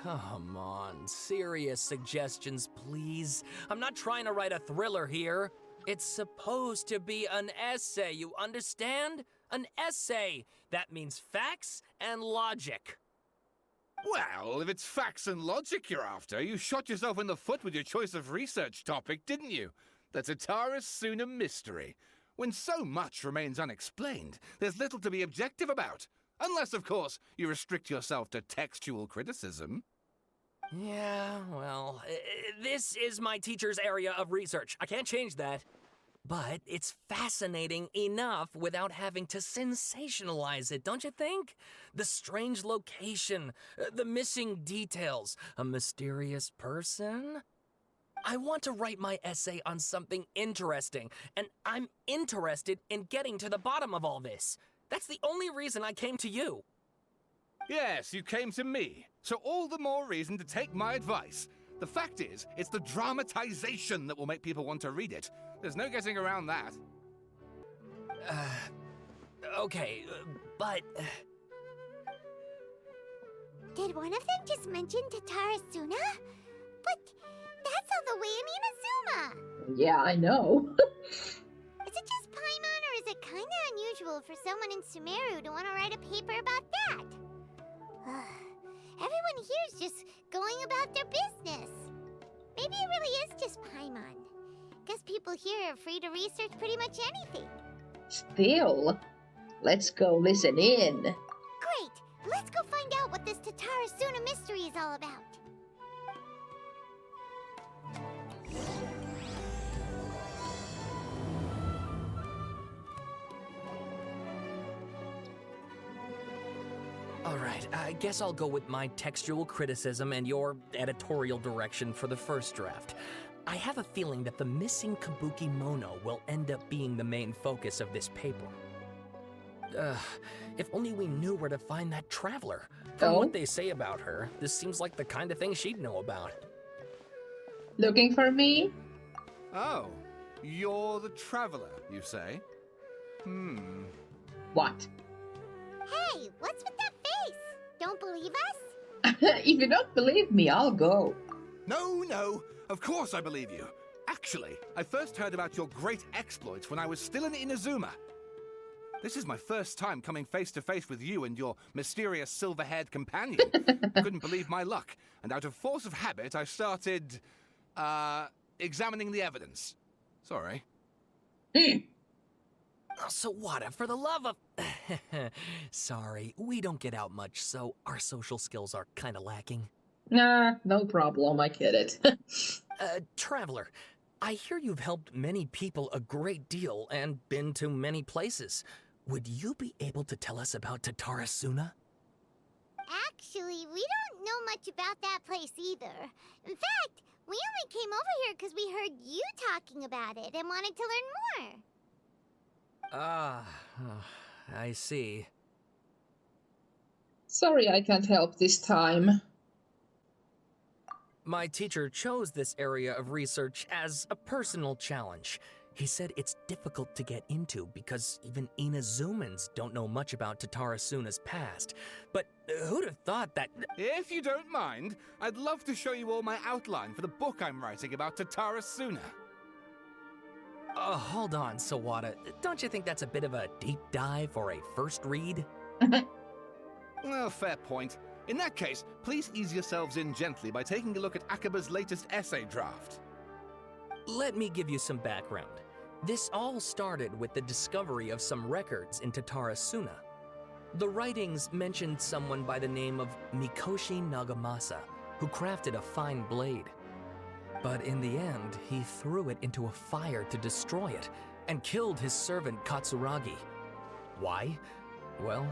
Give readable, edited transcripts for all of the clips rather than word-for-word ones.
come on. Serious suggestions, please. I'm not trying to write a thriller here. It's supposed to be an essay, you understand? An essay. That means facts and logic. Well, if it's facts and logic you're after, you shot yourself in the foot with your choice of research topic, didn't you? The Tatara Suna mystery. When so much remains unexplained, there's little to be objective about. Unless, of course, you restrict yourself to textual criticism. Yeah, well, this is my teacher's area of research. I can't change that. But it's fascinating enough without having to sensationalize it, don't you think? The strange location, the missing details, a mysterious person. I want to write my essay on something interesting, and I'm interested in getting to the bottom of all this. That's the only reason I came to you. Yes, you came to me, so all the more reason to take my advice. The fact is, it's the dramatization that will make people want to read it. There's no getting around that. Okay, but... Did one of them just mention Tatara Suna? But that's all the way in Inazuma! Yeah, I know. Is it just Paimon, or is it kinda unusual for someone in Sumeru to want to write a paper about that? Everyone here's just going about their business. Maybe it really is just Paimon. Guess people here are free to research pretty much anything. Still, let's go listen in. Great! Let's go find out what this Tatara Suna mystery is all about. Alright, I guess I'll go with my textual criticism and your editorial direction for the first draft. I have a feeling that the missing Kabuki Mono will end up being the main focus of this paper. If only we knew where to find that traveler. From what they say about her, this seems like the kind of thing she'd know about. Looking for me? Oh, you're the traveler, you say? What? Hey, what's with that face? Don't believe us? If you don't believe me, I'll go. No, of course I believe you. Actually, I first heard about your great exploits when I was still in Inazuma. This is my first time coming face to face with you and your mysterious silver-haired companion. I couldn't believe my luck, and out of force of habit, I started, examining the evidence. Sorry. Sawada, for the love of... Sorry, we don't get out much, so our social skills are kinda lacking. Nah, no problem, I get it. Traveler, I hear you've helped many people a great deal and been to many places. Would you be able to tell us about Tatara Suna? Actually, we don't know much about that place either. In fact, we only came over here because we heard you talking about it and wanted to learn more. I see. Sorry I can't help this time. My teacher chose this area of research as a personal challenge. He said it's difficult to get into because even Inazumans don't know much about Tatara Suna's past. But who'd have thought that... If you don't mind, I'd love to show you all my outline for the book I'm writing about Tatara Suna. Hold on, Sawada. Don't you think that's a bit of a deep dive or a first read? Well, fair point. In that case, please ease yourselves in gently by taking a look at Akaba's latest essay draft. Let me give you some background. This all started with the discovery of some records in Tatara Suna. The writings mentioned someone by the name of Mikoshi Nagamasa, who crafted a fine blade. But in the end, he threw it into a fire to destroy it, and killed his servant Katsuragi. Why? Well,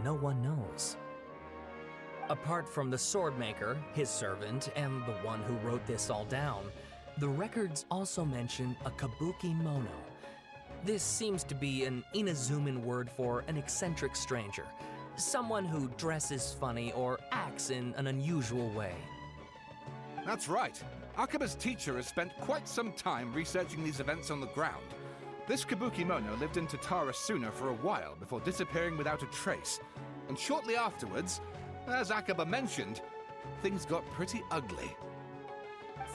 no one knows. Apart from the swordmaker, his servant, and the one who wrote this all down, the records also mention a Kabuki Mono. This seems to be an Inazuman word for an eccentric stranger, someone who dresses funny or acts in an unusual way. That's right. Akaba's teacher has spent quite some time researching these events on the ground. This Kabuki Mono lived in Tatara Suna for a while before disappearing without a trace. And shortly afterwards, as Akaba mentioned, things got pretty ugly.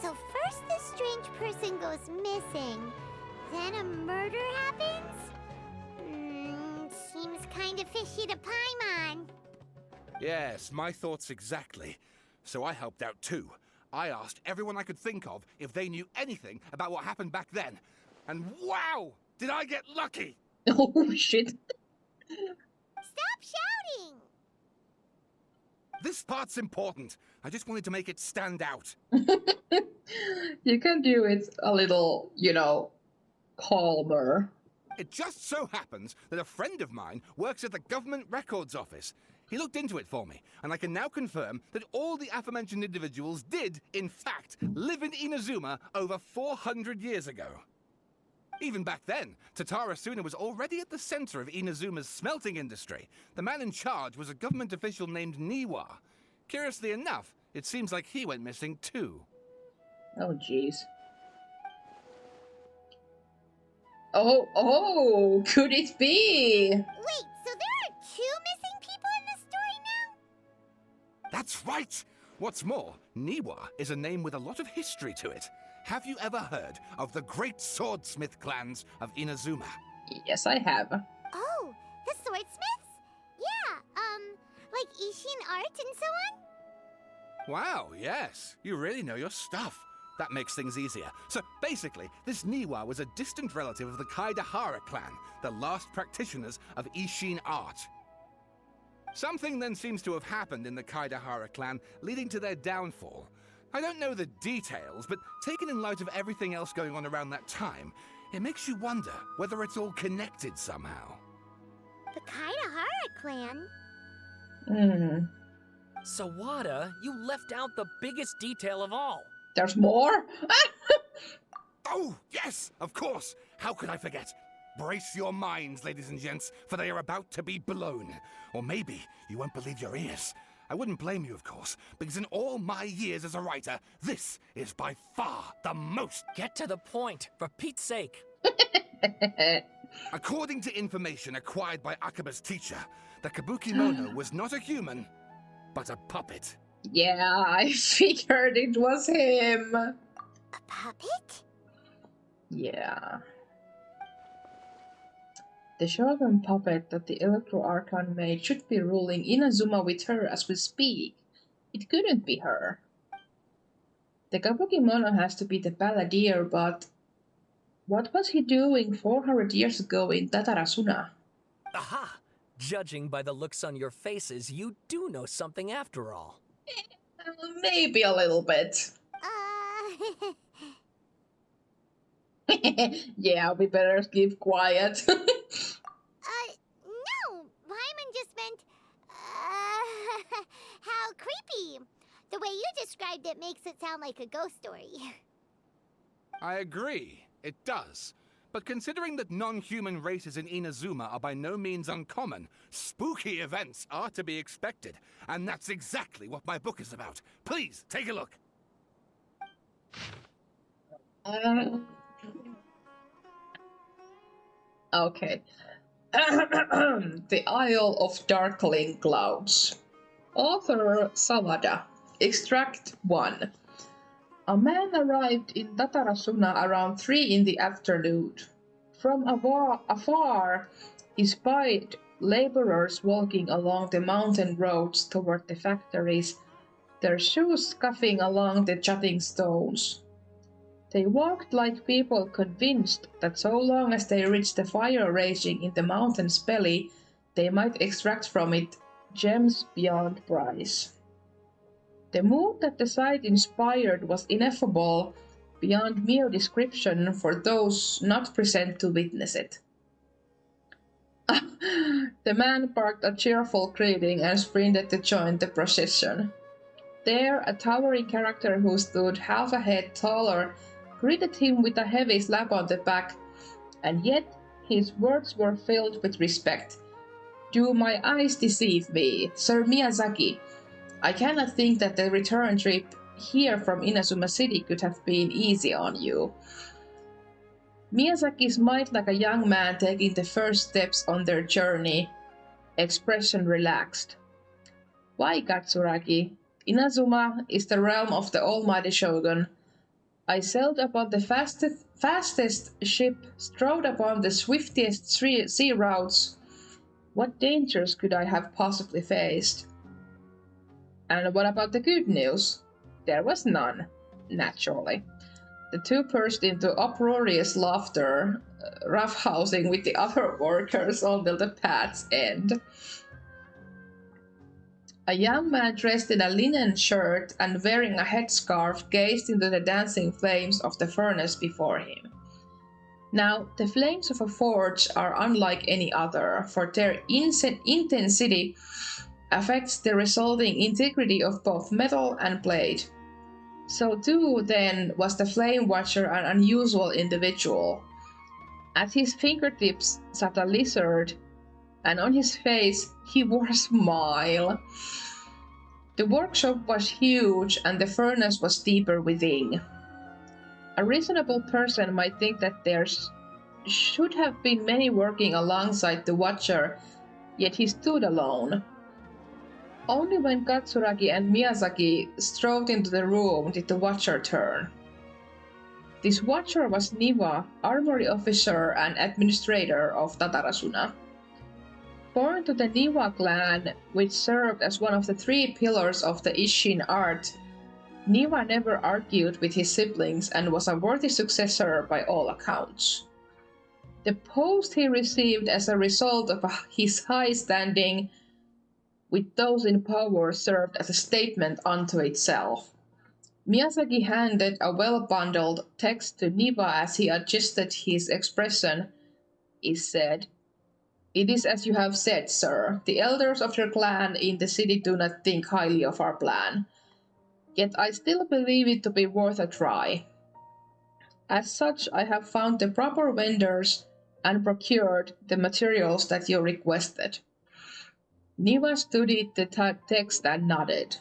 So first this strange person goes missing, then a murder happens? Seems kinda fishy to Paimon. Yes, my thoughts exactly. So I helped out too. I asked everyone I could think of if they knew anything about what happened back then. And wow! Did I get lucky! Oh shit. Stop shouting! This part's important. I just wanted to make it stand out. You can do it a little, calmer. It just so happens that a friend of mine works at the government records office. He looked into it for me, and I can now confirm that all the aforementioned individuals did, in fact, live in Inazuma over 400 years ago. Even back then, Tatarasuna was already at the center of Inazuma's smelting industry. The man in charge was a government official named Niwa. Curiously enough, it seems like he went missing too. Oh jeez. Oh, could it be? Wait, so there are 2 missing people in this story now? That's right! What's more, Niwa is a name with a lot of history to it. Have you ever heard of the great swordsmith clans of Inazuma? Yes, I have. Oh, the swordsmiths? Yeah, like Ishin art and so on? Wow, yes. You really know your stuff. That makes things easier. So basically, this Niwa was a distant relative of the Kaidahara clan, the last practitioners of Ishin art. Something then seems to have happened in the Kaidahara clan, leading to their downfall. I don't know the details, but taken in light of everything else going on around that time, it makes you wonder whether it's all connected somehow. The Kaidahara clan? Sawada, you left out the biggest detail of all. There's more? Oh, yes, of course. How could I forget? Brace your minds, ladies and gents, for they are about to be blown. Or maybe you won't believe your ears. I wouldn't blame you, of course, because in all my years as a writer, this is by far the most. Get to the point, for Pete's sake. According to information acquired by Akaba's teacher, the Kabuki Mono was not a human, but a puppet. Yeah, I figured it was him. A puppet? Yeah. The Shogun puppet that the Electro Archon made should be ruling Inazuma with her as we speak. It couldn't be her. The Kabuki Mono has to be the balladeer, but what was he doing 400 years ago in Tatarasuna? Aha! Judging by the looks on your faces, you do know something after all. Maybe a little bit. Yeah, we better keep quiet. No, Paimon just meant, how creepy. The way you described it makes it sound like a ghost story. I agree, it does. But considering that non-human races in Inazuma are by no means uncommon, spooky events are to be expected. And that's exactly what my book is about. Please, take a look. Okay. The Isle of Darkling Clouds. Author Sawada. Extract 1. A man arrived in Tatarasuna around 3 in the afternoon. From afar, he spied laborers walking along the mountain roads toward the factories, their shoes scuffing along the jutting stones. They walked like people convinced that so long as they reached the fire raging in the mountain's belly, they might extract from it gems beyond price. The mood that the sight inspired was ineffable, beyond mere description for those not present to witness it. The man barked a cheerful greeting and sprinted to join the procession. There, a towering character who stood half a head taller greeted him with a heavy slap on the back, and yet his words were filled with respect. "Do my eyes deceive me, Sir Miyazaki? I cannot think that the return trip here from Inazuma City could have been easy on you." Miyazaki smiled like a young man taking the first steps on their journey, expression relaxed. "Why, Katsuragi? Inazuma is the realm of the almighty shogun. I sailed upon the fastest ship, strode upon the swiftest sea routes. What dangers could I have possibly faced? And what about the good news? There was none, naturally. The two burst into uproarious laughter, roughhousing with the other workers until the path's end. A young man dressed in a linen shirt and wearing a headscarf gazed into the dancing flames of the furnace before him. Now, the flames of a forge are unlike any other, for their intensity affects the resulting integrity of both metal and blade. So too, then, was the Flame Watcher an unusual individual. At his fingertips sat a lizard, and on his face he wore a smile. The workshop was huge, and the furnace was deeper within. A reasonable person might think that there should have been many working alongside the Watcher, yet he stood alone. Only when Katsuragi and Miyazaki strode into the room did the Watcher turn. This Watcher was Niwa, armory officer and administrator of Tatarasuna. Born to the Niwa clan, which served as one of the three pillars of the Isshin art, Niwa never argued with his siblings and was a worthy successor by all accounts. The post he received as a result of his high standing with those in power served as a statement unto itself. Miyazaki handed a well-bundled text to Niwa as he adjusted his expression. He said, "It is as you have said, sir. The elders of your clan in the city do not think highly of our plan. Yet I still believe it to be worth a try. As such, I have found the proper vendors and procured the materials that you requested." Niwa studied the text and nodded.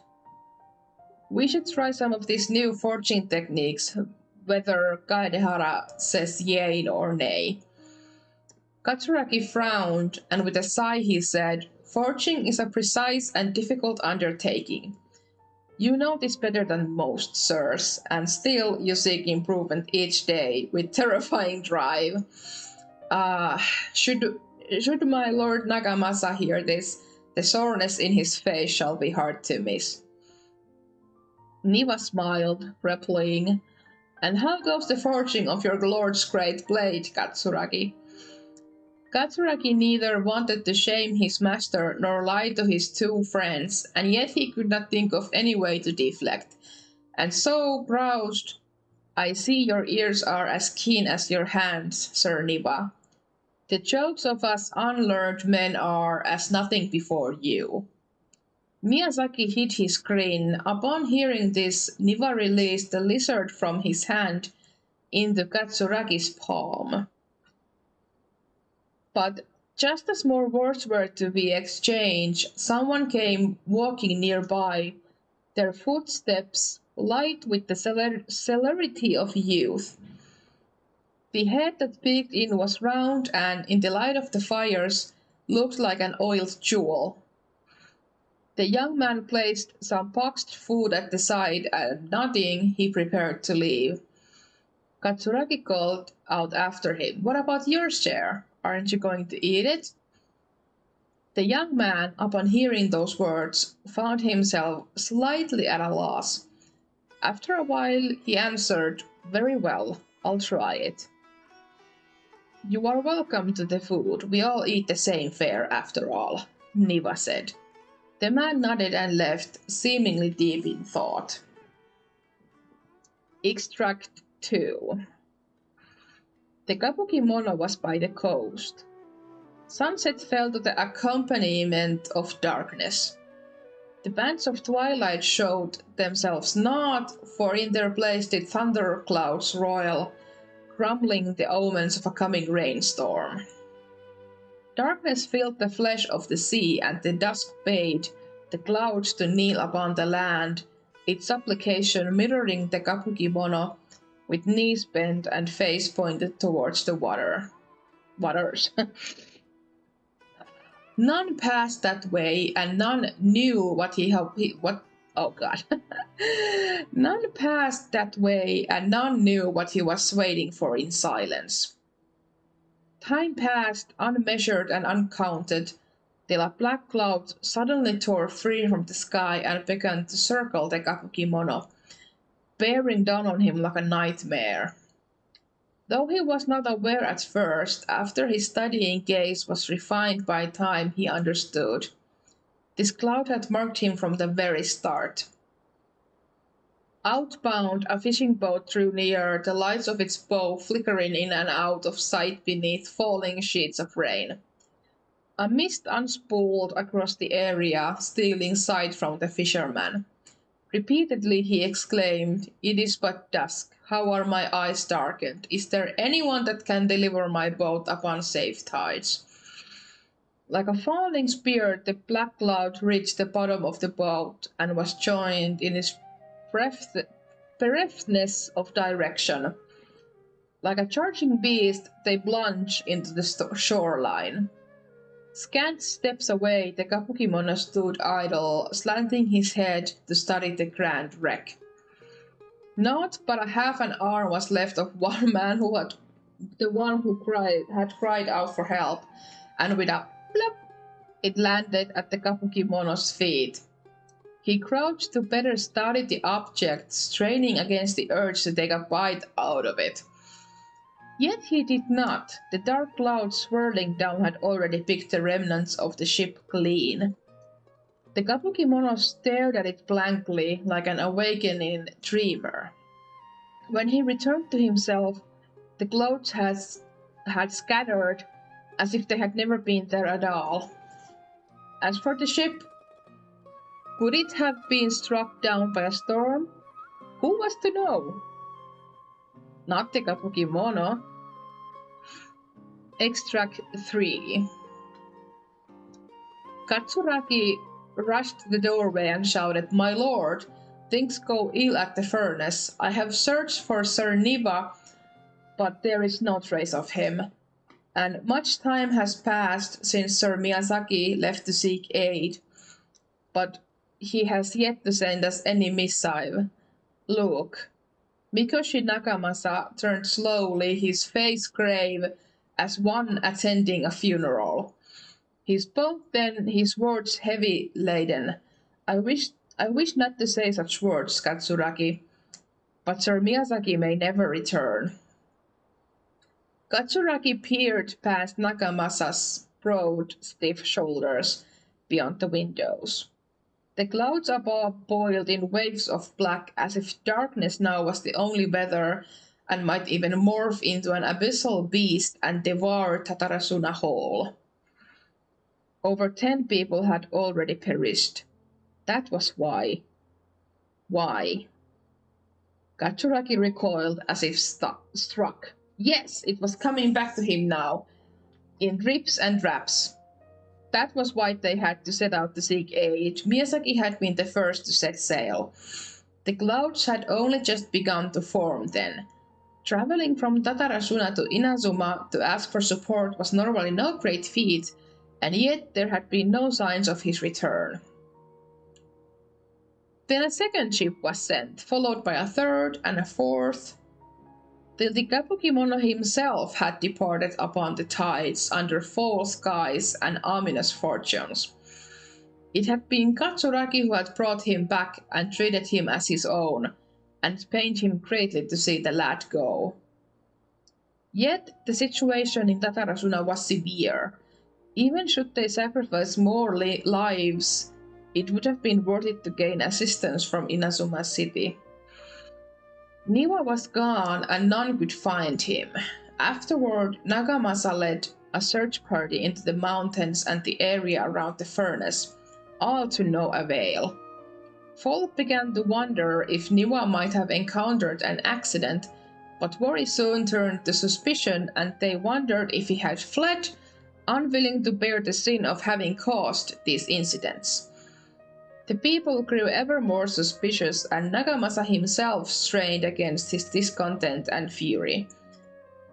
"We should try some of these new forging techniques, whether Kaedehara says yea or nay." Katsuragi frowned, and with a sigh he said, "Forging is a precise and difficult undertaking. You know this better than most, sirs, and still you seek improvement each day with terrifying drive. Should my Lord Nagamasa hear this, the soreness in his face shall be hard to miss." Niwa smiled, replying, "And how goes the forging of your lord's great blade, Katsuragi?" Katsuragi neither wanted to shame his master nor lie to his two friends, and yet he could not think of any way to deflect, and so groused, "I see your ears are as keen as your hands, Sir Niwa. The jokes of us unlearned men are as nothing before you." Miyazaki hid his grin. Upon hearing this, Niwa released the lizard from his hand into Katsuragi's palm. But just as more words were to be exchanged, someone came walking nearby, their footsteps light with the celerity of youth. The head that peeked in was round and, in the light of the fires, looked like an oiled jewel. The young man placed some boxed food at the side and, nodding, he prepared to leave. Katsuragi called out after him, "What about your share? Aren't you going to eat it?" The young man, upon hearing those words, found himself slightly at a loss. After a while he answered, "Very well, I'll try it." "You are welcome to the food. We all eat the same fare after all," Niwa said. The man nodded and left, seemingly deep in thought. Extract 2. The kabuki mono was by the coast. Sunset fell to the accompaniment of darkness. The bands of twilight showed themselves not, for in their place did thunder clouds roil, crumbling the omens of a coming rainstorm. Darkness filled the flesh of the sea, and the dusk bade the clouds to kneel upon the land, its supplication mirroring the kabuki mono, with knees bent and face pointed towards the waters. None passed that way, and none knew what Oh god. None passed that way, and none knew what he was waiting for in silence. Time passed, unmeasured and uncounted, till a black cloud suddenly tore free from the sky and began to circle the Kakukimono, bearing down on him like a nightmare. Though he was not aware at first, after his studying gaze was refined by time, he understood. This cloud had marked him from the very start. Outbound, a fishing boat drew near, the lights of its bow flickering in and out of sight beneath falling sheets of rain. A mist unspooled across the area, stealing sight from the fisherman. Repeatedly he exclaimed, "It is but dusk. How are my eyes darkened? Is there anyone that can deliver my boat upon safe tides?" Like a falling spear, the black cloud reached the bottom of the boat and was joined in its bereftness of direction. Like a charging beast, they plunged into the shoreline. Scant steps away, the Kapukimono stood idle, slanting his head to study the grand wreck. Not but a half an arm was left of one man who had cried out for help, and with a plop, it landed at the Kapukimono's feet. He crouched to better study the object, straining against the urge to take a bite out of it. Yet he did not. The dark cloud swirling down had already picked the remnants of the ship clean. The Kapukimono stared at it blankly, like an awakening dreamer. When he returned to himself, the clouds had scattered as if they had never been there at all. As for the ship, could it have been struck down by a storm? Who was to know? Not the Kapukimono. Extract 3. Katsuragi rushed to the doorway and shouted, "My lord, things go ill at the furnace. I have searched for Sir Niva, but there is no trace of him. And much time has passed since Sir Miyazaki left to seek aid, but he has yet to send us any missive. Look." Mikoshi Nakamasa turned slowly, his face grave as one attending a funeral. He spoke then, his words heavy laden. I wish not to say such words, Katsuragi, but Sir Miyazaki may never return." Katsuragi peered past Nakamasa's broad, stiff shoulders beyond the windows. The clouds above boiled in waves of black, as if darkness now was the only weather, and might even morph into an abyssal beast and devour Tatarasuna whole. Over 10 people had already perished. That was why. Why? Katsuragi recoiled as if struck. Yes, it was coming back to him now, in drips and drabs. That was why they had to set out to seek aid. Miyazaki had been the first to set sail. The clouds had only just begun to form then. Traveling from Tatarasuna to Inazuma to ask for support was normally no great feat, and yet there had been no signs of his return. Then a second ship was sent, followed by a third and a fourth, till the Kapukimono himself had departed upon the tides under foul skies and ominous fortunes. It had been Katsuragi who had brought him back and treated him as his own, and it pained him greatly to see the lad go. Yet the situation in Tatarasuna was severe. Even should they sacrifice more lives, it would have been worth it to gain assistance from Inazuma City. Niwa was gone and none could find him. Afterward, Nagamasa led a search party into the mountains and the area around the furnace, all to no avail. Folk began to wonder if Niwa might have encountered an accident, but worry soon turned to suspicion, and they wondered if he had fled, unwilling to bear the sin of having caused these incidents. The people grew ever more suspicious, and Nagamasa himself strained against his discontent and fury.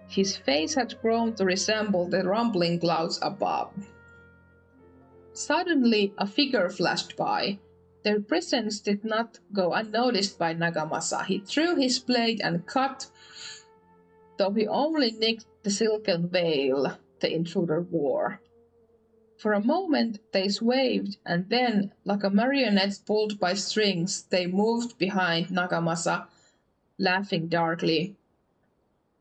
His face had grown to resemble the rumbling clouds above. Suddenly a figure flashed by. their presence did not go unnoticed by Nagamasa. He drew his blade and cut, though he only nicked the silken veil the intruder wore. For a moment they swayed, and then, like a marionette pulled by strings, they moved behind Nagamasa, laughing darkly.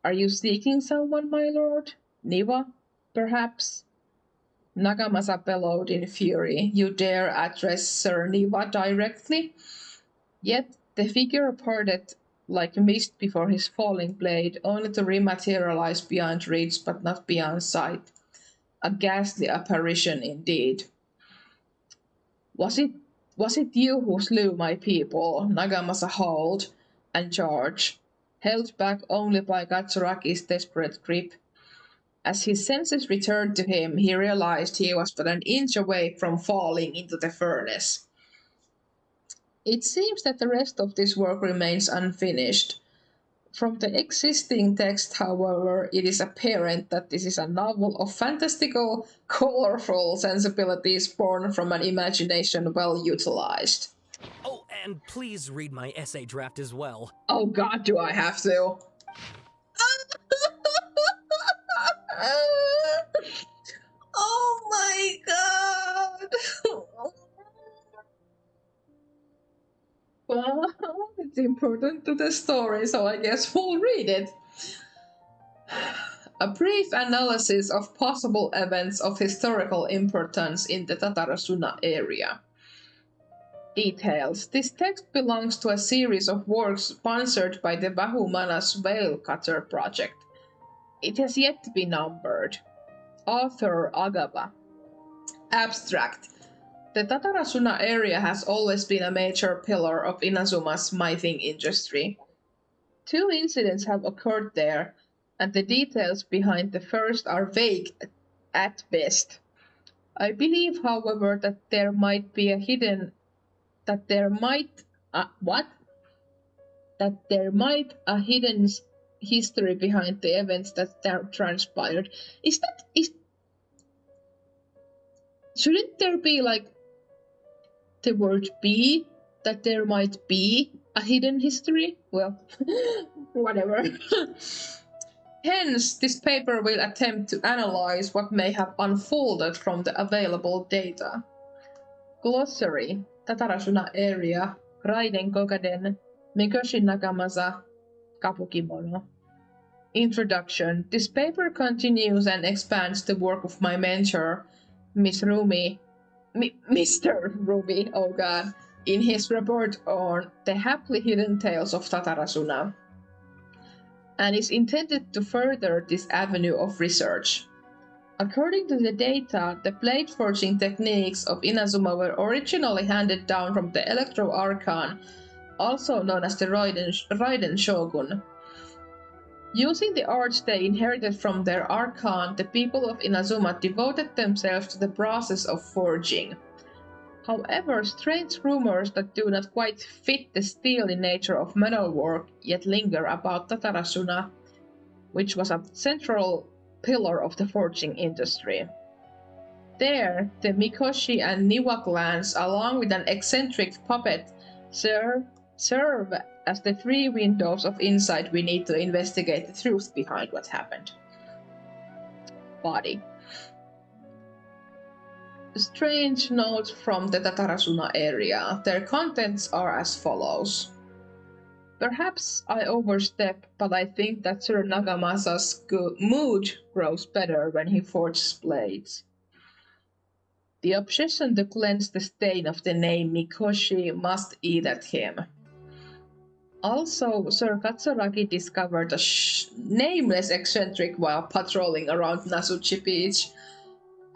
"Are you seeking someone, my lord? Niwa, perhaps?" Nagamasa bellowed in fury. "You dare address Sir Niwa directly?" Yet the figure parted like mist before his falling blade, only to rematerialize beyond reach but not beyond sight. A ghastly apparition indeed. Was it you who slew my people?" Nagamasa howled and charged, held back only by Katsuraki's desperate grip. As his senses returned to him, he realized he was but an inch away from falling into the furnace. It seems that the rest of this work remains unfinished. From the existing text, however, it is apparent that this is a novel of fantastical, colorful sensibilities born from an imagination well utilized. Oh, and please read my essay draft as well. Oh god, do I have to? Oh my god! Well, it's important to the story, so I guess we'll read it. A brief analysis of possible events of historical importance in the Tatarasuna area. Details. This text belongs to a series of works sponsored by the Bahumana's Whale Cutter project. It has yet to be numbered. Author Agava. Abstract. The Tatarasuna area has always been a major pillar of Inazuma's smithing industry. 2 incidents have occurred there, and the details behind the first are vague at best. I believe, however, that there might a hidden history behind the events that transpired. Shouldn't there be like the word be, that there might be a hidden history? Well, whatever. Hence, this paper will attempt to analyze what may have unfolded from the available data. Glossary. Tatarasuna area. Raiden Gogaden. Mikoshi Nagamasa. Kapukimono. Introduction. This paper continues and expands the work of my mentor, Mr. Rumi, oh god, in his report on the happily hidden tales of Tatarasuna, and is intended to further this avenue of research. According to the data, the blade forging techniques of Inazuma were originally handed down from the Electro Archon, also known as the Raiden Shogun. Using the arts they inherited from their Archon, the people of Inazuma devoted themselves to the process of forging. However, strange rumors that do not quite fit the steely nature of metalwork yet linger about Tatarasuna, which was a central pillar of the forging industry. There, the Mikoshi and Niwa clans, along with an eccentric puppet, serve as the 3 windows of insight we need to investigate the truth behind what happened. Body. Strange notes from the Tatarasuna area. Their contents are as follows. Perhaps I overstep, but I think that Sir Nagamasa's mood grows better when he forges blades. The obsession to cleanse the stain of the name Mikoshi must eat at him. Also, Sir Katsuragi discovered a nameless eccentric while patrolling around Nasuchi Beach.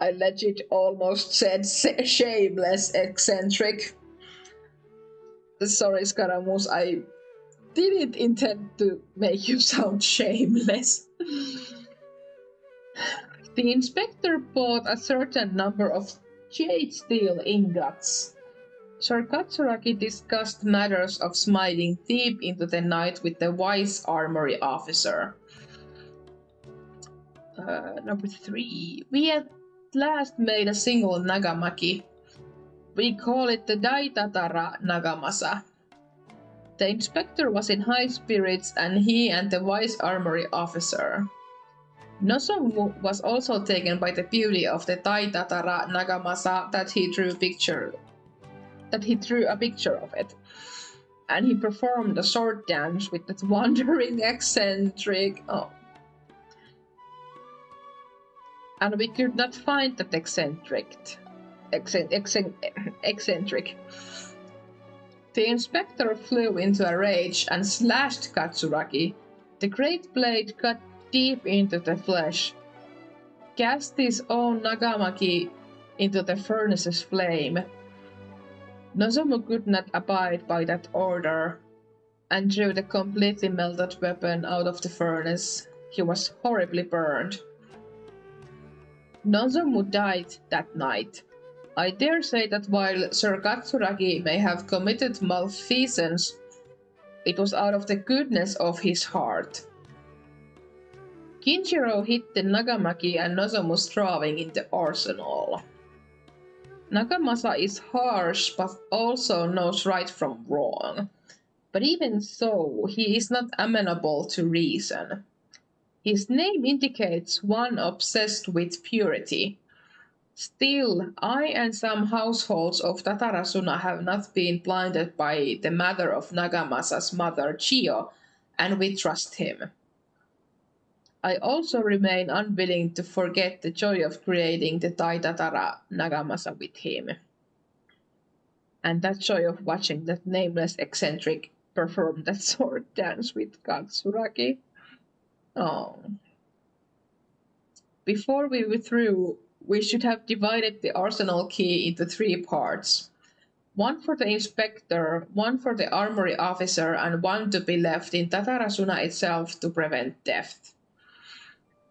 I legit almost said shameless eccentric. Sorry, Scaramouche, I didn't intend to make you sound shameless. The inspector bought a certain number of jade steel ingots. Sir Katsuragi discussed matters of smithing deep into the night with the wise armory officer. Number 3. We at last made a single nagamaki. We call it the Daitatara Nagamasa. The inspector was in high spirits and he and the vice armory officer. Nozomu was also taken by the beauty of the Daitatara Nagamasa that he drew a picture of it. And he performed a sword dance with that wandering eccentric. And we could not find that eccentric. The inspector flew into a rage and slashed Katsuragi. The great blade cut deep into the flesh, cast his own Nagamaki into the furnace's flame. Nozomu could not abide by that order and drew the completely melted weapon out of the furnace. He was horribly burned. Nozomu died that night. I dare say that while Sir Katsuragi may have committed malfeasance, it was out of the goodness of his heart. Kinjiro hid the Nagamaki and Nozomu's drawing in the arsenal. Nagamasa is harsh but also knows right from wrong. But even so, he is not amenable to reason. His name indicates one obsessed with purity. Still, I and some households of Tatarasuna have not been blinded by the matter of Nagamasa's mother Chiyo, and we trust him. I also remain unwilling to forget the joy of creating the Daitatara Nagamasa with him. And that joy of watching that nameless eccentric perform that sword dance with Katsuragi. Oh. Before we withdrew, we should have divided the arsenal key into 3 parts. One for the inspector, one for the armory officer, and one to be left in Tatarasuna itself to prevent theft.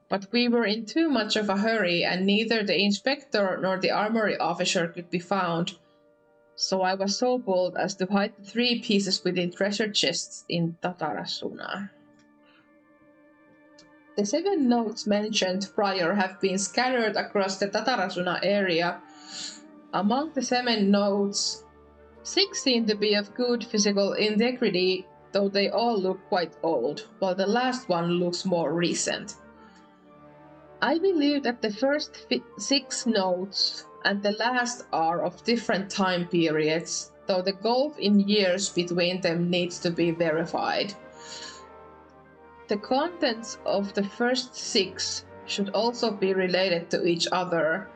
But we were in too much of a hurry, and neither the inspector nor the armory officer could be found, so I was so bold as to hide the 3 pieces within treasure chests in Tatarasuna. The 7 notes mentioned prior have been scattered across the Tatarasuna area. Among the 7 notes, 6 seem to be of good physical integrity, though they all look quite old, while the last one looks more recent. I believe that the first 6 notes and the last are of different time periods, though the gulf in years between them needs to be verified. The contents of the first 6 should also be related to each other,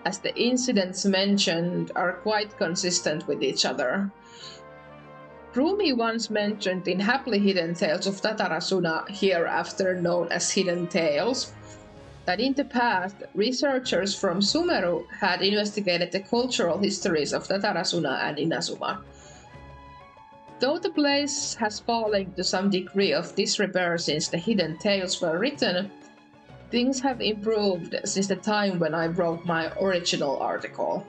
as the incidents mentioned are quite consistent with each other. Rumi once mentioned in Happily Hidden Tales of Tatarasuna, hereafter known as Hidden Tales, that in the past, researchers from Sumeru had investigated the cultural histories of Tatarasuna and Inazuma. Though the place has fallen to some degree of disrepair since the Hidden Tales were written, things have improved since the time when I wrote my original article.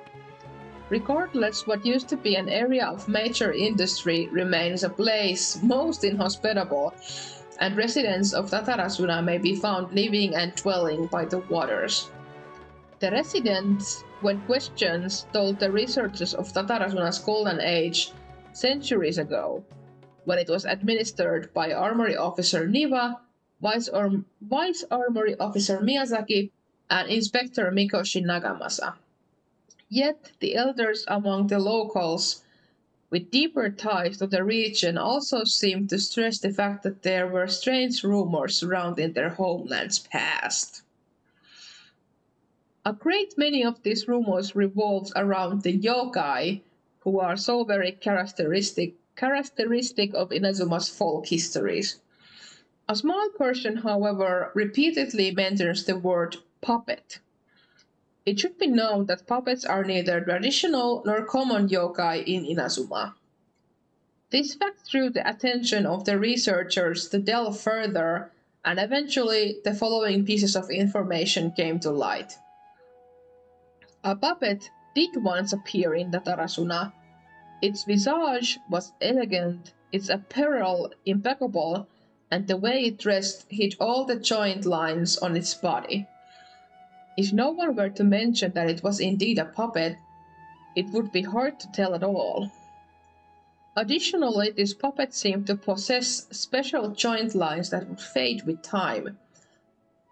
Regardless, what used to be an area of major industry remains a place most inhospitable, and residents of Tatarasuna may be found living and dwelling by the waters. The residents, when questioned, told the researchers of Tatarasuna's golden age centuries ago, when it was administered by Armory Officer Niwa, Vice Armory Officer Miyazaki, and Inspector Mikoshi Nagamasa. Yet the elders among the locals with deeper ties to the region also seemed to stress the fact that there were strange rumors surrounding their homeland's past. A great many of these rumors revolved around the yokai, who are so very characteristic of Inazuma's folk histories. A small portion, however, repeatedly mentions the word puppet. It should be known that puppets are neither traditional nor common yokai in Inazuma. This fact drew the attention of the researchers to delve further, and eventually the following pieces of information came to light. A puppet did once appear in Tatarasuna. Its visage was elegant, its apparel impeccable, and the way it dressed hid all the joint lines on its body. If no one were to mention that it was indeed a puppet, it would be hard to tell at all. Additionally, this puppet seemed to possess special joint lines that would fade with time,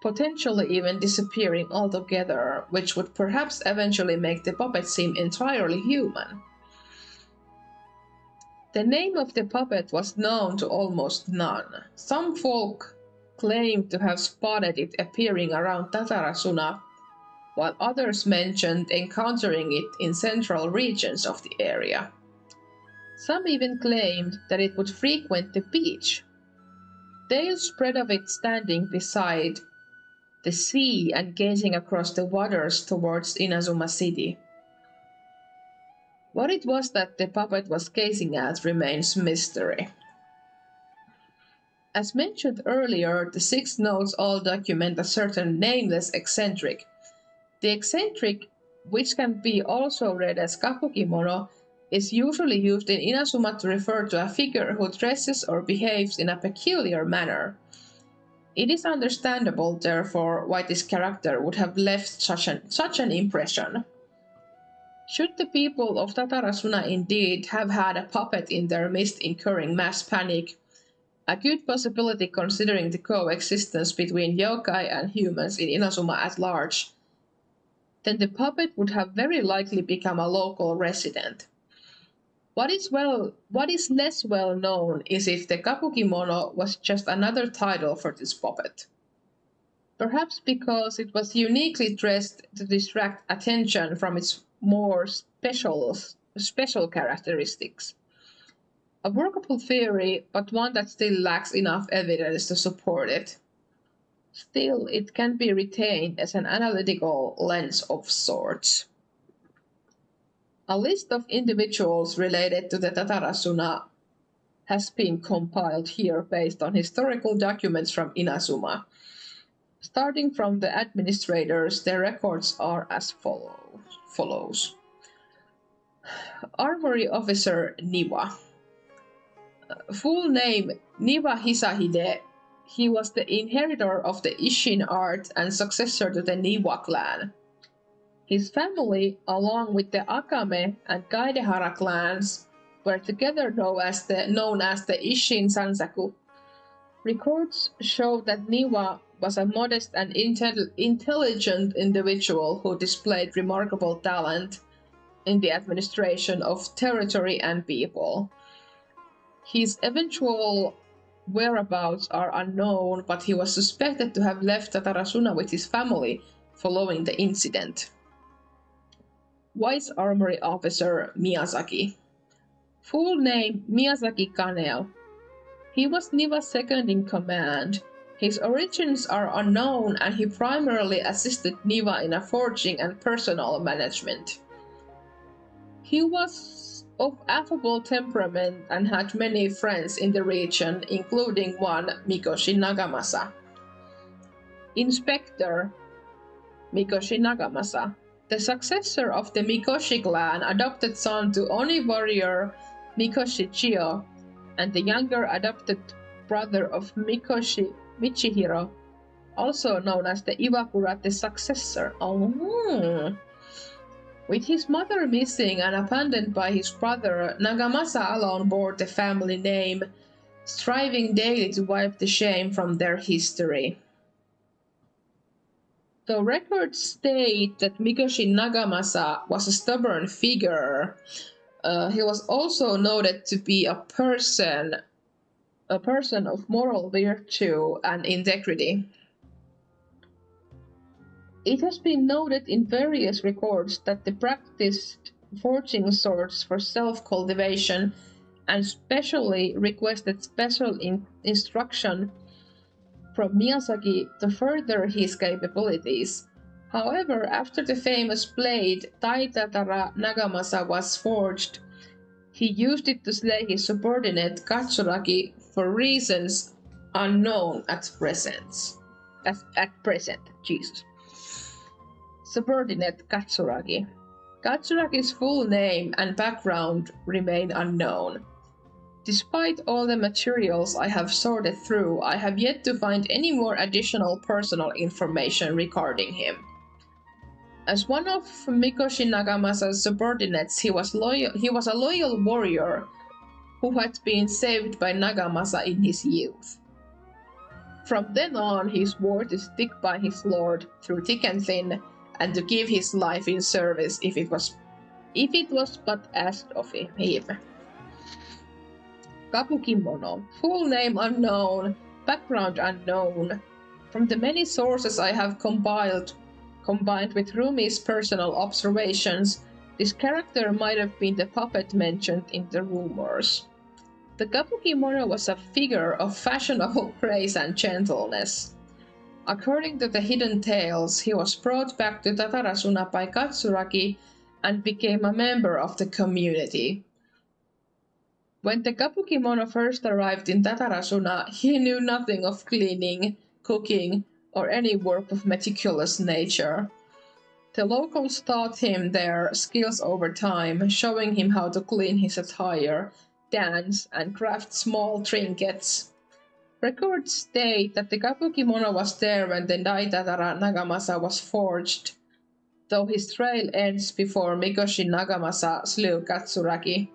potentially even disappearing altogether, which would perhaps eventually make the puppet seem entirely human. The name of the puppet was known to almost none. Some folk claimed to have spotted it appearing around Tatarasuna, while others mentioned encountering it in central regions of the area. Some even claimed that it would frequent the beach. Tales spread of it standing beside the sea and gazing across the waters towards Inazuma City. What it was that the puppet was gazing at remains mystery. As mentioned earlier, the 6 notes all document a certain nameless eccentric. The eccentric, which can be also read as Kapukimono, is usually used in Inazuma to refer to a figure who dresses or behaves in a peculiar manner. It is understandable, therefore, why this character would have left such an impression. Should the people of Tatarasuna indeed have had a puppet in their midst incurring mass panic, a good possibility considering the coexistence between yokai and humans in Inazuma at large, then the puppet would have very likely become a local resident. What is less well known is if the Kapukimono was just another title for this puppet. Perhaps because it was uniquely dressed to distract attention from its more special characteristics. A workable theory, but one that still lacks enough evidence to support it. Still, it can be retained as an analytical lens of sorts. A list of individuals related to the Tatarasuna has been compiled here based on historical documents from Inazuma. Starting from the administrators, their records are as follows. Armory Officer Niwa. Full name Niwa Hisahide. He was the inheritor of the Ishin art and successor to the Niwa clan. His family, along with the Akame and Kaidehara clans, were together known as the Ishin Sansaku. Records show that Niwa was a modest and intelligent individual who displayed remarkable talent in the administration of territory and people. His eventual whereabouts are unknown, but he was suspected to have left Tatarasuna with his family following the incident. Vice Armory Officer Miyazaki. Full name Miyazaki Kaneo. He was Niwa's second in command. His origins are unknown and he primarily assisted Niwa in forging and personal management. He was of affable temperament and had many friends in the region, including one Mikoshi Nagamasa. Inspector Mikoshi Nagamasa. The successor of the Mikoshi clan, adopted son to Oni warrior Mikoshi Chio, and the younger adopted brother of Mikoshi Michihiro, also known as the Iwakura, the successor. With his mother missing and abandoned by his brother, Nagamasa alone bore the family name, striving daily to wipe the shame from their history. The records state that Mikoshi Nagamasa was a stubborn figure. He was also noted to be a person of moral virtue and integrity. It has been noted in various records that they practiced forging swords for self-cultivation and specially requested special instruction from Miyazaki to further his capabilities. However, after the famous blade Taitatara Nagamasa was forged, he used it to slay his subordinate Katsuragi for reasons unknown at present. Subordinate Katsuragi. Katsuragi's full name and background remain unknown. Despite all the materials I have sorted through, I have yet to find any more additional personal information regarding him. As one of Mikoshi Nagamasa's subordinates, he was a loyal warrior who had been saved by Nagamasa in his youth. From then on, he swore to stick by his lord through thick and thin, and to give his life in service if it was but asked of him. Kabukimono, full name unknown, background unknown. From the many sources I have combined with Rumi's personal observations, this character might have been the puppet mentioned in the rumors. The Kabukimono was a figure of fashionable grace and gentleness. According to the hidden tales, he was brought back to Tatarasuna by Katsuragi and became a member of the community. When the Kabukimono first arrived in Tatarasuna, he knew nothing of cleaning, cooking, or any work of meticulous nature. The locals taught him their skills over time, showing him how to clean his attire, dance, and craft small trinkets. Records state that the Kabukimono was there when the Daitatara Nagamasa was forged, though his trail ends before Mikoshi Nagamasa slew Katsuragi.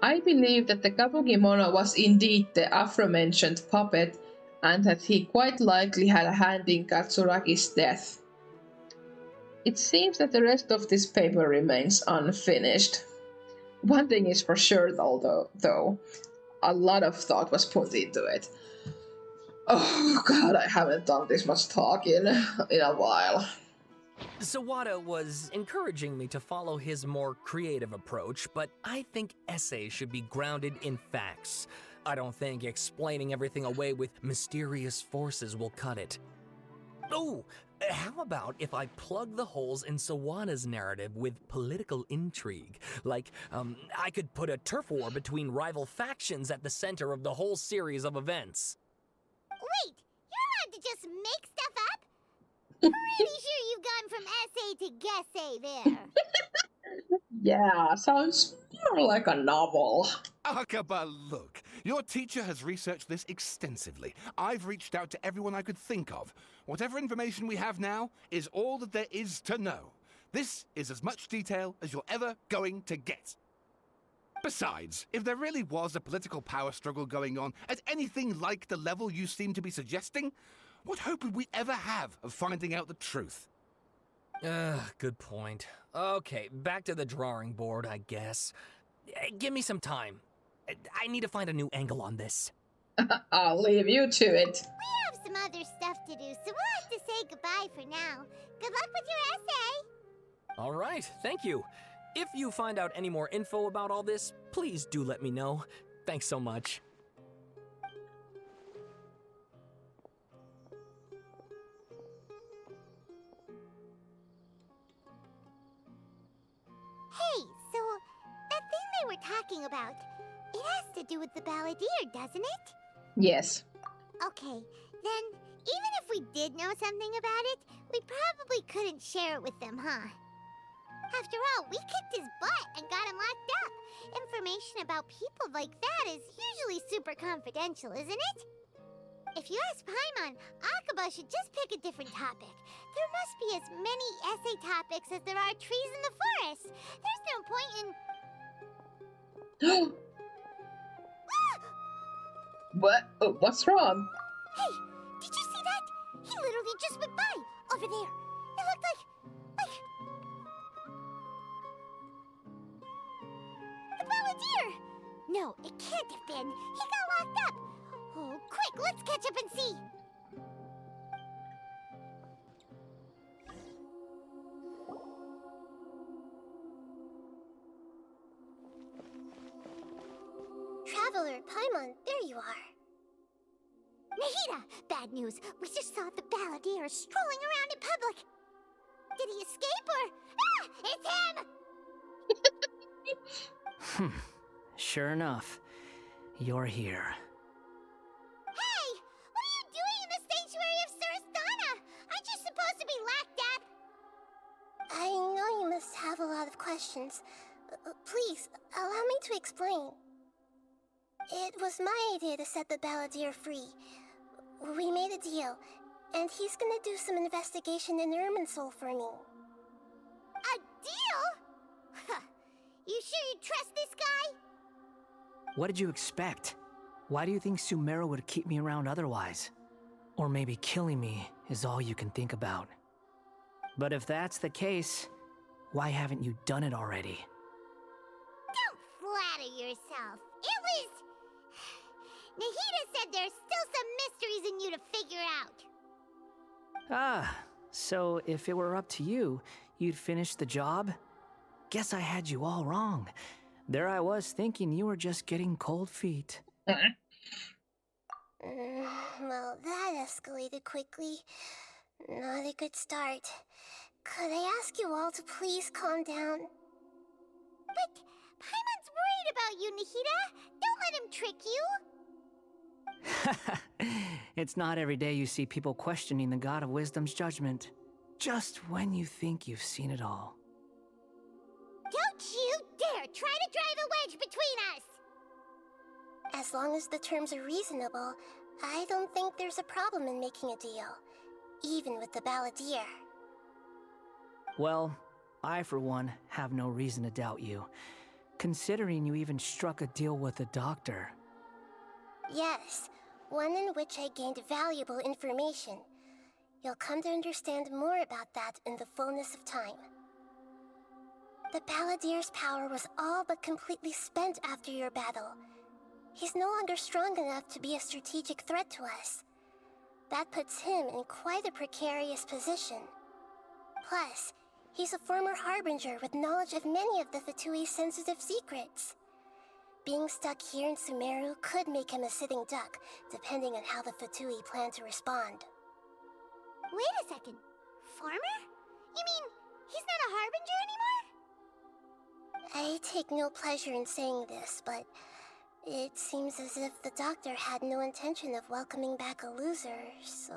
I believe that the Kabukimono was indeed the aforementioned puppet, and that he quite likely had a hand in Katsuragi's death. It seems that the rest of this paper remains unfinished. One thing is for sure, though, a lot of thought was put into it. Oh god, I haven't done this much talking in a while. Sawada was encouraging me to follow his more creative approach, but I think essays should be grounded in facts. I don't think explaining everything away with mysterious forces will cut it. Oh, how about if I plug the holes in Sawada's narrative with political intrigue? Like, I could put a turf war between rival factions at the center of the whole series of events. Wait, you're allowed to just make stuff up? Pretty sure you've gone from essay to guessay there. Yeah, sounds more like a novel. Akaba, look. Your teacher has researched this extensively. I've reached out to everyone I could think of. Whatever information we have now is all that there is to know. This is as much detail as you're ever going to get. Besides, if there really was a political power struggle going on at anything like the level you seem to be suggesting, what hope would we ever have of finding out the truth? Good point. Okay, back to the drawing board, I guess. Give me some time. I need to find a new angle on this. I'll leave you to it. We have some other stuff to do, so we'll have to say goodbye for now. Good luck with your essay. All right, thank you. If you find out any more info about all this, please do let me know. Thanks so much. Hey, so that thing they were talking about, it has to do with the balladeer, doesn't it? Yes. Okay, then even if we did know something about it, we probably couldn't share it with them, huh? After all, we kicked his butt and got him locked up. Information about people like that is usually super confidential, isn't it? If you ask Paimon, Akaba should just pick a different topic. There must be as many essay topics as there are trees in the forest. There's no point in... What? What's wrong? Hey, did you see that? He literally just went by, over there. It looked like... the balladeer! No, it can't have been. He got locked up. Oh, quick, let's catch up and see. Traveler, Paimon, there you are. Nahida! Bad news. We just saw the balladeer strolling around in public. Did he escape or... Ah! It's him! Sure enough, you're here. Hey! What are you doing in the sanctuary of Surasthana? Aren't you supposed to be locked up? I know you must have a lot of questions. Please, allow me to explain. It was my idea to set the balladeer free. We made a deal, and he's gonna do some investigation in Irminsul for me. You sure you trust this guy? What did you expect? Why do you think Sumeru would keep me around otherwise? Or maybe killing me is all you can think about. But if that's the case, why haven't you done it already? Don't flatter yourself. It was... Nahida said there's still some mysteries in you to figure out. Ah, so if it were up to you, you'd finish the job? Guess I had you all wrong. There I was thinking you were just getting cold feet. Well, that escalated quickly. Not a good start. Could I ask you all to please calm down? But Paimon's worried about you, Nahida. Don't let him trick you. It's not every day you see people questioning the God of Wisdom's judgment. Just when you think you've seen it all. Don't you dare try to drive a wedge between us! As long as the terms are reasonable, I don't think there's a problem in making a deal. Even with the Balladeer. Well, I for one have no reason to doubt you, considering you even struck a deal with the doctor. Yes, one in which I gained valuable information. You'll come to understand more about that in the fullness of time. The Balladeer's power was all but completely spent after your battle. He's no longer strong enough to be a strategic threat to us. That puts him in quite a precarious position. Plus, he's a former Harbinger with knowledge of many of the Fatui's sensitive secrets. Being stuck here in Sumeru could make him a sitting duck, depending on how the Fatui plan to respond. Wait a second. Former? You mean he's not a Harbinger anymore? I take no pleasure in saying this, but it seems as if the doctor had no intention of welcoming back a loser, so...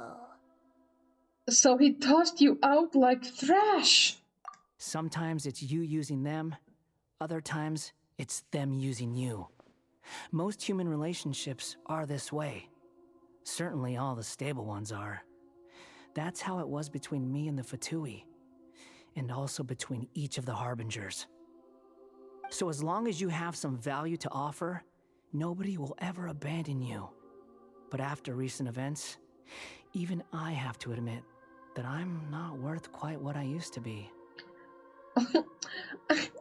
So he tossed you out like trash! Sometimes it's you using them, other times it's them using you. Most human relationships are this way. Certainly all the stable ones are. That's how it was between me and the Fatui, and also between each of the Harbingers. So as long as you have some value to offer, nobody will ever abandon you. But after recent events, even I have to admit that I'm not worth quite what I used to be. I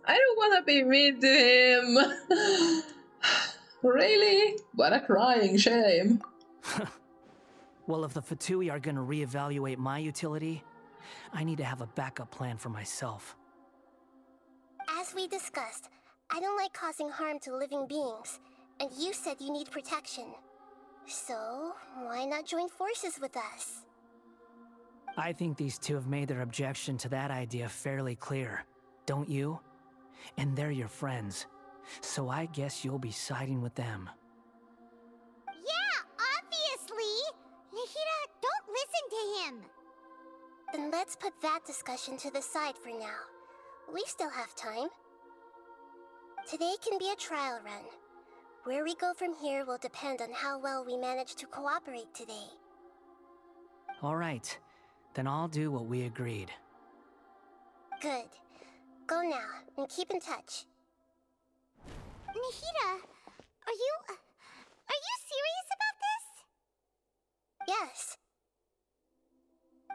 don't want to be mean to him. Really? What a crying shame. Well, if the Fatui are gonna reevaluate my utility, I need to have a backup plan for myself. As we discussed, I don't like causing harm to living beings, and you said you need protection. So, why not join forces with us? I think these two have made their objection to that idea fairly clear, don't you? And they're your friends, so I guess you'll be siding with them. Yeah, obviously! Nahida, don't listen to him! Then let's put that discussion to the side for now. We still have time. Today can be a trial run. Where we go from here will depend on how well we manage to cooperate today. All right, then I'll do what we agreed. Good. Go now, and keep in touch. Nahida, are you serious about this? Yes.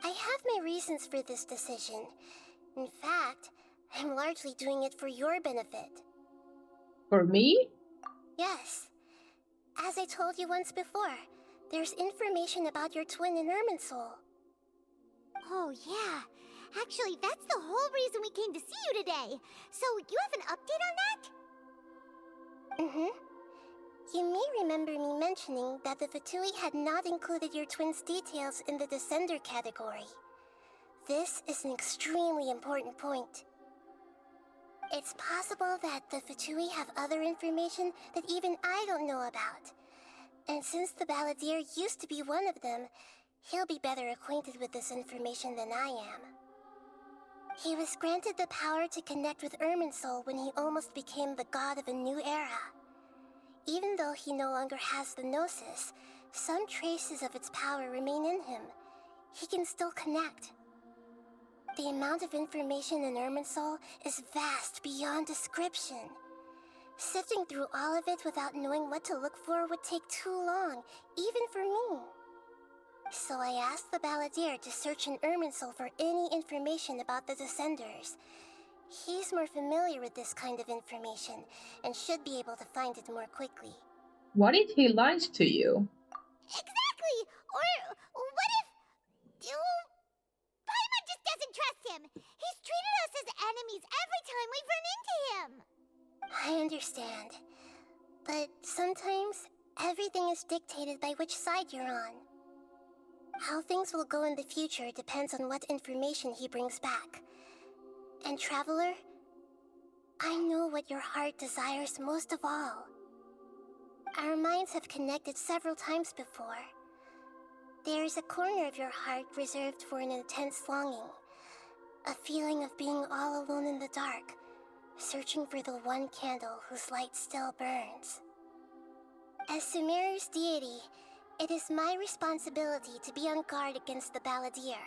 I have my reasons for this decision. In fact, I'm largely doing it for your benefit. For me? Yes. As I told you once before, there's information about your twin in Irminsul. Oh, yeah. Actually, that's the whole reason we came to see you today. So, you have an update on that? Mm-hmm. You may remember me mentioning that the Fatui had not included your twin's details in the Descender category. This is an extremely important point. It's possible that the Fatui have other information that even I don't know about. And since the Balladeer used to be one of them, he'll be better acquainted with this information than I am. He was granted the power to connect with Irminsul when he almost became the god of a new era. Even though he no longer has the Gnosis, some traces of its power remain in him. He can still connect. The amount of information in Irminsul is vast beyond description. Sifting through all of it without knowing what to look for would take too long, even for me. So I asked the Balladeer to search in Irminsul for any information about the Descenders. He's more familiar with this kind of information and should be able to find it more quickly. What if he lies to you? Exactly! Or what if... Paimon just doesn't trust him! He's treated us as enemies every time we've run into him! I understand. But sometimes, everything is dictated by which side you're on. How things will go in the future depends on what information he brings back. And Traveler, I know what your heart desires most of all. Our minds have connected several times before. There is a corner of your heart reserved for an intense longing. A feeling of being all alone in the dark, searching for the one candle whose light still burns. As Sumeru's deity, it is my responsibility to be on guard against the Balladeer.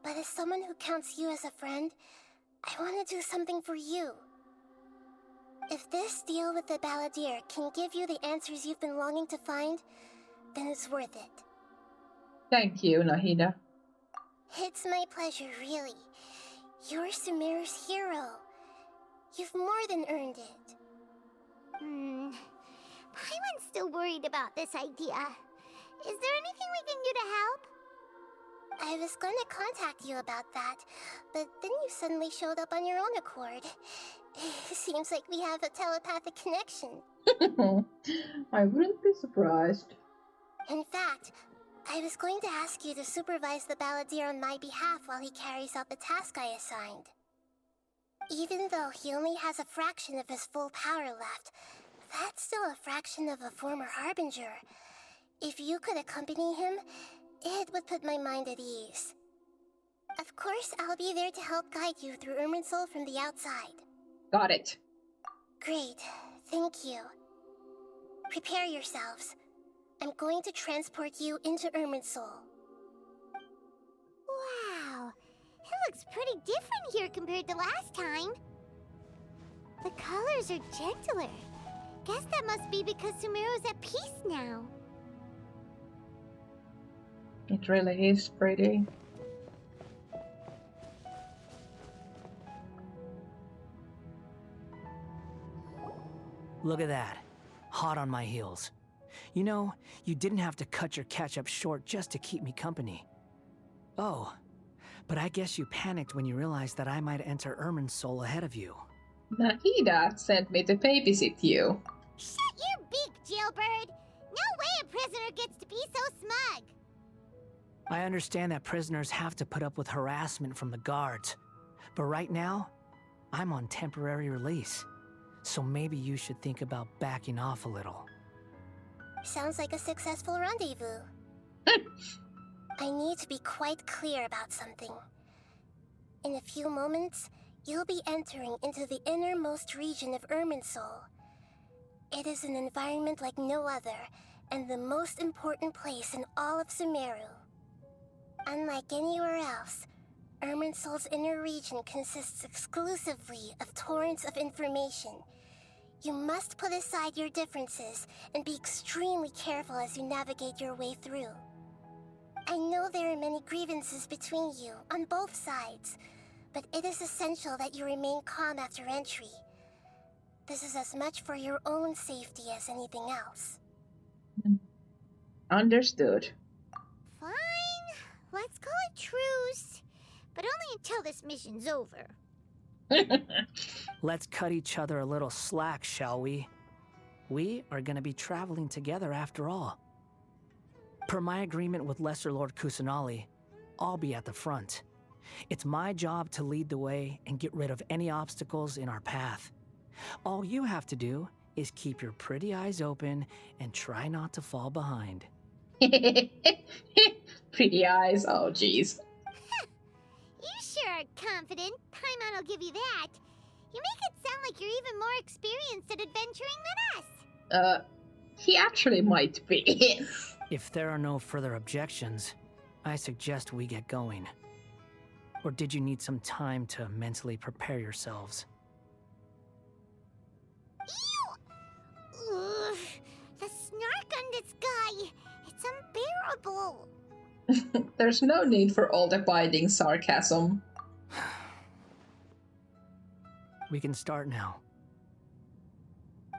But as someone who counts you as a friend, I want to do something for you. If this deal with the Balladeer can give you the answers you've been longing to find, then it's worth it. Thank you, Nahida. It's my pleasure, really. You're Sumeru's hero. You've more than earned it. Paimon's still worried about this idea. Is there anything we can do to help? I was going to contact you about that, but then you suddenly showed up on your own accord. Seems like we have a telepathic connection. I wouldn't be surprised. In fact, I was going to ask you to supervise the Balladeer on my behalf while he carries out the task I assigned. Even though he only has a fraction of his full power left, that's still a fraction of a former Harbinger. If you could accompany him, it would put my mind at ease. Of course, I'll be there to help guide you through Irminsul from the outside. Got it. Great, thank you. Prepare yourselves. I'm going to transport you into Irminsul. Wow, it looks pretty different here compared to last time. The colors are gentler. Guess that must be because Sumeru's at peace now. It really is pretty. Look at that. Hot on my heels. You know, you didn't have to cut your catch-up short just to keep me company. Oh, but I guess you panicked when you realized that I might enter Irminsul ahead of you. Nahida sent me to babysit you. Shut your beak, jailbird! No way a prisoner gets to be so smug! I understand that prisoners have to put up with harassment from the guards. But right now, I'm on temporary release. So maybe you should think about backing off a little. Sounds like a successful rendezvous. I need to be quite clear about something. In a few moments, you'll be entering into the innermost region of Irminsul. It is an environment like no other, and the most important place in all of Sumeru. Unlike anywhere else, Irminsul's inner region consists exclusively of torrents of information. You must put aside your differences and be extremely careful as you navigate your way through. I know there are many grievances between you, on both sides, but it is essential that you remain calm after entry. This is as much for your own safety as anything else. Understood. Fine, let's call it truce. But only until this mission's over. Let's cut each other a little slack, shall we? We are gonna be traveling together after all. Per my agreement with Lesser Lord Kusanali, I'll be at the front. It's my job to lead the way and get rid of any obstacles in our path. All you have to do is keep your pretty eyes open and try not to fall behind. Pretty eyes, oh jeez. You sure are confident. Paimon will give you that. You make it sound like you're even more experienced at adventuring than us. He actually might be. If there are no further objections, I suggest we get going. Or did you need some time to mentally prepare yourselves? Ew! Ugh, the snark on this guy, it's unbearable. There's no need for all the biting sarcasm. We can start now.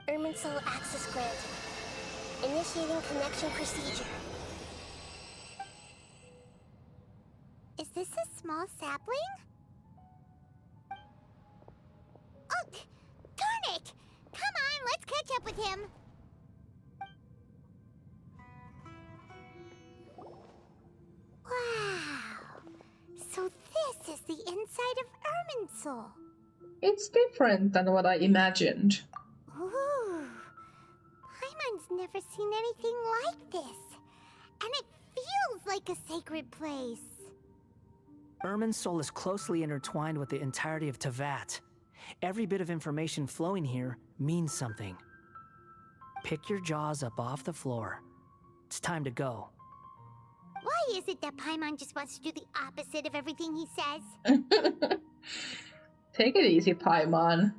Irminsul access granted. Initiating connection procedure. Is this a small sapling? Oh, darn it! Come on, let's catch up with him. Wow! So this is the inside of Irminsul. It's different than what I imagined. Ooh, Paimon's never seen anything like this. And it feels like a sacred place. Irminsul is closely intertwined with the entirety of Teyvat. Every bit of information flowing here means something. Pick your jaws up off the floor. It's time to go. Why is it that Paimon just wants to do the opposite of everything he says? Take it easy, Paimon.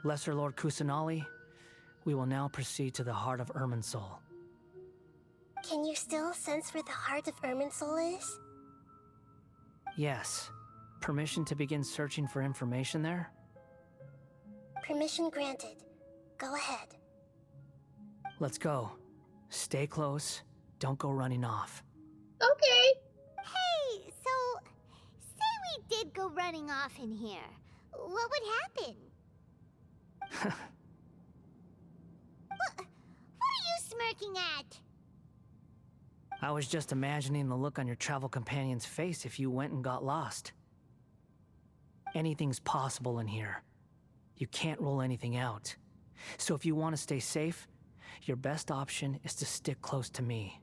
Lesser Lord Kusanali, we will now proceed to the heart of Irminsul. Can you still sense where the heart of Irminsul is? Yes. Permission to begin searching for information there? Permission granted. Go ahead. Let's go. Stay close. Don't go running off. Okay. Hey, so, say we did go running off in here. What would happen? What are you smirking at? I was just imagining the look on your travel companion's face if you went and got lost. Anything's possible in here. You can't rule anything out. So if you want to stay safe, your best option is to stick close to me.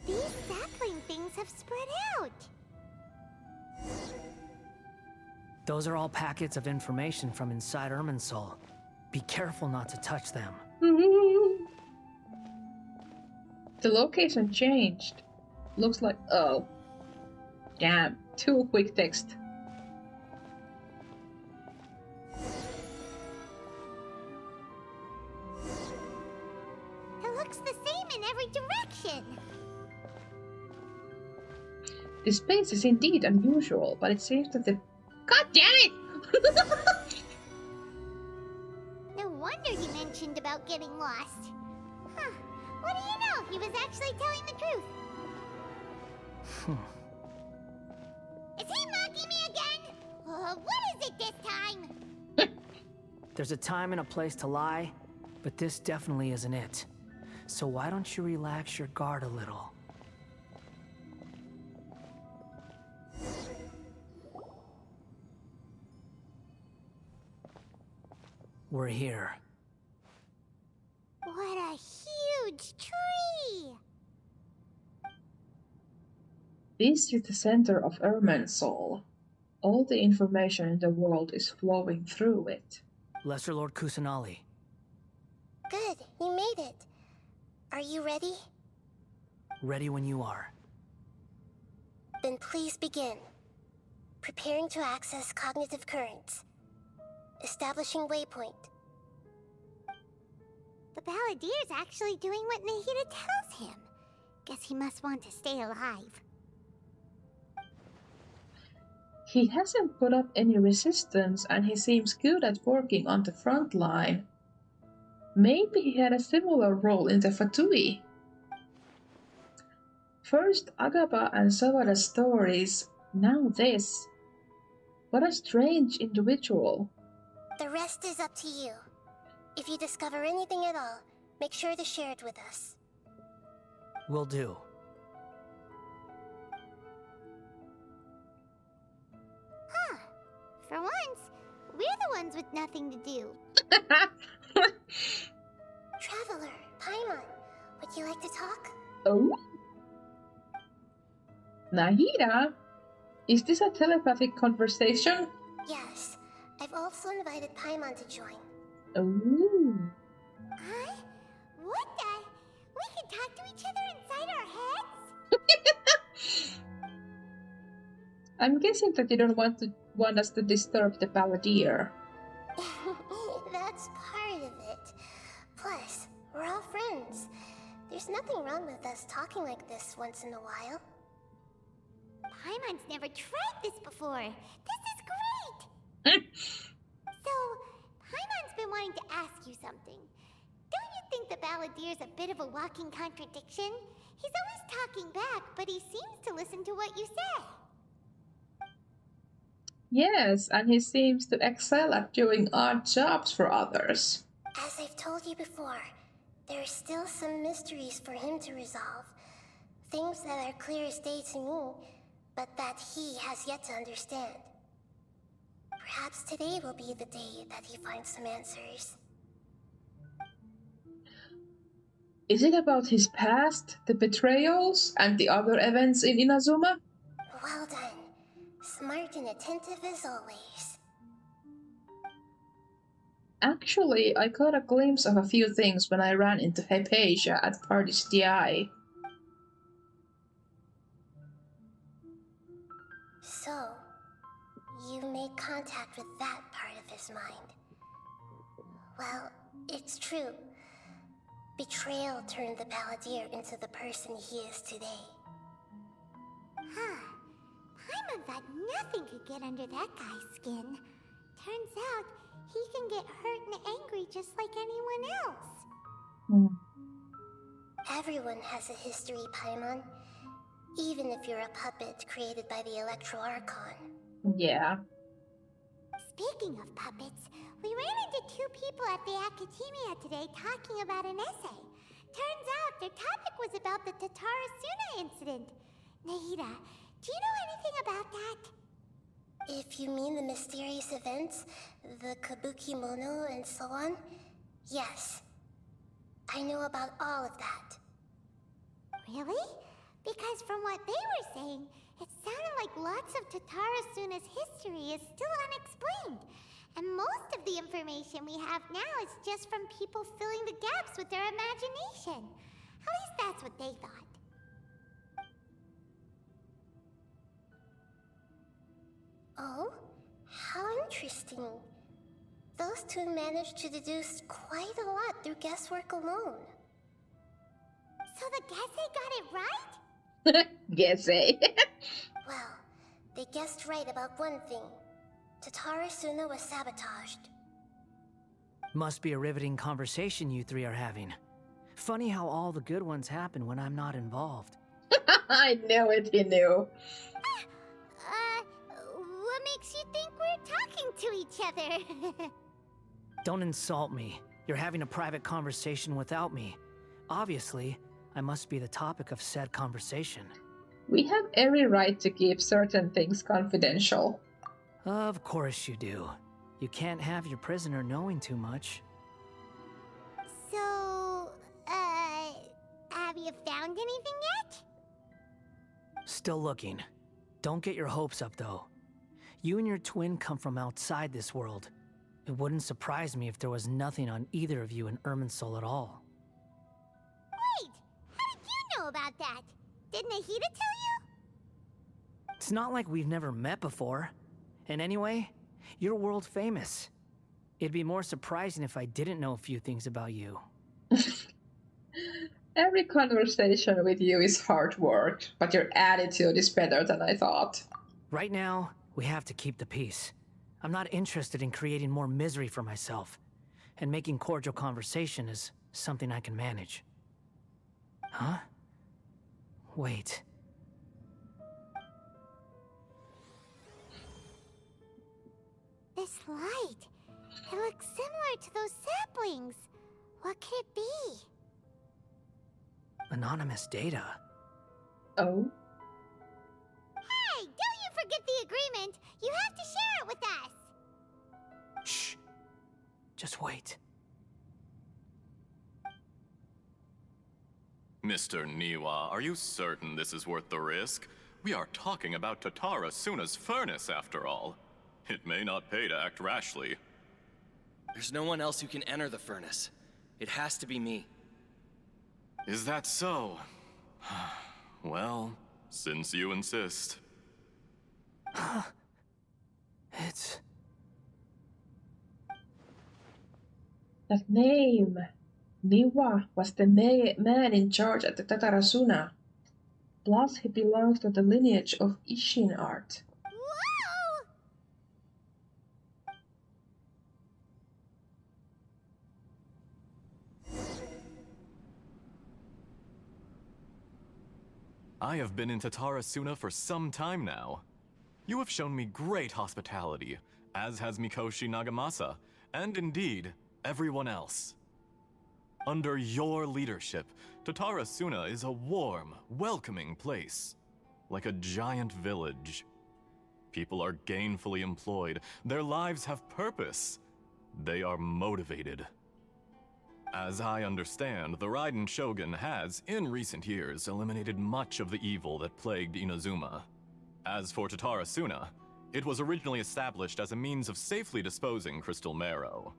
These sapling things have spread out. Those are all packets of information from inside Irminsul. Be careful not to touch them. The location changed. Looks like... oh. Damn. Too quick text. It looks the same in every direction. This place is indeed unusual, but it seems that the... God damn it! No wonder you mentioned about getting lost. Huh. What do you know? He was actually telling the truth. Is he mocking me again? What is it this time? There's a time and a place to lie, but this definitely isn't it. So why don't you relax your guard a little? We're here. What a huge tree! This is the center of Irminsul. All the information in the world is flowing through it. Lesser Lord Kusanali. Good, you made it. Are you ready? Ready when you are. Then please begin. Preparing to access cognitive currents. Establishing waypoint. The Balladier's actually doing what Nahida tells him. Guess he must want to stay alive. He hasn't put up any resistance and he seems good at working on the front line. Maybe he had a similar role in the Fatui. First Agaba and Savada's stories, now this. What a strange individual. The rest is up to you. If you discover anything at all, make sure to share it with us. Will do. Huh. For once, we're the ones with nothing to do. Traveler, Paimon, would you like to talk? Oh? Nahida? Is this a telepathic conversation? Yes, I've also invited Paimon to join. Ooh. Huh? What the? We can talk to each other inside our heads? I'm guessing that you don't want us to disturb the Balladeer. That's part of it. Plus, we're all friends. There's nothing wrong with us talking like this once in a while. Paimon's never tried this before. This is great! So, Paimon's been wanting to ask you something. Don't you think the Balladeer's a bit of a walking contradiction? He's always talking back, but he seems to listen to what you say. Yes, and he seems to excel at doing odd jobs for others. As I've told you before, there are still some mysteries for him to resolve. Things that are clear as day to me, but that he has yet to understand. Perhaps today will be the day that he finds some answers. Is it about his past, the betrayals, and the other events in Inazuma? Well done. Smart and attentive as always. Actually, I caught a glimpse of a few things when I ran into Hypatia at Party's DI. So, you made contact with that part of his mind. Well, it's true. Betrayal turned the Balladeer into the person he is today. Huh. Paimon thought nothing could get under that guy's skin. Turns out, he can get hurt and angry just like anyone else. Everyone has a history, Paimon. Even if you're a puppet created by the Electro Archon. Yeah. Speaking of puppets, we ran into two people at the Academia today talking about an essay. Turns out their topic was about the Tatarasuna incident. Nahida, do you know anything about that? If you mean the mysterious events, the Kabuki Mono and so on, yes. I know about all of that. Really? Because from what they were saying, it sounded like lots of Tatarasuna's history is still unexplained. And most of the information we have now is just from people filling the gaps with their imagination. At least that's what they thought. Oh? How interesting. Those two managed to deduce quite a lot through guesswork alone. So the Gese got it right? Gese. Well, they guessed right about one thing. Tatarasuna was sabotaged. Must be a riveting conversation you three are having. Funny how all the good ones happen when I'm not involved. I knew it, he knew. What makes you think we're talking to each other? Don't insult me. You're having a private conversation without me. Obviously, I must be the topic of said conversation. We have every right to keep certain things confidential. Of course you do. You can't have your prisoner knowing too much. So, have you found anything yet? Still looking. Don't get your hopes up, though. You and your twin come from outside this world. It wouldn't surprise me if there was nothing on either of you in Irminsul at all. Wait, how did you know about that? Did Nahida tell you? It's not like we've never met before. And anyway, you're world famous. It'd be more surprising if I didn't know a few things about you. Every conversation with you is hard work, but your attitude is better than I thought. Right now, we have to keep the peace. I'm not interested in creating more misery for myself. And making cordial conversation is something I can manage. Huh? Wait. This light. It looks similar to those saplings. What could it be? Anonymous data. Oh? Hey, don't you forget the agreement. You have to share it with us. Shh. Just wait. Mr. Niwa, are you certain this is worth the risk? We are talking about Tatara Suna's furnace, after all. It may not pay to act rashly. There's no one else who can enter the furnace. It has to be me. Is that so? Well, since you insist. It's... That name. Niwa was the man in charge at the Tatarasuna. Plus, he belongs to the lineage of Ishin art. Whoa! I have been in Tatarasuna for some time now. You have shown me great hospitality, as has Mikoshi Nagamasa, and indeed, everyone else. Under your leadership, Tatarasuna is a warm, welcoming place, like a giant village. People are gainfully employed, their lives have purpose, they are motivated. As I understand, the Raiden Shogun has, in recent years, eliminated much of the evil that plagued Inazuma. As for Tatarasuna, it was originally established as a means of safely disposing crystal marrow.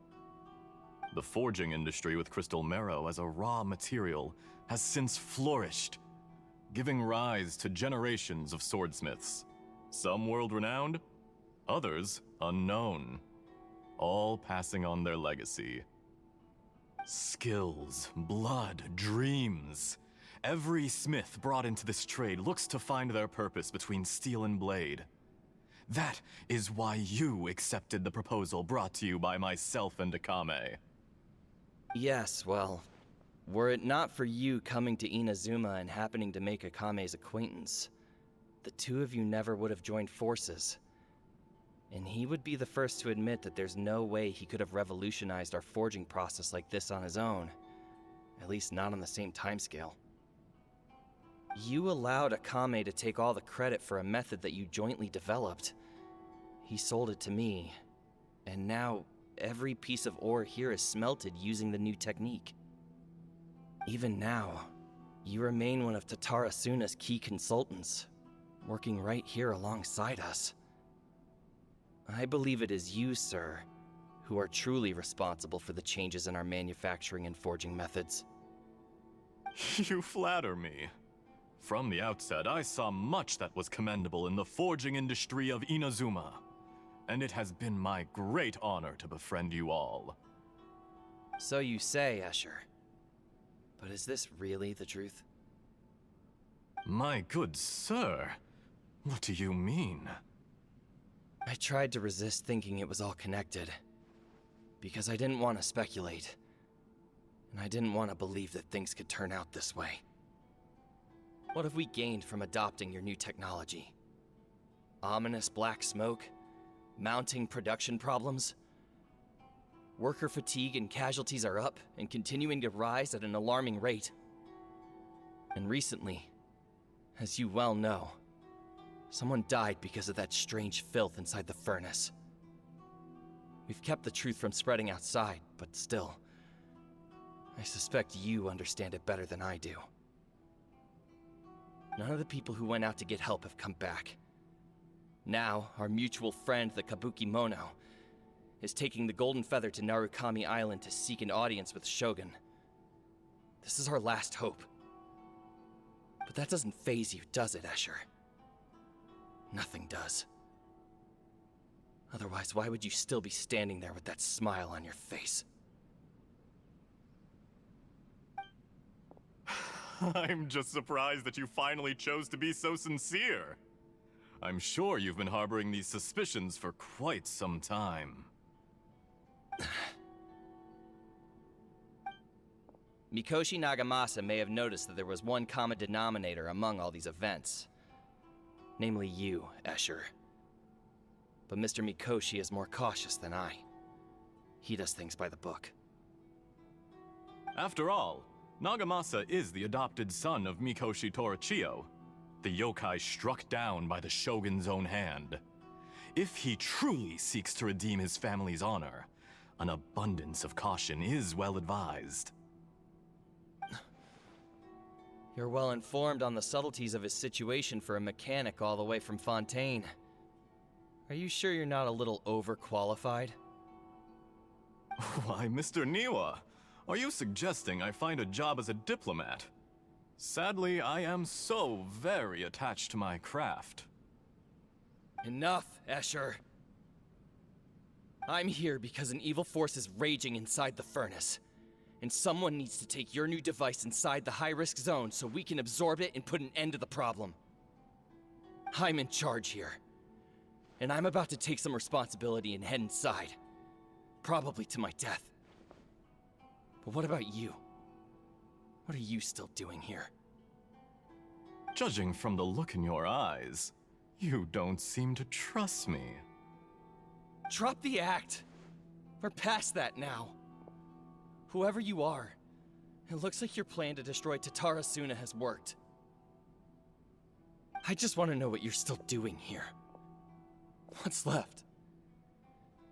The forging industry with crystal marrow as a raw material has since flourished, giving rise to generations of swordsmiths. Some world-renowned, others unknown, all passing on their legacy. Skills, blood, dreams. Every smith brought into this trade looks to find their purpose between steel and blade. That is why you accepted the proposal brought to you by myself and Akame. Yes, well, were it not for you coming to Inazuma and happening to make Akame's acquaintance, the two of you never would have joined forces. And he would be the first to admit that there's no way he could have revolutionized our forging process like this on his own. At least not on the same timescale. You allowed Akame to take all the credit for a method that you jointly developed. He sold it to me, and now every piece of ore here is smelted using the new technique. Even now, you remain one of Tatarasuna's key consultants, working right here alongside us. I believe it is you, sir, who are truly responsible for the changes in our manufacturing and forging methods. You flatter me. From the outset, I saw much that was commendable in the forging industry of Inazuma, and it has been my great honor to befriend you all. So you say, Escher. But is this really the truth? My good sir, what do you mean? I tried to resist thinking it was all connected, because I didn't want to speculate, and I didn't want to believe that things could turn out this way. What have we gained from adopting your new technology? Ominous black smoke? Mounting production problems? Worker fatigue and casualties are up and continuing to rise at an alarming rate. And recently, as you well know, someone died because of that strange filth inside the furnace. We've kept the truth from spreading outside, but still, I suspect you understand it better than I do. None of the people who went out to get help have come back. Now, our mutual friend, the Kabuki Mono, is taking the Golden Feather to Narukami Island to seek an audience with Shogun. This is our last hope. But that doesn't faze you, does it, Escher? Nothing does. Otherwise, why would you still be standing there with that smile on your face? I'm just surprised that you finally chose to be so sincere. I'm sure you've been harboring these suspicions for quite some time. Mikoshi Nagamasa may have noticed that there was one common denominator among all these events. Namely you, Escher. But Mr. Mikoshi is more cautious than I. He does things by the book. After all, Nagamasa is the adopted son of Mikoshi Torichio, the yokai struck down by the Shogun's own hand. If he truly seeks to redeem his family's honor, an abundance of caution is well advised. You're well informed on the subtleties of his situation for a mechanic all the way from Fontaine. Are you sure you're not a little overqualified? Why, Mr. Niwa, are you suggesting I find a job as a diplomat? Sadly, I am so very attached to my craft. Enough, Escher. I'm here because an evil force is raging inside the furnace. And someone needs to take your new device inside the high-risk zone so we can absorb it and put an end to the problem. I'm in charge here. And I'm about to take some responsibility and head inside. Probably to my death. But what about you? What are you still doing here? Judging from the look in your eyes, you don't seem to trust me. Drop the act! We're past that now. Whoever you are, it looks like your plan to destroy Tatarasuna has worked. I just want to know what you're still doing here. What's left?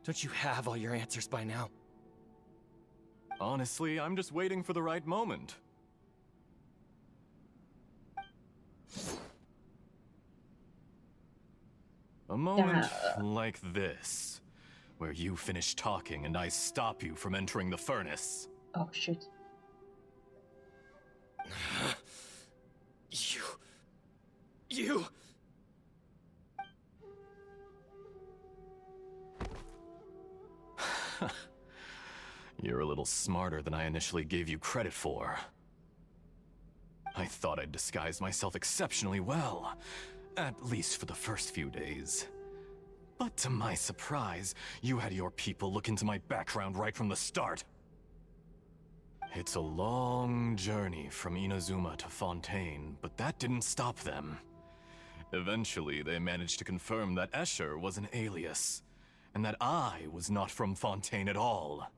Don't you have all your answers by now? Honestly, I'm just waiting for the right moment. A moment like this, where you finish talking and I stop you from entering the furnace. Oh shit. You... You're a little smarter than I initially gave you credit for. I thought I'd disguised myself exceptionally well, at least for the first few days. But to my surprise, you had your people look into my background right from the start. It's a long journey from Inazuma to Fontaine, but that didn't stop them. Eventually, they managed to confirm that Escher was an alias, and that I was not from Fontaine at all.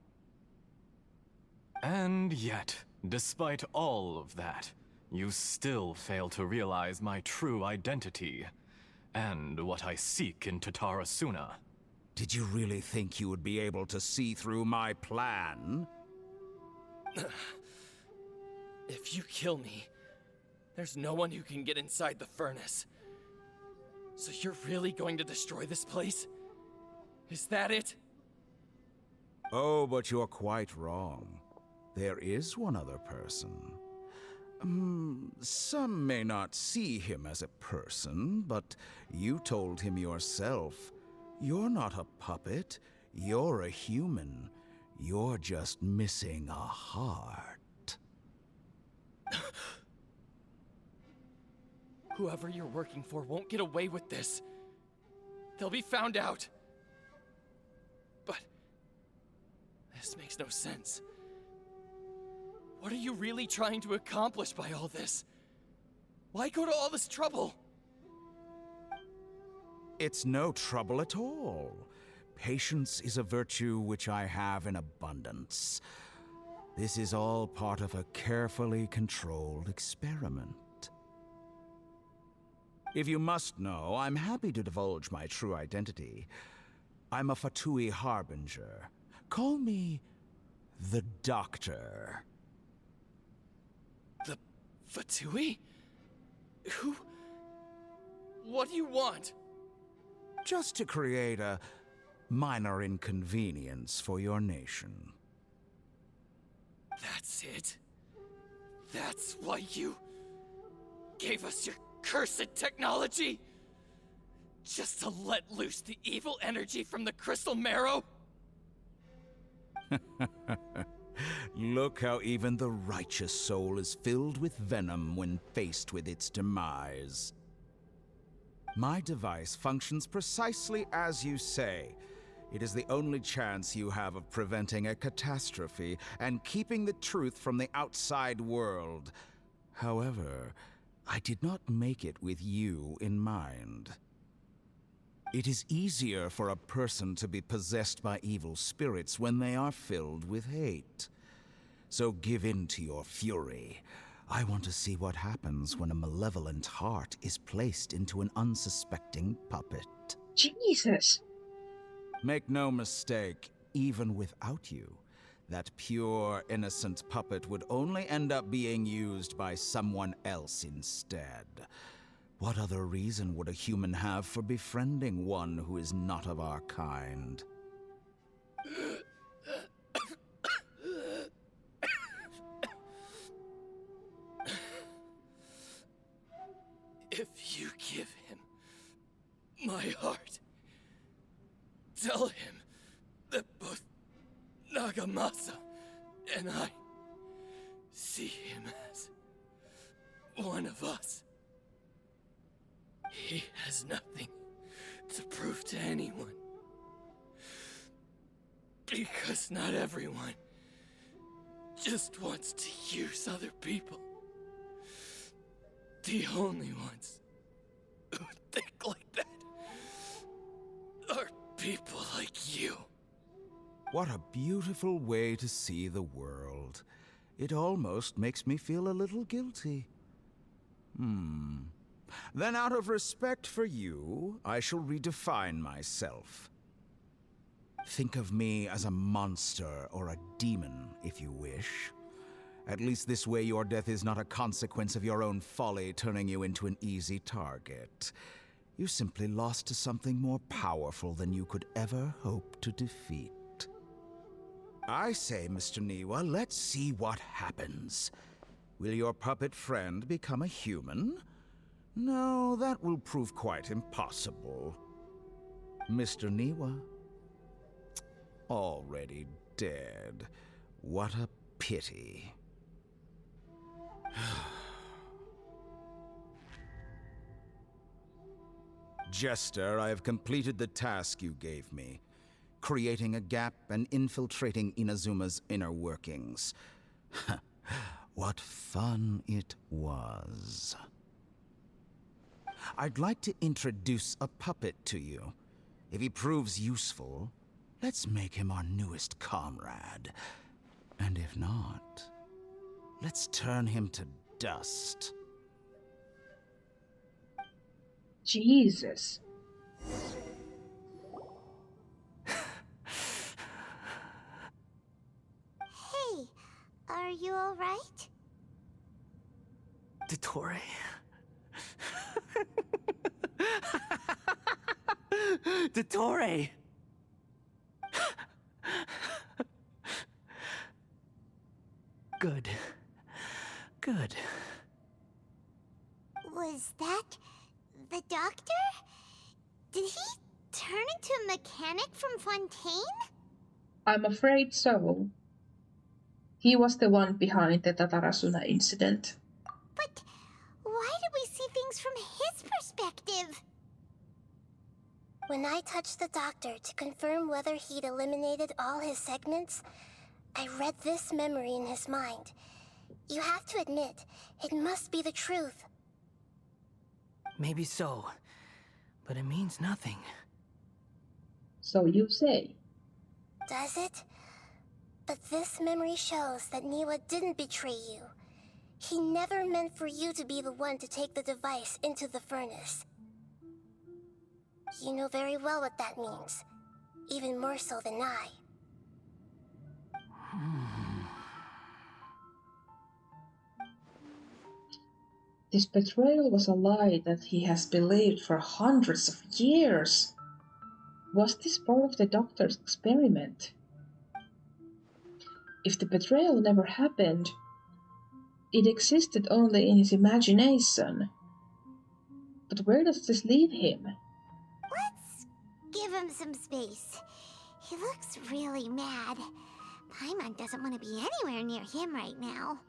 And yet, despite all of that, you still fail to realize my true identity, and what I seek in Tatarasuna. Did you really think you would be able to see through my plan? If you kill me, there's no one who can get inside the furnace. So you're really going to destroy this place? Is that it? Oh, but you're quite wrong. There is one other person. Some may not see him as a person, but you told him yourself. You're not a puppet. You're a human. You're just missing a heart. Whoever you're working for won't get away with this. They'll be found out. But this makes no sense. What are you really trying to accomplish by all this? Why go to all this trouble? It's no trouble at all. Patience is a virtue which I have in abundance. This is all part of a carefully controlled experiment. If you must know, I'm happy to divulge my true identity. I'm a Fatui Harbinger. Call me the Doctor. The Fatui? Who? What do you want? Just to create a minor inconvenience for your nation. That's it? That's why you gave us your cursed technology? Just to let loose the evil energy from the crystal marrow? Look how even the righteous soul is filled with venom when faced with its demise. My device functions precisely as you say. It is the only chance you have of preventing a catastrophe and keeping the truth from the outside world. However, I did not make it with you in mind. It is easier for a person to be possessed by evil spirits when they are filled with hate. So give in to your fury. I want to see what happens when a malevolent heart is placed into an unsuspecting puppet. Jesus. Make no mistake, even without you, That pure, innocent puppet would only end up being used by someone else instead. What other reason would a human have for befriending one who is not of our kind? If you give him my heart, tell him that both Nagamasa and I see him as one of us. He has nothing to prove to anyone. Because not everyone just wants to use other people. The only ones who think like that are people like you. What a beautiful way to see the world. It almost makes me feel a little guilty. Then out of respect for you, I shall redefine myself. Think of me as a monster or a demon, if you wish. At least this way your death is not a consequence of your own folly turning you into an easy target. You simply lost to something more powerful than you could ever hope to defeat. I say, Mr. Niwa, let's see what happens. Will your puppet friend become a human? No, that will prove quite impossible. Mr. Niwa? Already dead. What a pity. Jester, I have completed the task you gave me. Creating a gap and infiltrating Inazuma's inner workings. What fun it was. I'd like to introduce a puppet to you. If he proves useful, let's make him our newest comrade. And if not, let's turn him to dust. Jesus. Hey, are you alright? Dottore? Dottore! Good. Good. Was that the doctor? Did he turn into a mechanic from Fontaine? I'm afraid so. He was the one behind the Tatarasuna incident. But why did we see things from his perspective? When I touched the doctor to confirm whether he'd eliminated all his segments, I read this memory in his mind. You have to admit, it must be the truth. Maybe so, but it means nothing. So you say. Does it? But this memory shows that Niwa didn't betray you. He never meant for you to be the one to take the device into the furnace. You know very well what that means, even more so than I. This betrayal was a lie that he has believed for hundreds of years. Was this part of the doctor's experiment? If the betrayal never happened, it existed only in his imagination. But where does this leave him? Let's give him some space. He looks really mad. Paimon doesn't want to be anywhere near him right now.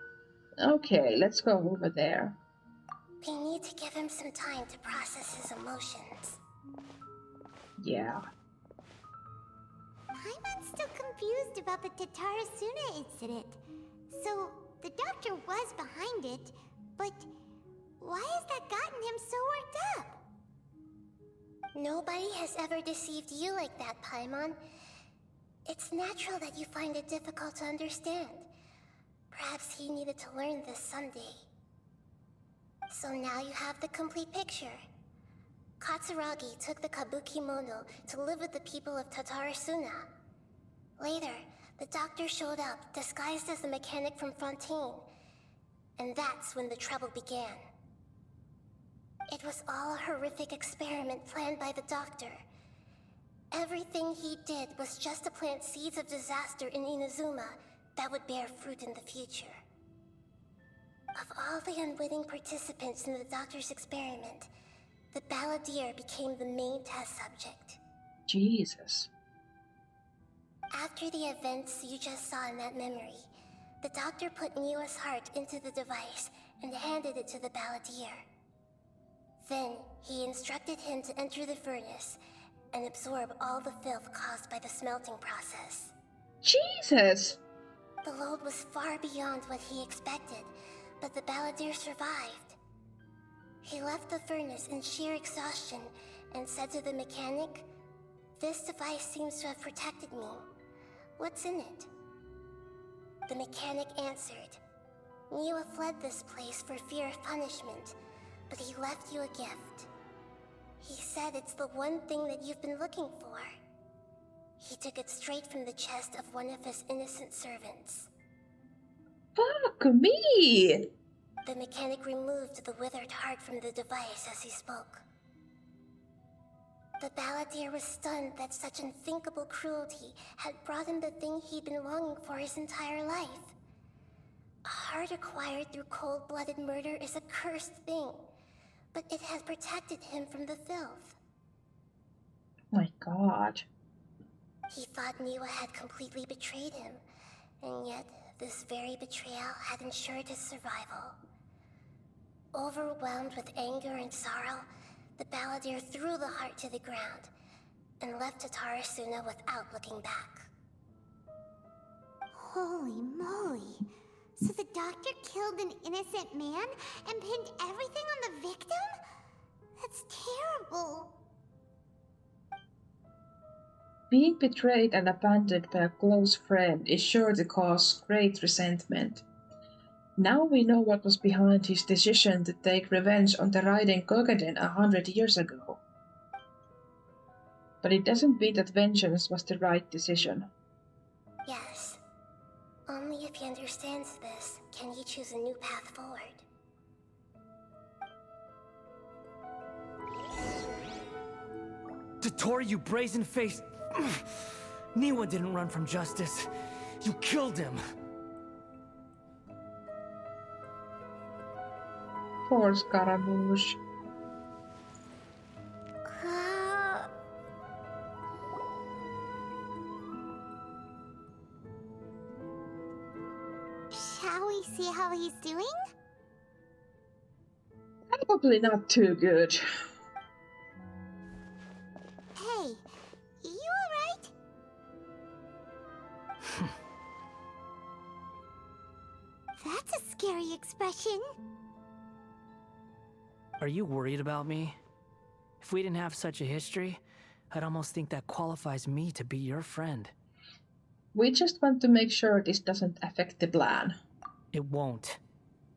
Okay, let's go over there. We need to give him some time to process his emotions. Yeah. Paimon's still confused about the Tatarasuna incident. So, the doctor was behind it, but why has that gotten him so worked up? Nobody has ever deceived you like that, Paimon. It's natural that you find it difficult to understand. Perhaps he needed to learn this someday. So now you have the complete picture. Katsuragi took the Kabuki Mono to live with the people of Tatarasuna. Later, The doctor showed up, disguised as a mechanic from Fontaine. And that's when the trouble began. It was all a horrific experiment planned by the doctor. Everything he did was just to plant seeds of disaster in Inazuma that would bear fruit in the future. Of all the unwitting participants in the doctor's experiment, the balladeer became the main test subject. Jesus. After the events you just saw in that memory, the doctor put Niwa's heart into the device and handed it to the balladeer. Then, he instructed him to enter the furnace and absorb all the filth caused by the smelting process. Jesus! The load was far beyond what he expected, but the balladeer survived. He left the furnace in sheer exhaustion and said to the mechanic, "This device seems to have protected me. What's in it?" The mechanic answered, "Niwa fled this place for fear of punishment, but he left you a gift. He said it's the one thing that you've been looking for." He took it straight from the chest of one of his innocent servants. Fuck me! The mechanic removed the withered heart from the device as he spoke. The balladeer was stunned that such unthinkable cruelty had brought him the thing he'd been longing for his entire life. A heart acquired through cold-blooded murder is a cursed thing, but it has protected him from the filth. My god. He thought Niwa had completely betrayed him, and yet this very betrayal had ensured his survival. Overwhelmed with anger and sorrow, the balladeer threw the heart to the ground and left Tatarasuna without looking back. Holy moly. So the doctor killed an innocent man and pinned everything on the victim? That's terrible. Being betrayed and abandoned by a close friend is sure to cause great resentment. Now we know what was behind his decision to take revenge on the Raiden Gogaden 100 years ago. But it doesn't mean that vengeance was the right decision. Yes. Only if he understands this can he choose a new path forward. Tottori, you brazen-faced... Niwa didn't run from justice. You killed him. Poor Scaramouche. Shall we see how he's doing? Probably not too good. Hey, you alright? That's a scary expression. Are you worried about me? If we didn't have such a history, I'd almost think that qualifies me to be your friend. We just want to make sure this doesn't affect the plan. It won't.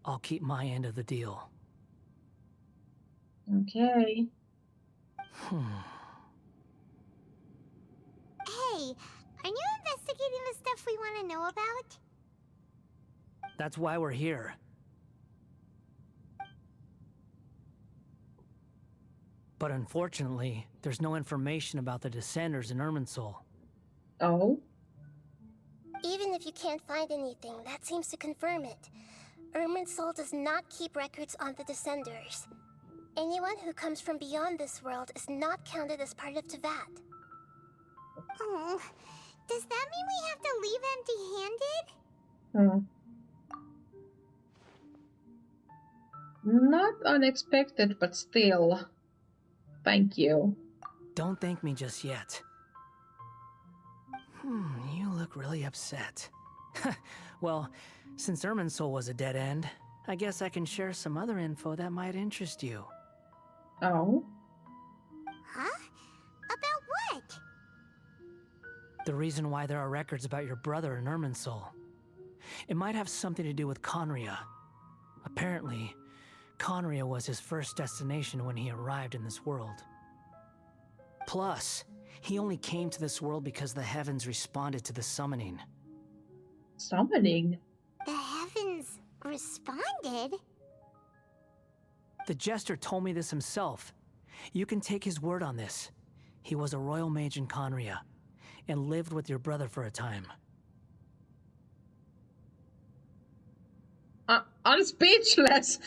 I'll keep my end of the deal. Okay. Hey, are you investigating the stuff we want to know about? That's why we're here. But unfortunately, there's no information about the Descenders in Irminsul. Oh? Even if you can't find anything, that seems to confirm it. Irminsul does not keep records on the Descenders. Anyone who comes from beyond this world is not counted as part of Tevat. Oh, does that mean we have to leave empty-handed? Not unexpected, but still. Thank you. Don't thank me just yet. You look really upset. Well, since Irminsul was a dead end, I guess I can share some other info that might interest you. Oh? Huh? About what? The reason why there are records about your brother in Irminsul. It might have something to do with Conria. Apparently, Conria was his first destination when he arrived in this world. Plus, he only came to this world because the heavens responded to the summoning. Summoning? The heavens responded? The Jester told me this himself. You can take his word on this. He was a royal mage in Conria, and lived with your brother for a time. I'm speechless!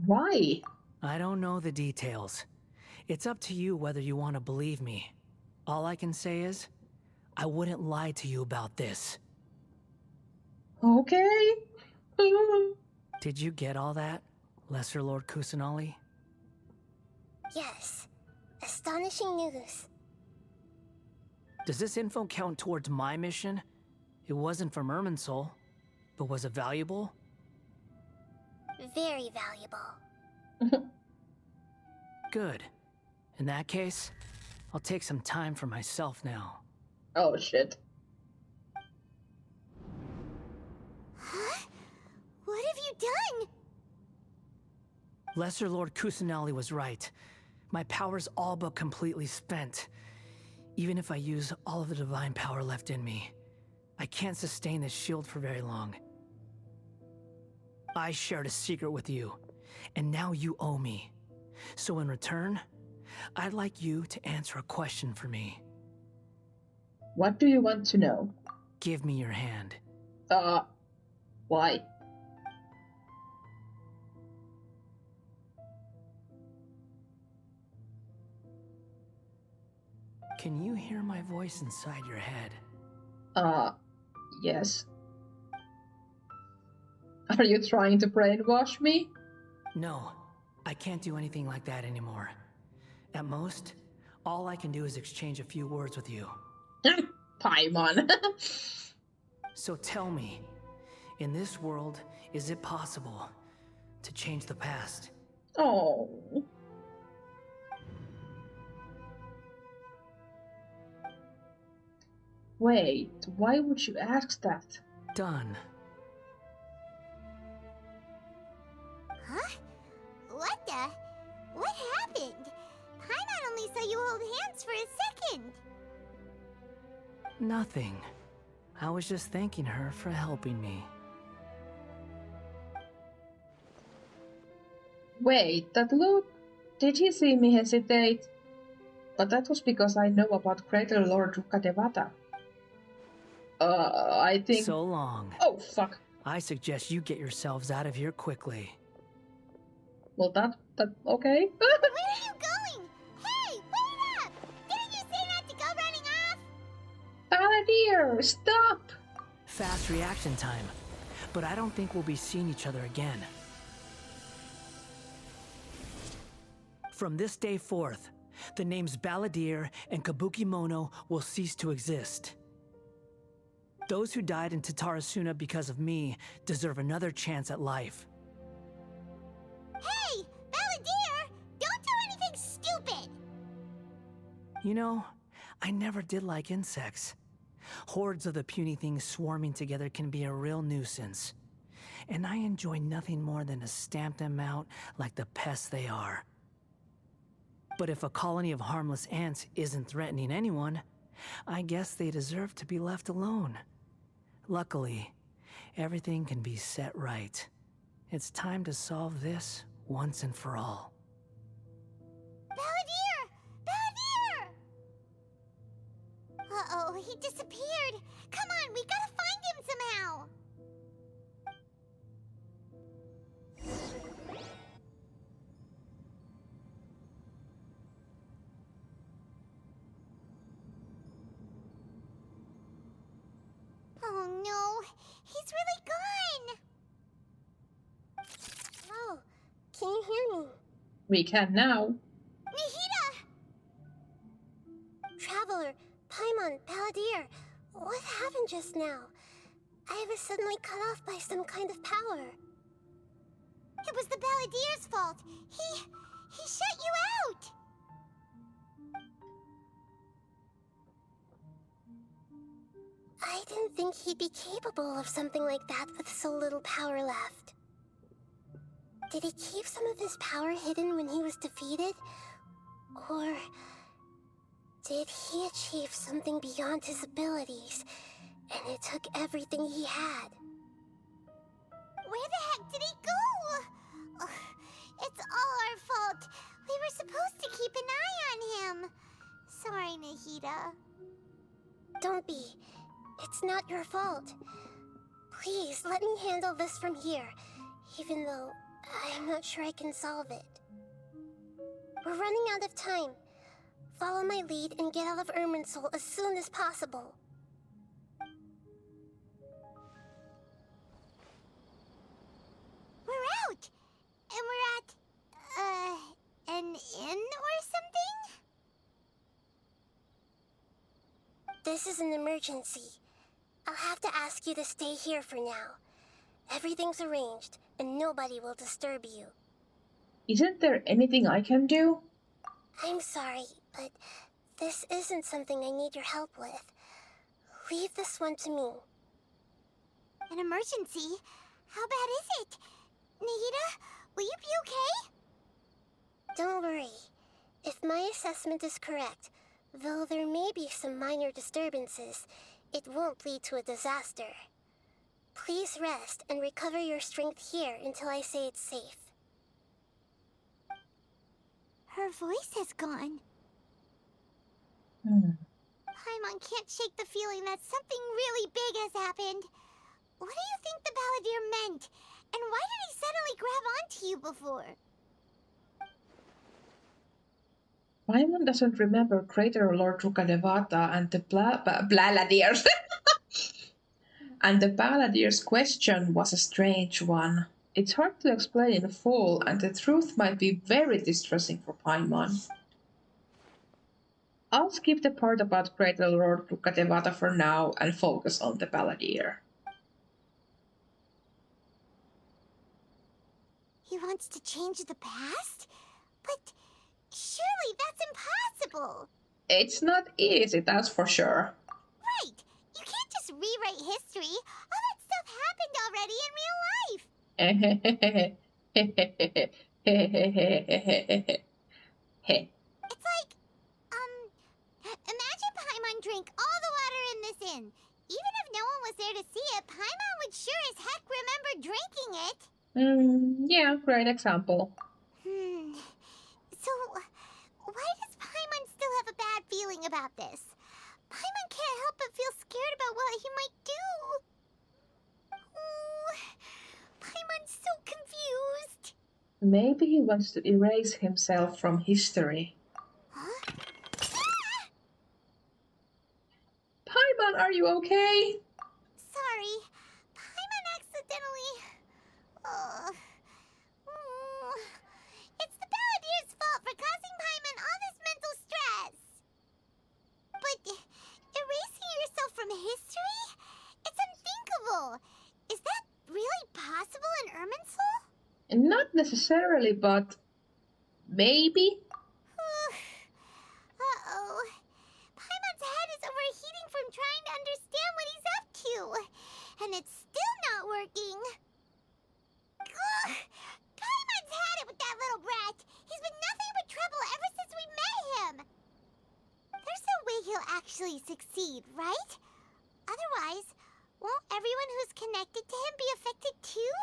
Why? I don't know the details. It's up to you whether you want to believe me. All I can say is, I wouldn't lie to you about this. Okay. Did you get all that, Lesser Lord Kusanali? Yes. Astonishing news. Does this info count towards my mission? It wasn't from Irminsul, but was it valuable? Very valuable. Good. In that case, I'll take some time for myself now. Oh shit. Huh? What have you done? Lesser Lord Kusanali was right. My power's all but completely spent. Even if I use all of the divine power left in me, I can't sustain this shield for very long. I shared a secret with you, and now you owe me. So in return, I'd like you to answer a question for me. What do you want to know? Give me your hand. Why? Can you hear my voice inside your head? Yes. Are you trying to brainwash me? No, I can't do anything like that anymore. At most, all I can do is exchange a few words with you. Paimon. So tell me, in this world, is it possible to change the past? Oh. Wait, why would you ask that? Done. Huh? What the? What happened? Paimon only saw you hold hands for a second. Nothing. I was just thanking her for helping me. Wait, that look? Did he see me hesitate? But that was because I know about Greater Lord Rukadevata. I think... So long. Oh, fuck. I suggest you get yourselves out of here quickly. Well, that... okay. Where are you going? Hey, wait up! Didn't you say not to go running off? Balladeer, stop! Fast reaction time. But I don't think we'll be seeing each other again. From this day forth, the names Balladeer and Kabukimono will cease to exist. Those who died in Tatarasuna because of me deserve another chance at life. Hey, Balladeer! Don't do anything stupid! You know, I never did like insects. Hordes of the puny things swarming together can be a real nuisance. And I enjoy nothing more than to stamp them out like the pests they are. But if a colony of harmless ants isn't threatening anyone, I guess they deserve to be left alone. Luckily, everything can be set right. It's time to solve this once and for all. Balladeer! Balladeer! Uh-oh, he disappeared. Come on, we gotta find him somehow. Oh no, he's really gone. Oh, can you hear me? We can now. Nihida! Traveler, Paimon, Balladeer, what happened just now? I was suddenly cut off by some kind of power. It was the Balladeer's fault. He shut you out. I didn't think he'd be capable of something like that with so little power left. Did he keep some of his power hidden when he was defeated? Or did he achieve something beyond his abilities and it took everything he had. Where the heck did he go? Ugh, it's all our fault. We were supposed to keep an eye on him. Sorry, Nahida. Don't be. It's not your fault. Please, let me handle this from here, even though I'm not sure I can solve it. We're running out of time. Follow my lead and get out of Irminsul as soon as possible. We're out! And we're at, an inn or something? This is an emergency. I'll have to ask you to stay here for now. Everything's arranged, and nobody will disturb you. Isn't there anything I can do? I'm sorry, but this isn't something I need your help with. Leave this one to me. An emergency? How bad is it? Nahida, will you be okay? Don't worry. If my assessment is correct, though there may be some minor disturbances, it won't lead to a disaster. Please rest and recover your strength here until I say it's safe. Her voice has gone. Paimon can't shake the feeling that something really big has happened. What do you think the Balladeer meant? And why did he suddenly grab onto you before? Paimon doesn't remember Greater Lord Rukadevata and the Balladeers. And the Balladeer's question was a strange one. It's hard to explain in full, and the truth might be very distressing for Paimon. I'll skip the part about Greater Lord Rukadevata for now and focus on the Balladeer. He wants to change the past? But surely that's impossible! It's not easy, that's for sure. Right! You can't just rewrite history. All that stuff happened already in real life. It's like, imagine Paimon drank all the water in this inn. Even if no one was there to see it, Paimon would sure as heck remember drinking it. Yeah, great example. So, why does Paimon still have a bad feeling about this? Paimon can't help but feel scared about what he might do. Oh, Paimon's so confused. Maybe he wants to erase himself from history. Huh? Paimon, are you okay? Sorry, Paimon accidentally... It's the Balladeer's fault for causing Paimon all this mental stress. But erasing yourself from history? It's unthinkable. Is that really possible in Irminsul? Not necessarily, but maybe. Uh-oh. Paimon's head is overheating from trying to understand what he's up to. And it's still not working. Ugh! Paimon's had it with that little brat. He's been nothing but trouble ever since we met him. There's no way he'll actually succeed, right? Otherwise, won't everyone who's connected to him be affected too?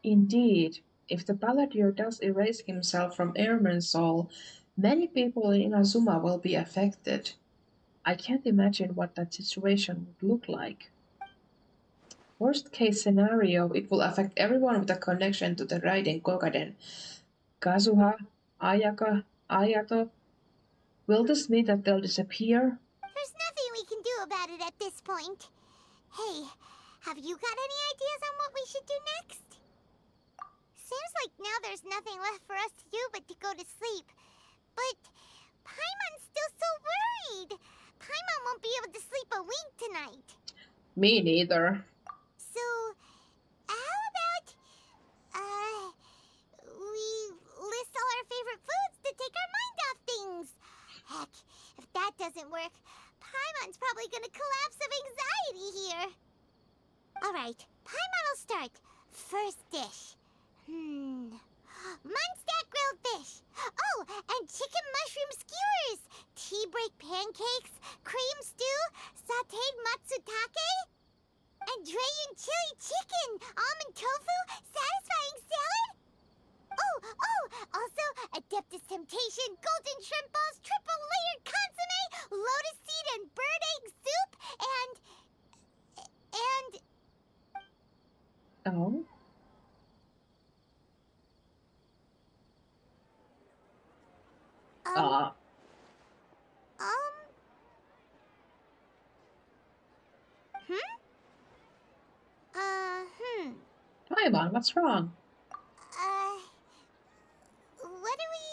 Indeed, if the Balladeer does erase himself from Irminsul, many people in Inazuma will be affected. I can't imagine what that situation would look like. Worst case scenario, it will affect everyone with a connection to the Raiden Gogaden. Kazuha, Ayaka, Ayato. Will this mean that they'll disappear? There's nothing we can do about it at this point. Hey, have you got any ideas on what we should do next? Seems like now there's nothing left for us to do but to go to sleep. But Paimon's still so worried. Paimon won't be able to sleep a wink tonight. Me neither. So, how about, we list all our favorite foods to take our mind off things? Heck, if that doesn't work, Paimon's probably gonna collapse of anxiety here. Alright, Paimon will start. First dish. Munstack grilled fish. Oh, and chicken mushroom skewers. Tea break pancakes Oh. Ah. Hmm? Paimon, what's wrong? What do we...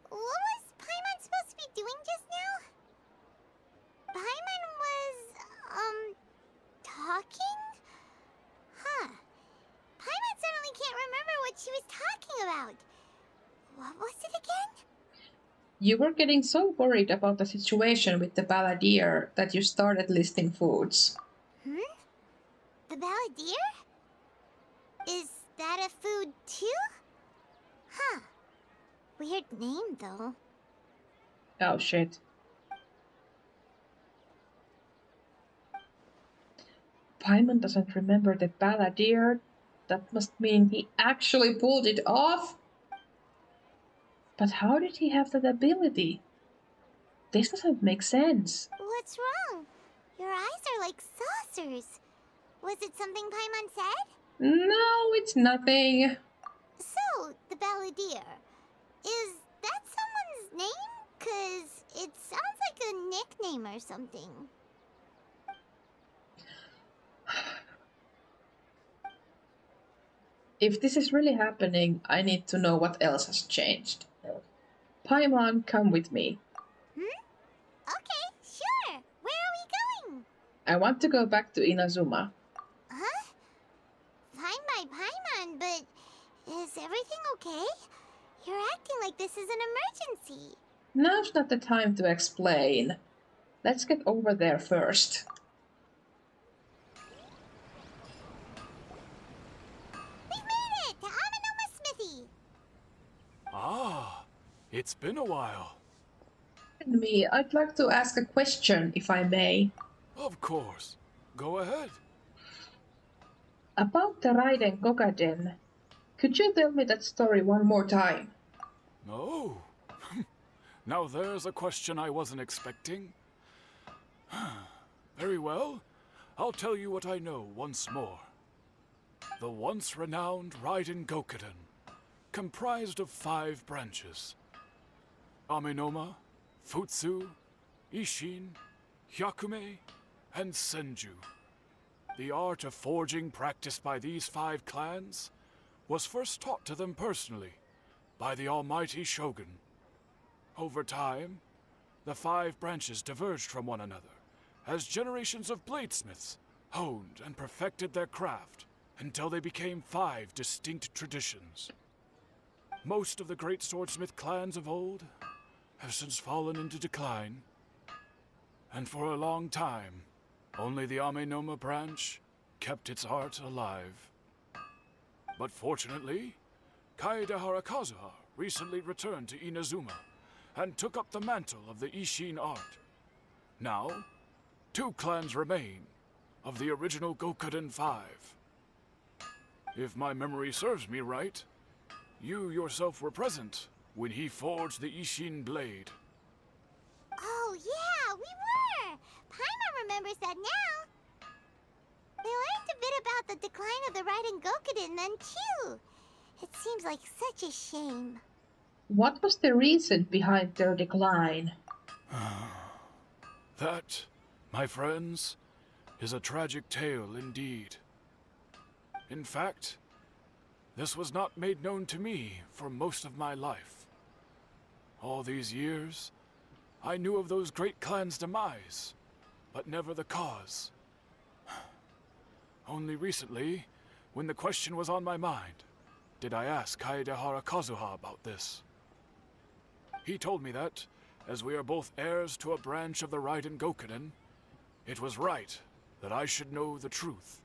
What was Paimon supposed to be doing just now? Paimon was, talking? Huh. Paimon certainly can't remember what she was talking about. What was it again? You were getting so worried about the situation with the balladeer that you started listing foods. The balladeer? Is that a food too? Huh. Weird name, though. Oh shit. Paimon doesn't remember the balladeer. That must mean he actually pulled it off? But how did he have that ability? This doesn't make sense. What's wrong? Your eyes are like saucers. Was it something Paimon said? No, it's nothing. So, the balladeer. Is that someone's name? 'Cause it sounds like a nickname or something. If this is really happening, I need to know what else has changed. Paimon, come with me. Okay, sure. Where are we going? I want to go back to Inazuma. Huh? Fine by Paimon, but is everything okay? You're acting like this is an emergency. Now's not the time to explain. Let's get over there first. We've made it to Amanoma Smithy. Ah, it's been a while. And me, I'd like to ask a question, if I may. Of course. Go ahead. About the Raiden Gogaden, could you tell me that story one more time? Oh. Now there's a question I wasn't expecting. Very well. I'll tell you what I know once more. The once renowned Raiden Gokaden, comprised of 5 branches. Amenoma, Futsu, Ishin, Hyakume, and Senju. The art of forging practiced by these 5 clans was first taught to them personally by the almighty Shogun. Over time, the 5 branches diverged from one another as generations of bladesmiths honed and perfected their craft until they became 5 distinct traditions. Most of the great swordsmith clans of old have since fallen into decline, and for a long time, only the Amenoma branch kept its art alive. But fortunately, Kaedehara Kazuha recently returned to Inazuma and took up the mantle of the Ishin art. Now, 2 clans remain of the original Gokaden 5. If my memory serves me right, you yourself were present when he forged the Ishin blade. Oh, yeah, we were. Paimon remembers that now. We learned a bit about the decline of the Raiden Gokaden then, too. It seems like such a shame. What was the reason behind their decline? That, my friends, is a tragic tale indeed. In fact, this was not made known to me for most of my life. All these years, I knew of those great clans' demise, but never the cause. Only recently, when the question was on my mind, did I ask Kaedehara Kazuha about this. He told me that, as we are both heirs to a branch of the Raiden Gokaden, it was right that I should know the truth.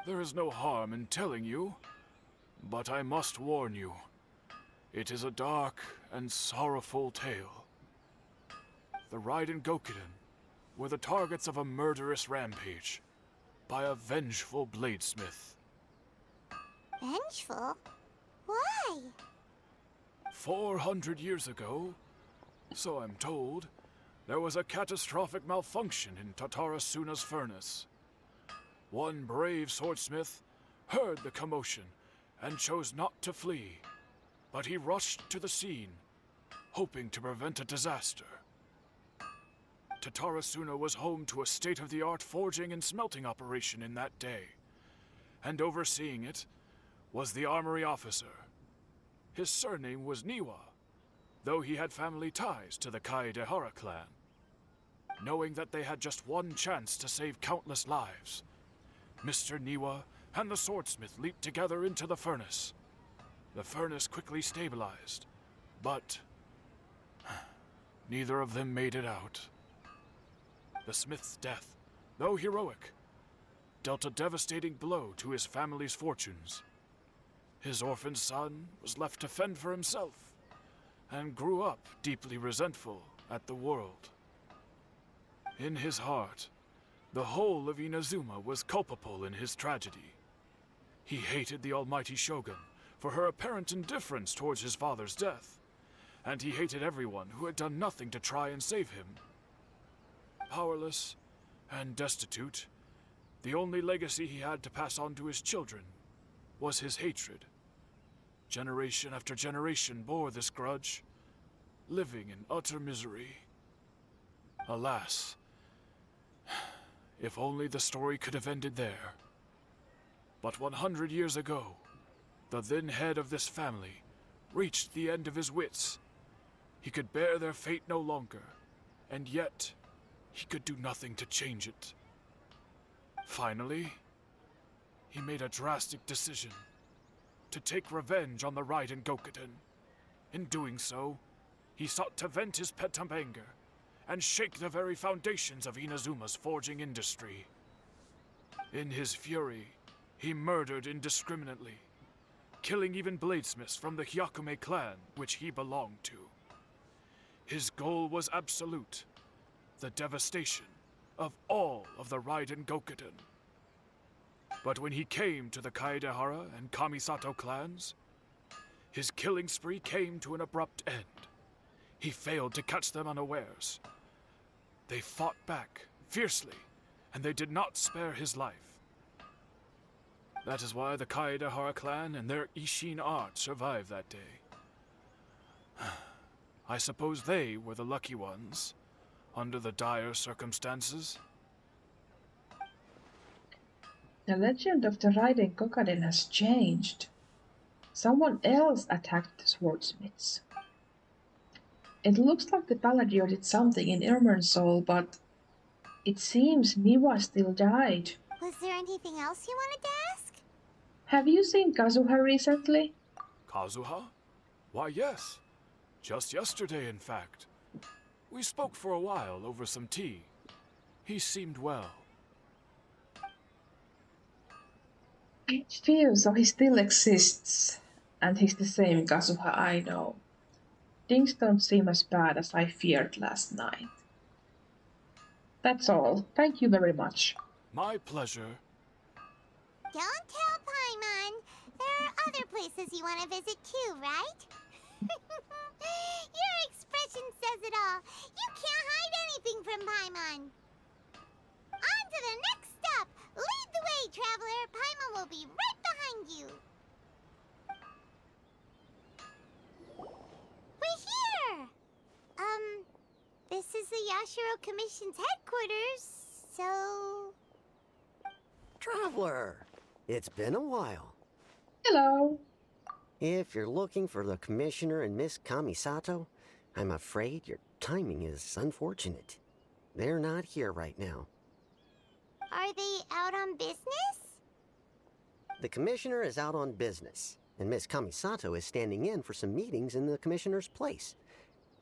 There is no harm in telling you, but I must warn you. It is a dark and sorrowful tale. The Raiden Gokaden were the targets of a murderous rampage by a vengeful bladesmith. Vengeful? Why? 400 years ago, so I'm told, there was a catastrophic malfunction in Tatarasuna's furnace. One brave swordsmith heard the commotion and chose not to flee, but he rushed to the scene, hoping to prevent a disaster. Tatarasuna was home to a state-of-the-art forging and smelting operation in that day, and overseeing it was the armory officer. His surname was Niwa, though he had family ties to the Kaedehara clan. Knowing that they had just one chance to save countless lives, Mr. Niwa and the swordsmith leaped together into the furnace. The furnace quickly stabilized, but neither of them made it out. The smith's death, though heroic, dealt a devastating blow to his family's fortunes. His orphaned son was left to fend for himself, and grew up deeply resentful at the world. In his heart, the whole of Inazuma was culpable in his tragedy. He hated the almighty shogun for her apparent indifference towards his father's death, and he hated everyone who had done nothing to try and save him. Powerless and destitute, the only legacy he had to pass on to his children was his hatred. Generation after generation bore this grudge, living in utter misery. Alas, if only the story could have ended there. But 100 years ago, the then head of this family reached the end of his wits. He could bear their fate no longer, and yet he could do nothing to change it. Finally, he made a drastic decision to take revenge on the Raiden Gokuden. In doing so, he sought to vent his pent up anger and shake the very foundations of Inazuma's forging industry. In his fury, he murdered indiscriminately, killing even bladesmiths from the Hyakume clan which he belonged to. His goal was absolute, the devastation of all of the Raiden Gokuden. But when he came to the Kaedehara and Kamisato clans, his killing spree came to an abrupt end. He failed to catch them unawares. They fought back fiercely, and they did not spare his life. That is why the Kaedehara clan and their Ishin art survived that day. I suppose they were the lucky ones, under the dire circumstances. The legend of the Raiden Gokuden has changed. Someone else attacked the swordsmiths. It looks like the Palladio did something in Irminsul, but it seems Niwa still died. Was there anything else you wanted to ask? Have you seen Kazuha recently? Kazuha? Why, yes. Just yesterday, in fact. We spoke for a while over some tea. He seemed well. It feels so he still exists, and he's the same Kazuha I know. Things don't seem as bad as I feared last night. That's all. Thank you very much. My pleasure. Don't tell Paimon. There are other places you want to visit too, right? Your expression says it all. You can't hide anything from Paimon. On to the next stop. Lead the way, traveler. Paimon will be right behind you. We're here. This is the Yashiro Commission's headquarters, so... Traveler, it's been a while. Hello. If you're looking for the Commissioner and Miss Kamisato, I'm afraid your timing is unfortunate. They're not here right now. Are they out on business? The Commissioner is out on business, and Miss Kamisato is standing in for some meetings in the Commissioner's place.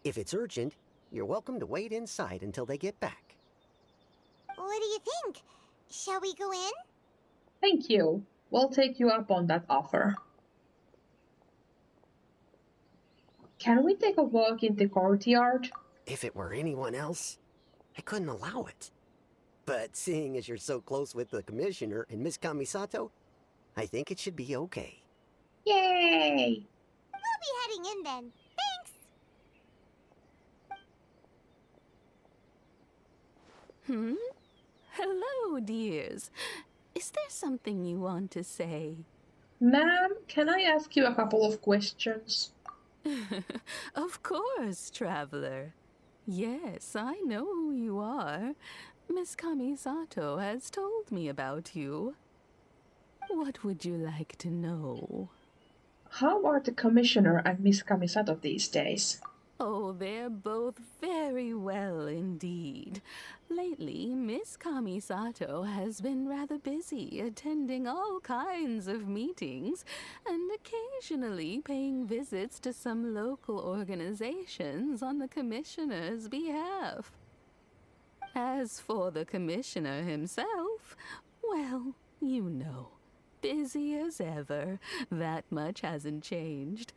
If it's urgent, you're welcome to wait inside until they get back. What do you think? Shall we go in? Thank you. We'll take you up on that offer. Can we take a walk in the courtyard? If it were anyone else, I couldn't allow it. But seeing as you're so close with the Commissioner and Miss Kamisato, I think it should be okay. Yay! We'll be heading in then. Thanks! Hello, dears. Is there something you want to say? Ma'am, can I ask you a couple of questions? Of course, traveler. Yes, I know who you are. Miss Kamisato has told me about you. What would you like to know? How are the Commissioner and Miss Kamisato these days? Oh, they're both very well indeed. Lately, Miss Kamisato has been rather busy attending all kinds of meetings and occasionally paying visits to some local organizations on the Commissioner's behalf. As for the Commissioner himself, well, you know, busy as ever. That much hasn't changed.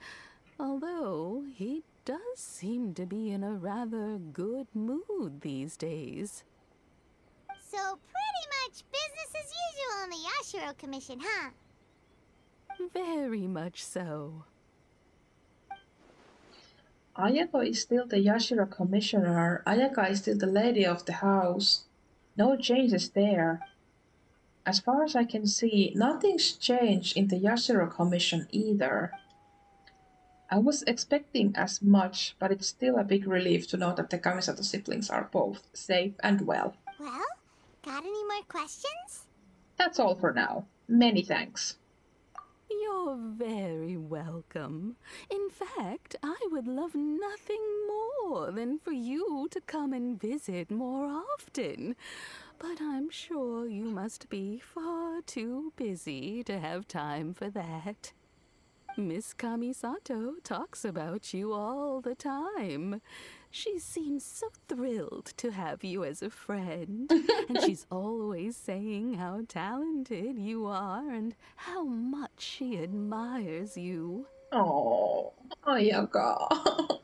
Although he does seem to be in a rather good mood these days. So pretty much business as usual in the Yashiro Commission, huh? Very much so. Ayako is still the Yashiro Commissioner. Ayaka is still the lady of the house. No changes there. As far as I can see, nothing's changed in the Yashiro Commission either. I was expecting as much, but it's still a big relief to know that the Kamisato siblings are both safe and well. Well, got any more questions? That's all for now. Many thanks. You're very welcome. In fact, I would love nothing more than for you to come and visit more often. But I'm sure you must be far too busy to have time for that. Miss Kamisato talks about you all the time. She seems so thrilled to have you as a friend. And she's always saying how talented you are and how much she admires you. Oh, Ayaka.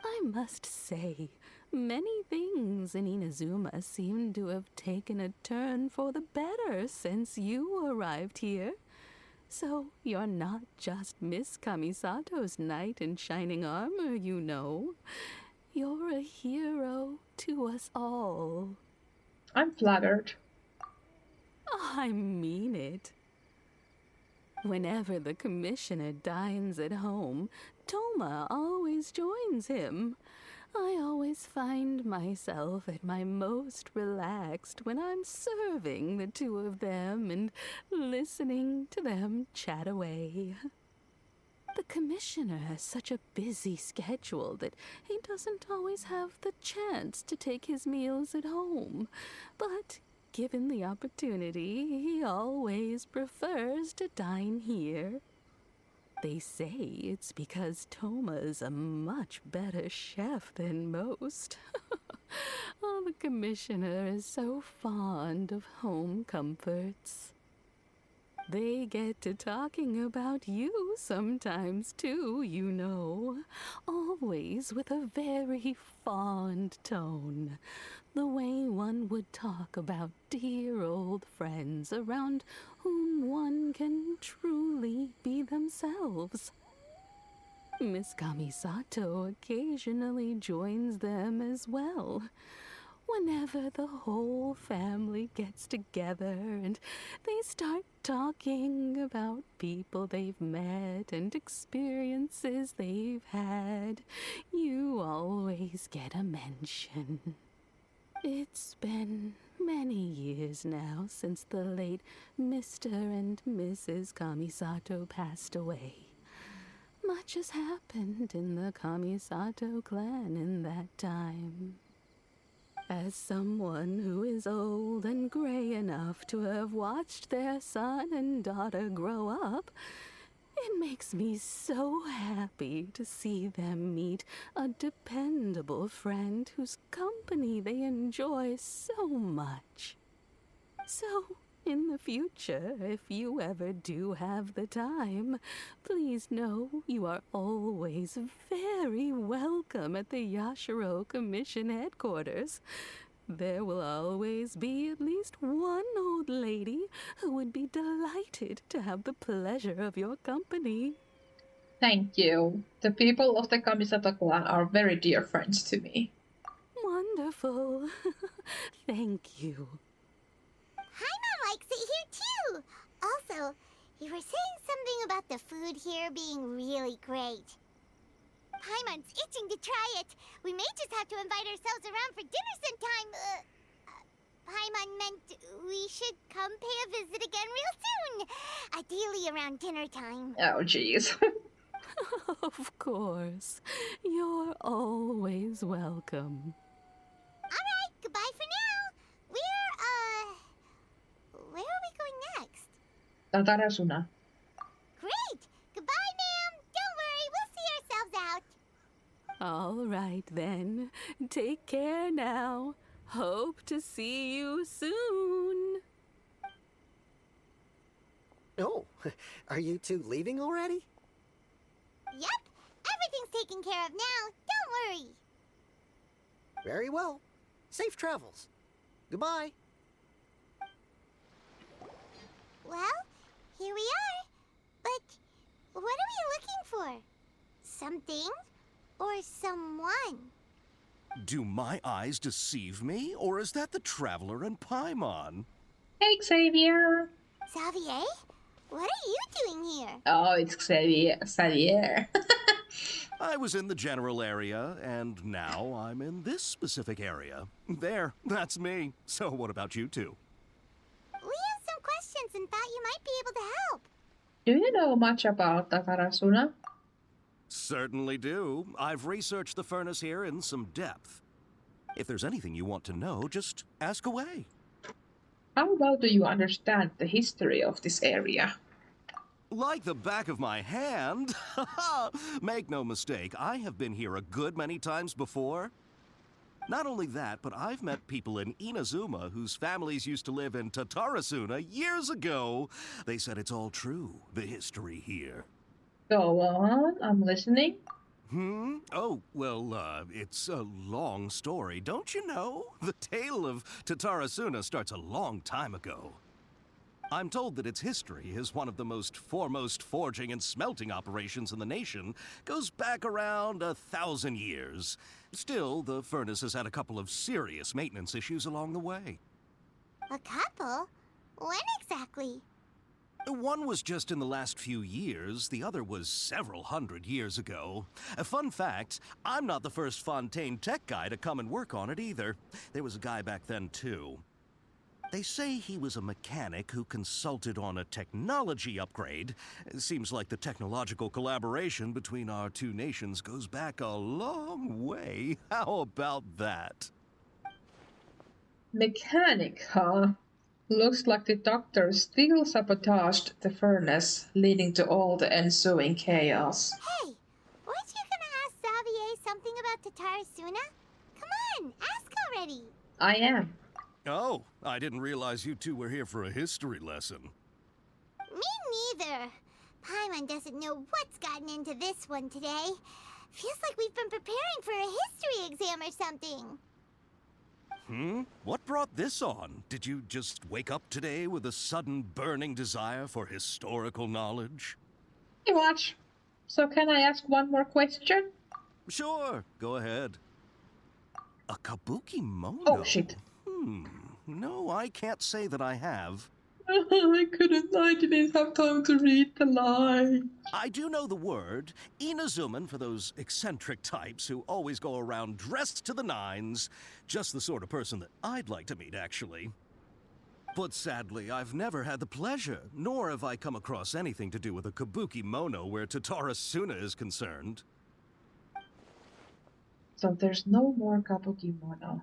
I must say, many things in Inazuma seem to have taken a turn for the better since you arrived here. So you're not just Miss Kamisato's knight in shining armor, you know. You're a hero to us all. I'm flattered. I mean it. Whenever the Commissioner dines at home, Toma always joins him. I always find myself at my most relaxed when I'm serving the two of them and listening to them chat away. The Commissioner has such a busy schedule that he doesn't always have the chance to take his meals at home. But given the opportunity, he always prefers to dine here. They say it's because Toma's a much better chef than most. Oh, the Commissioner is so fond of home comforts. They get to talking about you sometimes too, you know. Always with a very fond tone. The way one would talk about dear old friends around whom one can truly be themselves. Miss Kamisato occasionally joins them as well. Whenever the whole family gets together and they start talking about people they've met and experiences they've had, you always get a mention. It's been many years now since the late Mr. and Mrs. Kamisato passed away. Much has happened in the Kamisato clan in that time. As someone who is old and gray enough to have watched their son and daughter grow up, it makes me so happy to see them meet a dependable friend whose company they enjoy so much. So, in the future, if you ever do have the time, please know you are always very welcome at the Yashiro Commission headquarters. There will always be at least one old lady who would be delighted to have the pleasure of your company. Thank you. The people of the Kamisato clan are very dear friends to me. Wonderful. Thank you. Paimon likes it here Also, you were saying something about the food here being really great. Paimon's itching to try it. We may just have to invite ourselves around for dinner sometime. Paimon meant we should come pay a visit again real soon. Ideally around dinner time. Oh, jeez. Of course. You're always welcome. Alright, goodbye for now. Where are we going next? Tatarasuna. Great! Goodbye, ma'am! Don't worry, we'll see ourselves out. All right then. Take care now. Hope to see you soon. Oh, are you two leaving already? Yep, everything's taken care of now. Don't worry. Very well. Safe travels. Goodbye. Well, here we are. But what are we looking for? Something or someone? Do my eyes deceive me, or is that the Traveler and Paimon? Hey, Xavier. Xavier? What are you doing here? Oh, it's Xavier. I was in the general area, and now I'm in this specific area. There, that's me. So what about you two? We have some questions and thought you might be able to help. Do you know much about Tatarasuna? Certainly do. I've researched the furnace here in some depth. If there's anything you want to know, just ask away. How well do you understand the history of this area? Like the back of my hand. Make no mistake, I have been here a good many times before. Not only that, but I've met people in Inazuma whose families used to live in Tatarasuna years ago. They said it's all true, the history here. Go on, I'm listening. Oh, well, it's a long story, don't you know? The tale of Tatarasuna starts a long time ago. I'm told that its history is one of the most foremost forging and smelting operations in the nation, goes back around 1,000 years. Still, the furnace has had a couple of serious maintenance issues along the way. A couple? When exactly? One was just in the last few years, the other was several hundred years ago. A fun fact, I'm not the first Fontaine tech guy to come and work on it either. There was a guy back then too. They say he was a mechanic who consulted on a technology upgrade. It seems like the technological collaboration between our two nations goes back a long way. How about that? Mechanic, huh? Looks like the doctor still sabotaged the furnace, leading to all the ensuing chaos. Hey, weren't you gonna ask Xavier something about Tatarasuna? Come on, ask already. I am. Oh, I didn't realize you two were here for a history lesson. Me neither. Paimon doesn't know what's gotten into this one today. Feels like we've been preparing for a history exam or something. What brought this on? Did you just wake up today with a sudden burning desire for historical knowledge? Pretty much. So can I ask one more question? Sure, go ahead. A kabuki mono? Oh, shit. No, I can't say that I have. I didn't have time to read the line. I do know the word, Inazuman, for those eccentric types who always go around dressed to the nines. Just the sort of person that I'd like to meet, actually. But sadly, I've never had the pleasure, nor have I come across anything to do with a kabuki mono where Tatarasuna is concerned. So there's no more kabuki mono.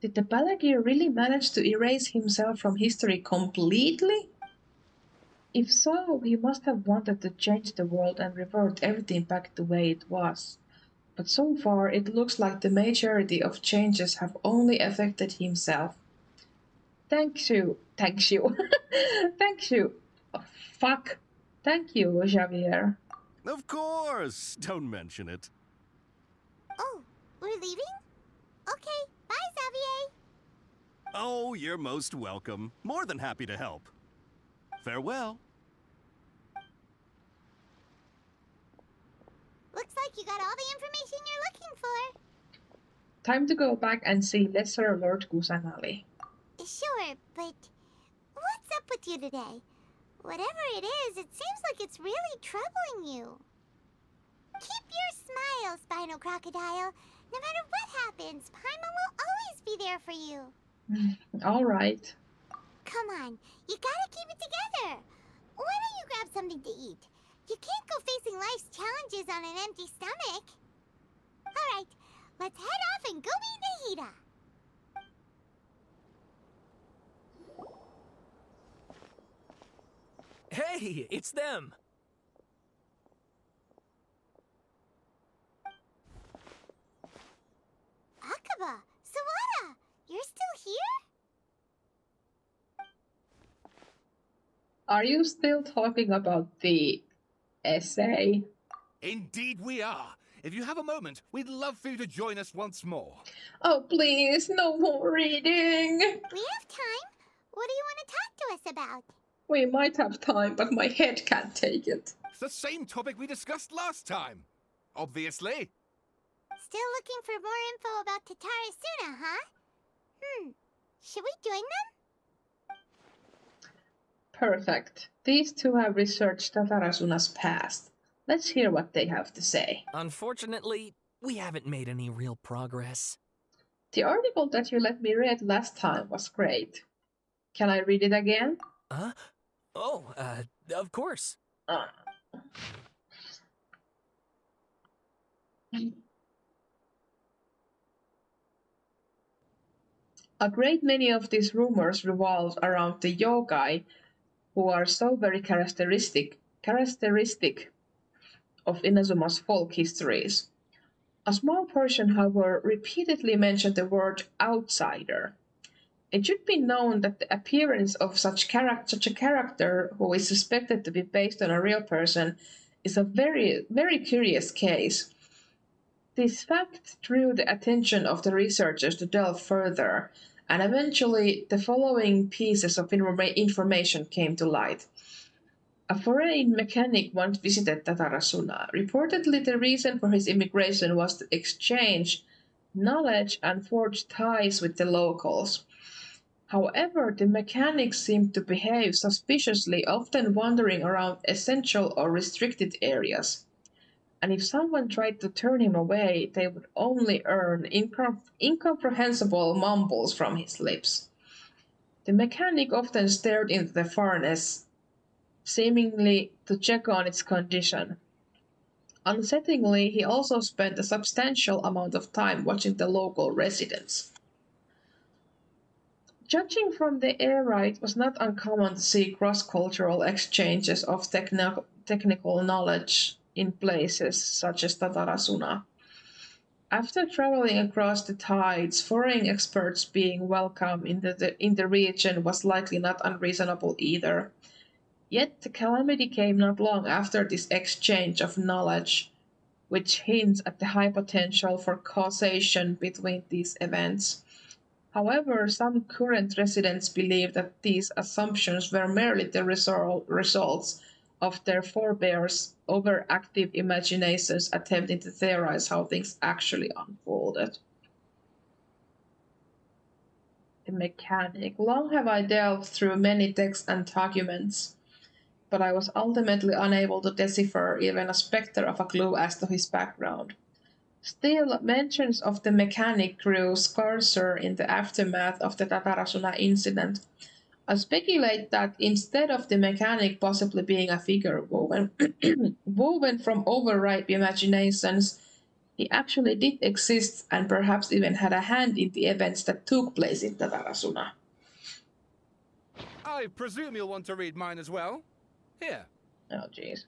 Did the Balagir really manage to erase himself from history completely? If so, he must have wanted to change the world and revert everything back the way it was. But so far, it looks like the majority of changes have only affected himself. Thank you. Thank you. Oh, fuck. Thank you, Xavier. Of course! Don't mention it. Oh, we're leaving? Okay, bye, Xavier. Oh, you're most welcome. More than happy to help. Farewell. Looks like you got all the information you're looking for. Time to go back and see Lesser Lord Kusanali. Sure, but what's up with you today? Whatever it is, it seems like it's really troubling you. Keep your smile, Spinal Crocodile. No matter what happens, Paimon will always be there for you. All right. Come on, you gotta keep it together. Why don't you grab something to eat? You can't go facing life's challenges on an empty stomach. All right, let's head off and go meet Nahida. Hey, it's them! Akaba, Sawada, you're still here? Are you still talking about the essay? Indeed we are. If you have a moment, we'd love for you to join us once more. Oh, please, no more reading. We have time. What do you want to talk to us about? We might have time, but my head can't take it. It's the same topic we discussed last time. Obviously. Still looking for more info about Tatarasuna, huh? Should we join them? Perfect. These two have researched Tatarasuna's past. Let's hear what they have to say. Unfortunately, we haven't made any real progress. The article that you let me read last time was great. Can I read it again? Huh? Oh, of course. A great many of these rumors revolve around the yogai, who are so very characteristic of Inazuma's folk histories. A small portion, however, repeatedly mention the word outsider. It should be known that the appearance of such a character, who is suspected to be based on a real person, is a very, very curious case. This fact drew the attention of the researchers to delve further, and eventually the following pieces of information came to light. A foreign mechanic once visited Tatarasuna. Reportedly, the reason for his immigration was to exchange knowledge and forge ties with the locals. However, the mechanic seemed to behave suspiciously, often wandering around essential or restricted areas. And if someone tried to turn him away, they would only earn incomprehensible mumbles from his lips. The mechanic often stared into the furnace, seemingly to check on its condition. Unsettlingly, he also spent a substantial amount of time watching the local residents. Judging from the era, it was not uncommon to see cross-cultural exchanges of technical knowledge in places such as Tatarasuna. After traveling across the tides, foreign experts being welcome in the region was likely not unreasonable either. Yet the calamity came not long after this exchange of knowledge, which hints at the high potential for causation between these events. However, some current residents believe that these assumptions were merely the results of their forebears' overactive imaginations attempting to theorize how things actually unfolded. The mechanic. Long have I delved through many texts and documents, but I was ultimately unable to decipher even a spectre of a clue as to his background. Still, mentions of the mechanic grew scarcer in the aftermath of the Tatarasuna incident. I speculate that instead of the mechanic possibly being a figure woven from overripe imaginations, he actually did exist and perhaps even had a hand in the events that took place in Tatarasuna. I presume you'll want to read mine as well. Here. Oh, jeez.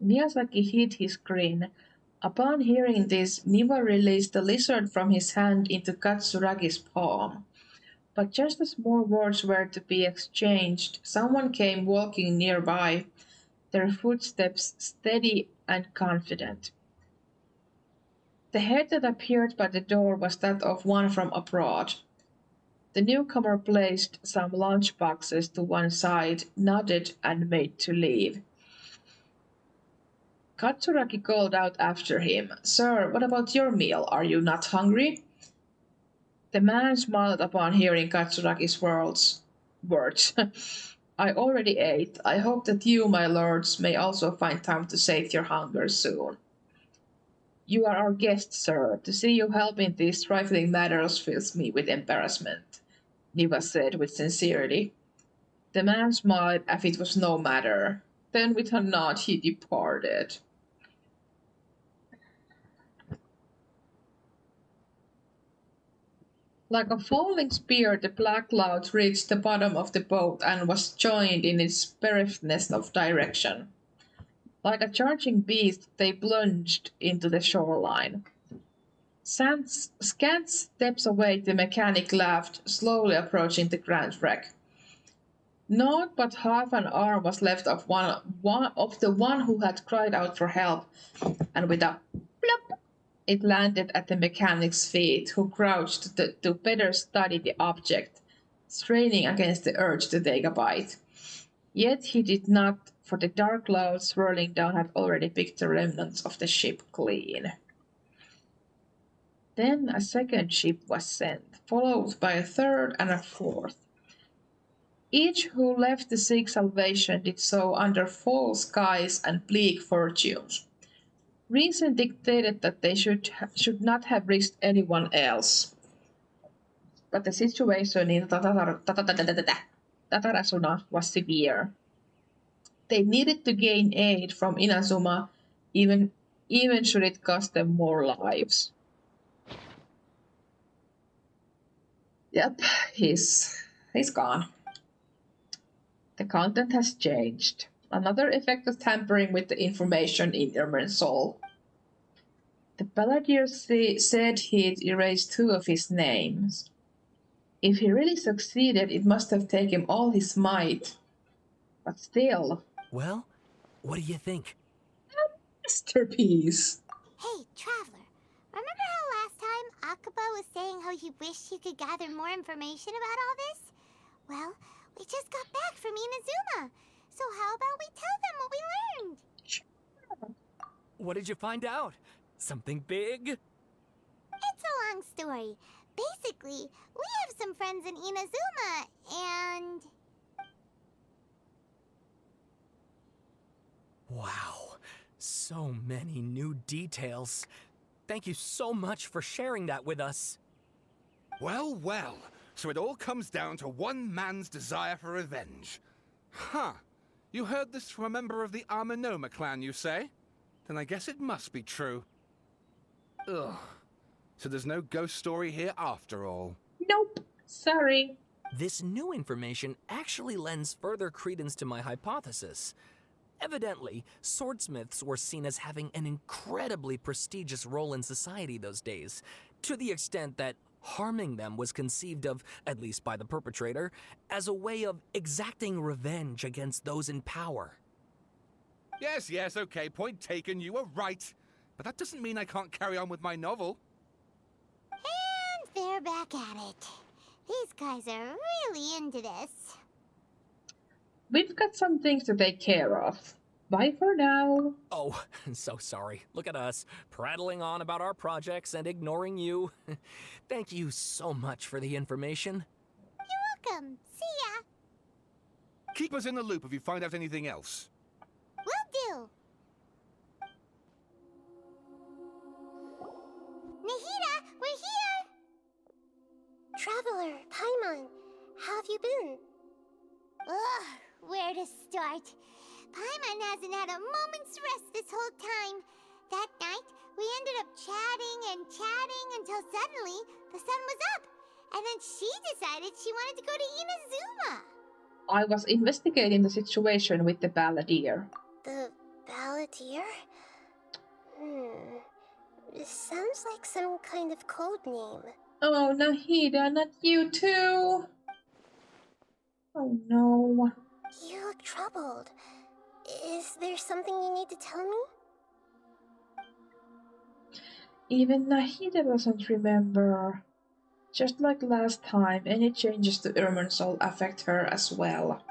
Miyazaki hid his grin. Upon hearing this, Niwa released the lizard from his hand into Katsuragi's palm. But just as more words were to be exchanged, someone came walking nearby, their footsteps steady and confident. The head that appeared by the door was that of one from abroad. The newcomer placed some lunch boxes to one side, nodded, and made to leave. Katsuragi called out after him, "Sir, what about your meal? Are you not hungry?" The man smiled upon hearing Katsuragi's words. "I already ate. I hope that you, my lords, may also find time to sate your hunger soon." "You are our guest, sir. To see you help in these trifling matters fills me with embarrassment," Niva said with sincerity. The man smiled as if it was no matter. Then with a nod he departed. Like a falling spear, the black cloud reached the bottom of the boat and was joined in its bereft of direction. Like a charging beast, they plunged into the shoreline. Scant steps away, the mechanic laughed, slowly approaching the grand wreck. Naught but half an arm was left of the one who had cried out for help, and with a plop, it landed at the mechanic's feet, who crouched to better study the object, straining against the urge to take a bite. Yet he did not, for the dark clouds swirling down had already picked the remnants of the ship clean. Then a second ship was sent, followed by a third and a fourth. Each who left to seek salvation did so under false skies and bleak fortunes. Reason dictated that they should not have risked anyone else. But the situation in Tatarasuna was severe. They needed to gain aid from Inazuma, even should it cost them more lives. Yep, he's gone. The content has changed. Another effect of tampering with the information in Irminsul. The Balladeer said he'd erased 2 of his names. If he really succeeded, it must have taken all his might. But still. Well, what do you think? Masterpiece. Hey, Traveler, remember how last time Akaba was saying how he wished he could gather more information about all this? Well, we just got back from Inazuma, so how about we tell them what we learned? Sure. What did you find out? Something big? It's a long story. Basically, we have some friends in Inazuma, and... Wow, so many new details. Thank you so much for sharing that with us. Well, well. So it all comes down to one man's desire for revenge. Huh. You heard this from a member of the Aranara clan, you say? Then I guess it must be true. Ugh. So there's no ghost story here after all. Nope. Sorry. This new information actually lends further credence to my hypothesis. Evidently, swordsmiths were seen as having an incredibly prestigious role in society those days, to the extent that harming them was conceived of, at least by the perpetrator, as a way of exacting revenge against those in power. Yes, okay, point taken, you were right. But that doesn't mean I can't carry on with my novel. And they're back at it. These guys are really into this. We've got some things to take care of. Bye for now. Oh, so sorry. Look at us, prattling on about our projects and ignoring you. Thank you so much for the information. You're welcome. See ya. Keep us in the loop if you find out anything else. Will do. Nahida, we're here! Traveler, Paimon, how have you been? Ugh, where to start? Paimon hasn't had a moment's rest this whole time. That night, we ended up chatting until suddenly the sun was up. And then she decided she wanted to go to Inazuma. I was investigating the situation with the Balladeer. The Balladeer? This sounds like some kind of code name. Oh, Nahida, not you too. Oh no. You look troubled. Is there something you need to tell me? Even Nahida doesn't remember. Just like last time, any changes to Irminsul affect her as well.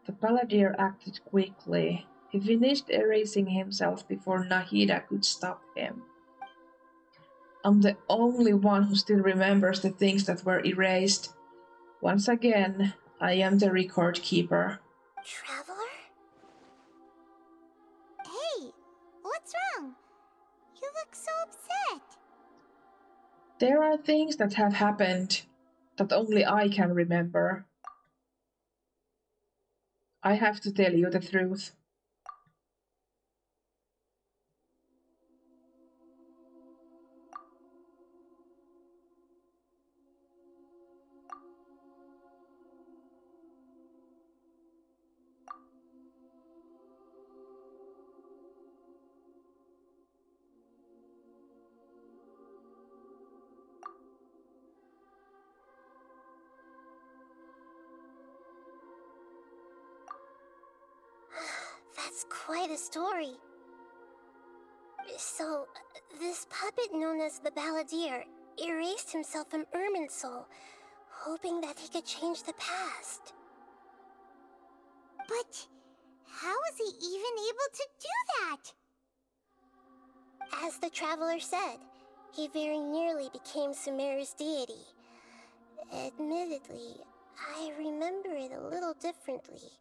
The Balladeer acted quickly. He finished erasing himself before Nahida could stop him. I'm the only one who still remembers the things that were erased. Once again, I am the record keeper. Traveler? Hey, what's wrong? You look so upset. There are things that have happened that only I can remember. I have to tell you the truth. That's quite a story. So, this puppet known as the Balladeer erased himself from Irminsul, hoping that he could change the past. But how was he even able to do that? As the Traveler said, he very nearly became Sumeru's deity. Admittedly, I remember it a little differently.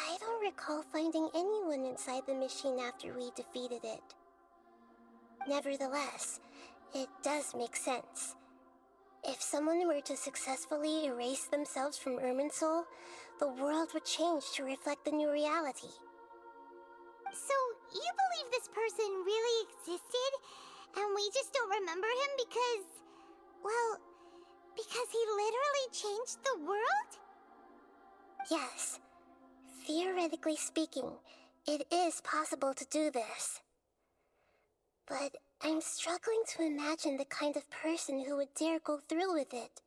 I don't recall finding anyone inside the machine after we defeated it. Nevertheless, it does make sense. If someone were to successfully erase themselves from Irminsul, the world would change to reflect the new reality. So, you believe this person really existed, and we just don't remember him because, well, because he literally changed the world? Yes. Theoretically speaking, it is possible to do this. But I'm struggling to imagine the kind of person who would dare go through with it.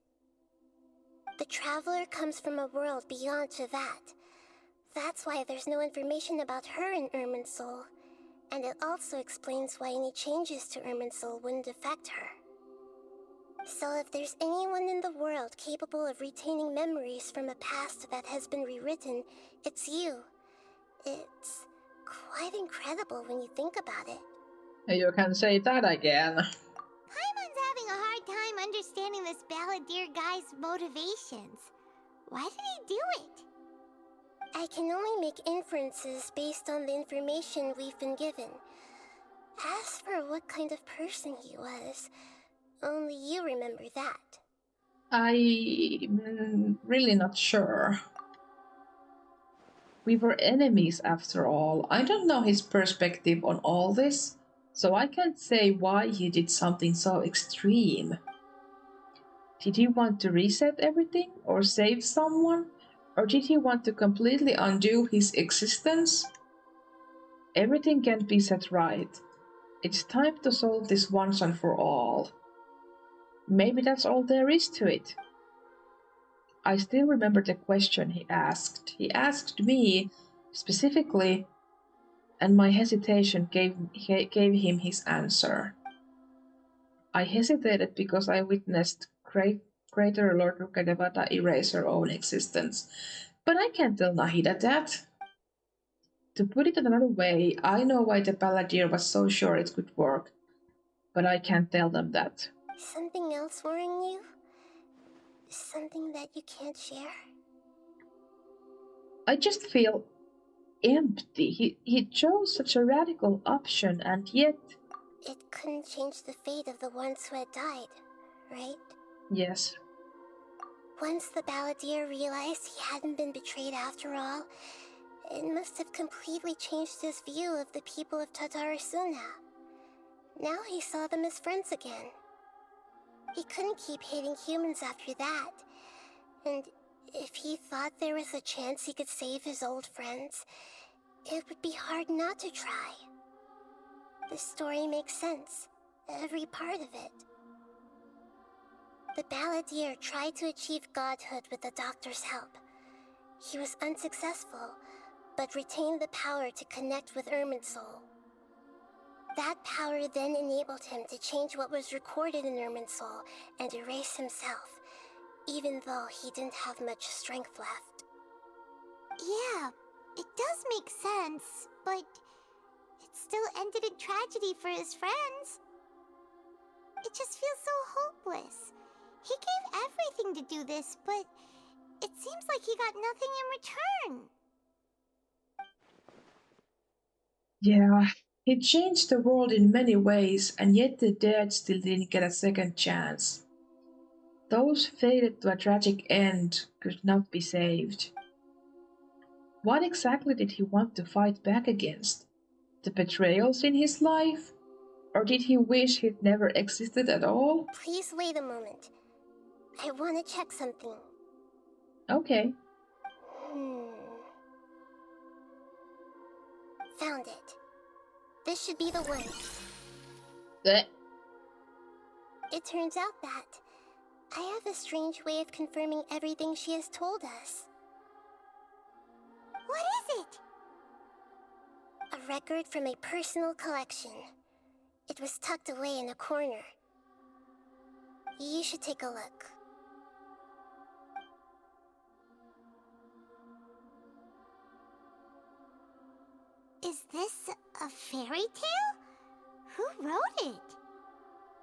The Traveler comes from a world beyond to that. That's why there's no information about her in Irminsul, and it also explains why any changes to Irminsul wouldn't affect her. So if there's anyone in the world capable of retaining memories from a past that has been rewritten, it's you. It's quite incredible when you think about it. You can say that again. Paimon's having a hard time understanding this Balladeer guy's motivations. Why did he do it? I can only make inferences based on the information we've been given. As for what kind of person he was, only you remember that. I'm really not sure. We were enemies after all. I don't know his perspective on all this, so I can't say why he did something so extreme. Did he want to reset everything or save someone? Or did he want to completely undo his existence? Everything can't be set right. It's time to solve this once and for all. Maybe that's all there is to it. I still remember the question he asked. He asked me specifically, and my hesitation gave him his answer. I hesitated because I witnessed Greater Lord Rukadevata erase her own existence. But I can't tell Nahida that. To put it another way, I know why the Balladeer was so sure it could work, but I can't tell them that. Something else worrying you? Something that you can't share? I just feel empty. He chose such a radical option, and yet... It couldn't change the fate of the ones who had died, right? Yes. Once the Balladeer realized he hadn't been betrayed after all, it must have completely changed his view of the people of Tatarasuna. Now he saw them as friends again. He couldn't keep hating humans after that, and if he thought there was a chance he could save his old friends, it would be hard not to try. The story makes sense, every part of it. The Balladeer tried to achieve godhood with the Doctor's help. He was unsuccessful, but retained the power to connect with Irminsul. That power then enabled him to change what was recorded in Irminsul and erase himself, even though he didn't have much strength left. Yeah, It does make sense, but it still ended in tragedy for his friends. It just feels so hopeless. He gave everything to do this, but it seems like he got nothing in return. Yeah, he changed the world in many ways, and yet the dead still didn't get a second chance. Those fated to a tragic end could not be saved. What exactly did he want to fight back against? The betrayals in his life? Or did he wish he'd never existed at all? Please wait a moment. I want to check something. Okay. Found it. This should be the one. Blech. It turns out that I have a strange way of confirming everything she has told us. What is it? A record from a personal collection. It was tucked away in a corner. You should take a look. Is this a fairy tale? Who wrote it?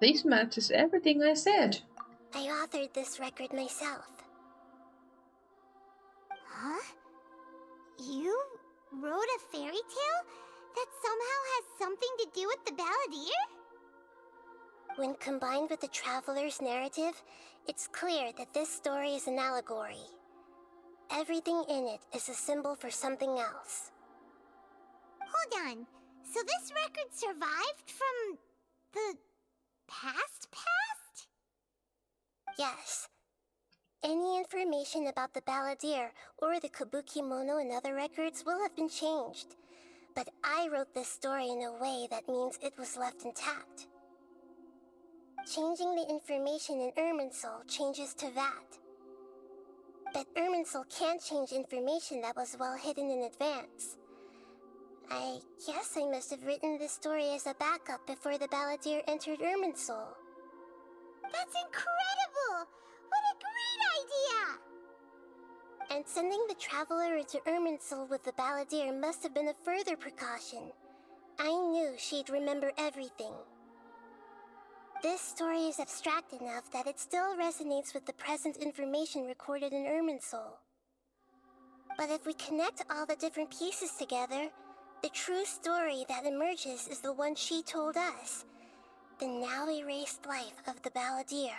This matches everything I said. I authored this record myself. Huh? You wrote a fairy tale that somehow has something to do with the Balladeer? When combined with the Traveler's narrative, it's clear that this story is an allegory. Everything in it is a symbol for something else. Hold on. So this record survived from the past? Yes. Any information about the Balladeer or the Kabuki-mono and other records will have been changed. But I wrote this story in a way that means it was left intact. Changing the information in Irminsul changes to that. But Irminsul can't change information that was well hidden in advance. I guess I must have written this story as a backup before the Balladeer entered Irminsul. That's incredible! What a great idea! And sending the Traveler into Irminsul with the Balladeer must have been a further precaution. I knew she'd remember everything. This story is abstract enough that it still resonates with the present information recorded in Irminsul. But if we connect all the different pieces together, the true story that emerges is the one she told us, the now erased life of the Balladeer.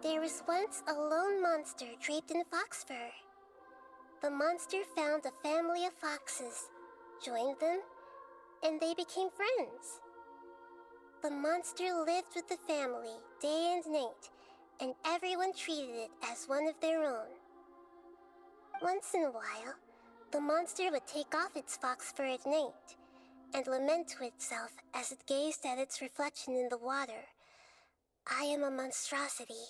There was once a lone monster draped in fox fur. The monster found a family of foxes, joined them, and they became friends. The monster lived with the family day and night, and everyone treated it as one of their own. Once in a while, the monster would take off its fox fur at night and lament to itself as it gazed at its reflection in the water. I am a monstrosity,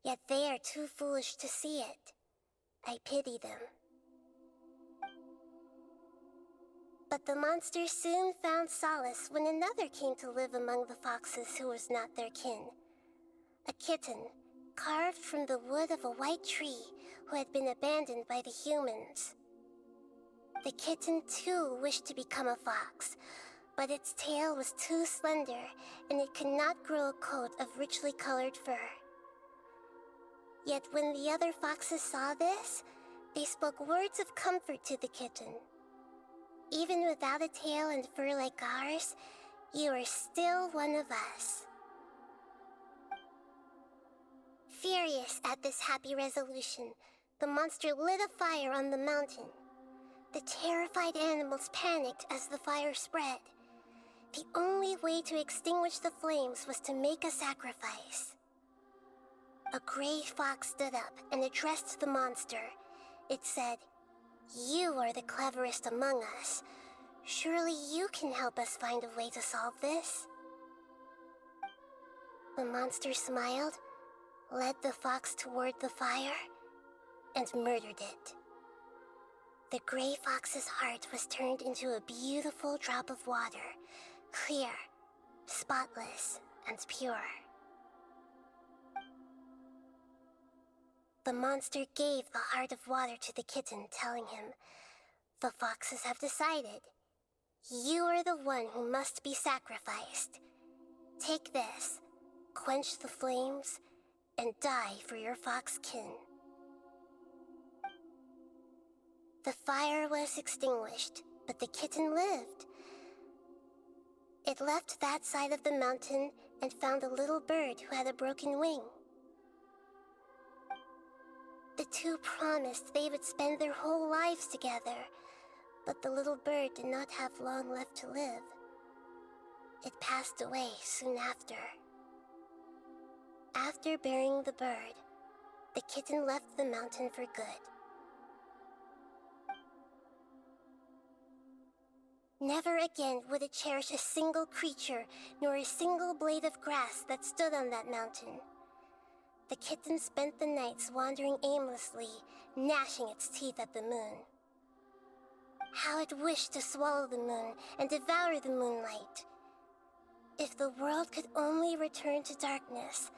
yet they are too foolish to see it. I pity them. But the monster soon found solace when another came to live among the foxes who was not their kin. A kitten, carved from the wood of a white tree who had been abandoned by the humans. The kitten too wished to become a fox, but its tail was too slender and it could not grow a coat of richly colored fur. Yet when the other foxes saw this, they spoke words of comfort to the kitten. Even without a tail and fur like ours, you are still one of us. Furious at this happy resolution, the monster lit a fire on the mountain. The terrified animals panicked as the fire spread. The only way to extinguish the flames was to make a sacrifice. A gray fox stood up and addressed the monster. It said, "You are the cleverest among us. Surely you can help us find a way to solve this." The monster smiled, led the fox toward the fire, and murdered it. The gray fox's heart was turned into a beautiful drop of water, clear, spotless, and pure. the monster gave the heart of water to the kitten, telling him, "The foxes have decided. You are the one who must be sacrificed. Take this, quench the flames, and die for your fox kin." The fire was extinguished, but the kitten lived. It left that side of the mountain and found a little bird who had a broken wing. The two promised they would spend their whole lives together, but the little bird did not have long left to live. It passed away soon after. After burying the bird, the kitten left the mountain for good. Never again would it cherish a single creature, nor a single blade of grass that stood on that mountain. The kitten spent the nights wandering aimlessly, gnashing its teeth at the moon. How it wished to swallow the moon and devour the moonlight. If the world could only return to darkness,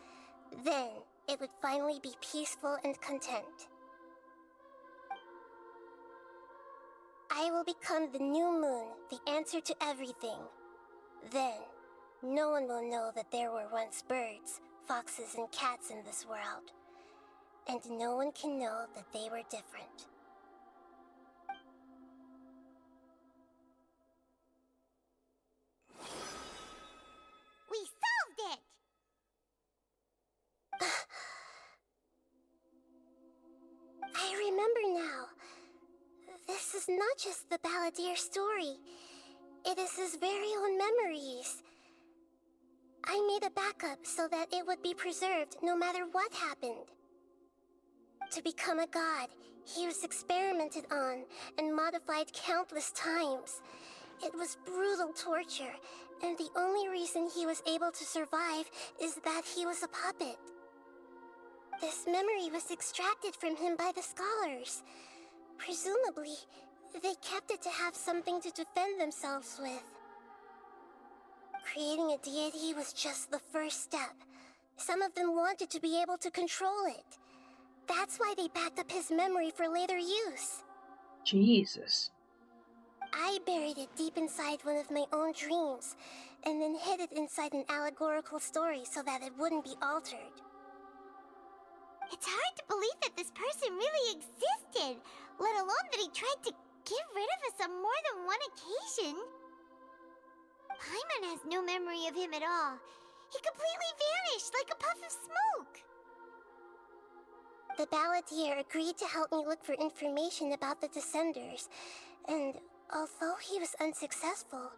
then it would finally be peaceful and content. I will become the new moon, the answer to everything. Then, no one will know that there were once birds, foxes, and cats in this world. And no one can know that they were different. We solved it! I remember now. This is not just the Balladeer story. It is his very own memories. I made a backup so that it would be preserved no matter what happened. To become a god, he was experimented on and modified countless times. It was brutal torture, and the only reason he was able to survive is that he was a puppet. This memory was extracted from him by the scholars. Presumably, they kept it to have something to defend themselves with. Creating a deity was just the first step. Some of them wanted to be able to control it. That's why they backed up his memory for later use. Jesus. I buried it deep inside one of my own dreams, and then hid it inside an allegorical story so that it wouldn't be altered. It's hard to believe that this person really existed, let alone that he tried to get rid of us on more than one occasion. Paimon has no memory of him at all. He completely vanished like a puff of smoke. The Balladeer agreed to help me look for information about the Descenders, and although he was unsuccessful,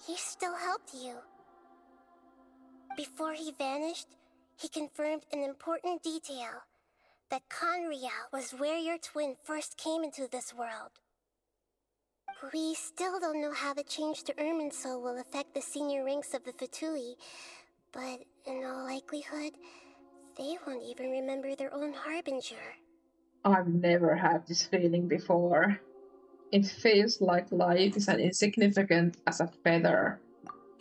he still helped you. Before he vanished, he confirmed an important detail, that Conria was where your twin first came into this world. We still don't know how the change to Irminsul will affect the senior ranks of the Fatui, but in all likelihood, they won't even remember their own Harbinger. I've never had this feeling before. It feels like life is as insignificant as a feather.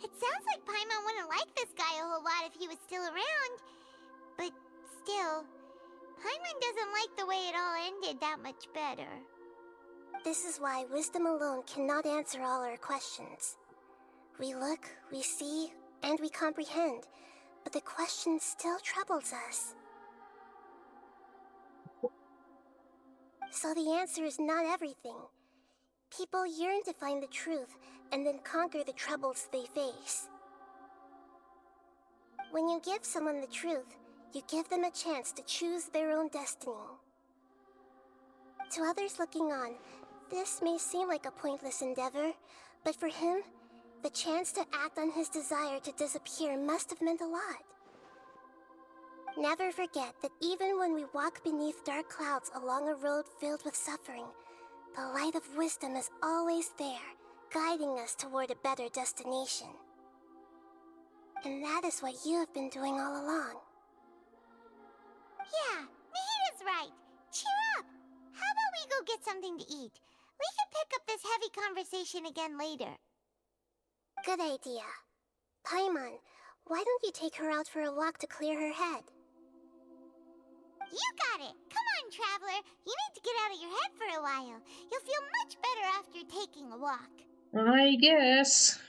It sounds like Paimon wouldn't like this guy a whole lot if he was still around. But still, Paimon doesn't like the way it all ended that much better. This is why wisdom alone cannot answer all our questions. We look, we see, and we comprehend, but the question still troubles us. So the answer is not everything. People yearn to find the truth and then conquer the troubles they face. When you give someone the truth, you give them a chance to choose their own destiny. To others looking on, this may seem like a pointless endeavor, but for him, the chance to act on his desire to disappear must have meant a lot. Never forget that even when we walk beneath dark clouds along a road filled with suffering, the light of wisdom is always there, guiding us toward a better destination. And that is what you have been doing all along. Yeah, Nahita's right. Cheer up! How about we go get something to eat? We can pick up this heavy conversation again later. Good idea. Paimon, why don't you take her out for a walk to clear her head? You got it! Come on, Traveler! You need to get out of your head for a while. You'll feel much better after taking a walk. I guess.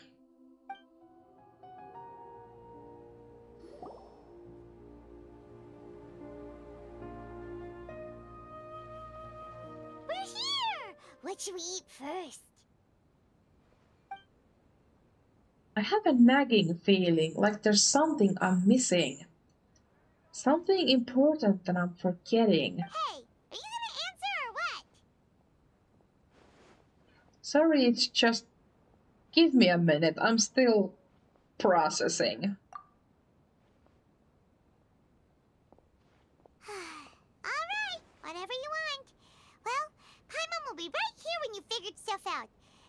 We're here! What should we eat first? I have a nagging feeling like there's something I'm missing. Something important that I'm forgetting. Hey, are you gonna answer or what? Sorry, it's just... Give me a minute, I'm still processing. Alright, whatever you want. Well, Paimon will be right here when you figured stuff out.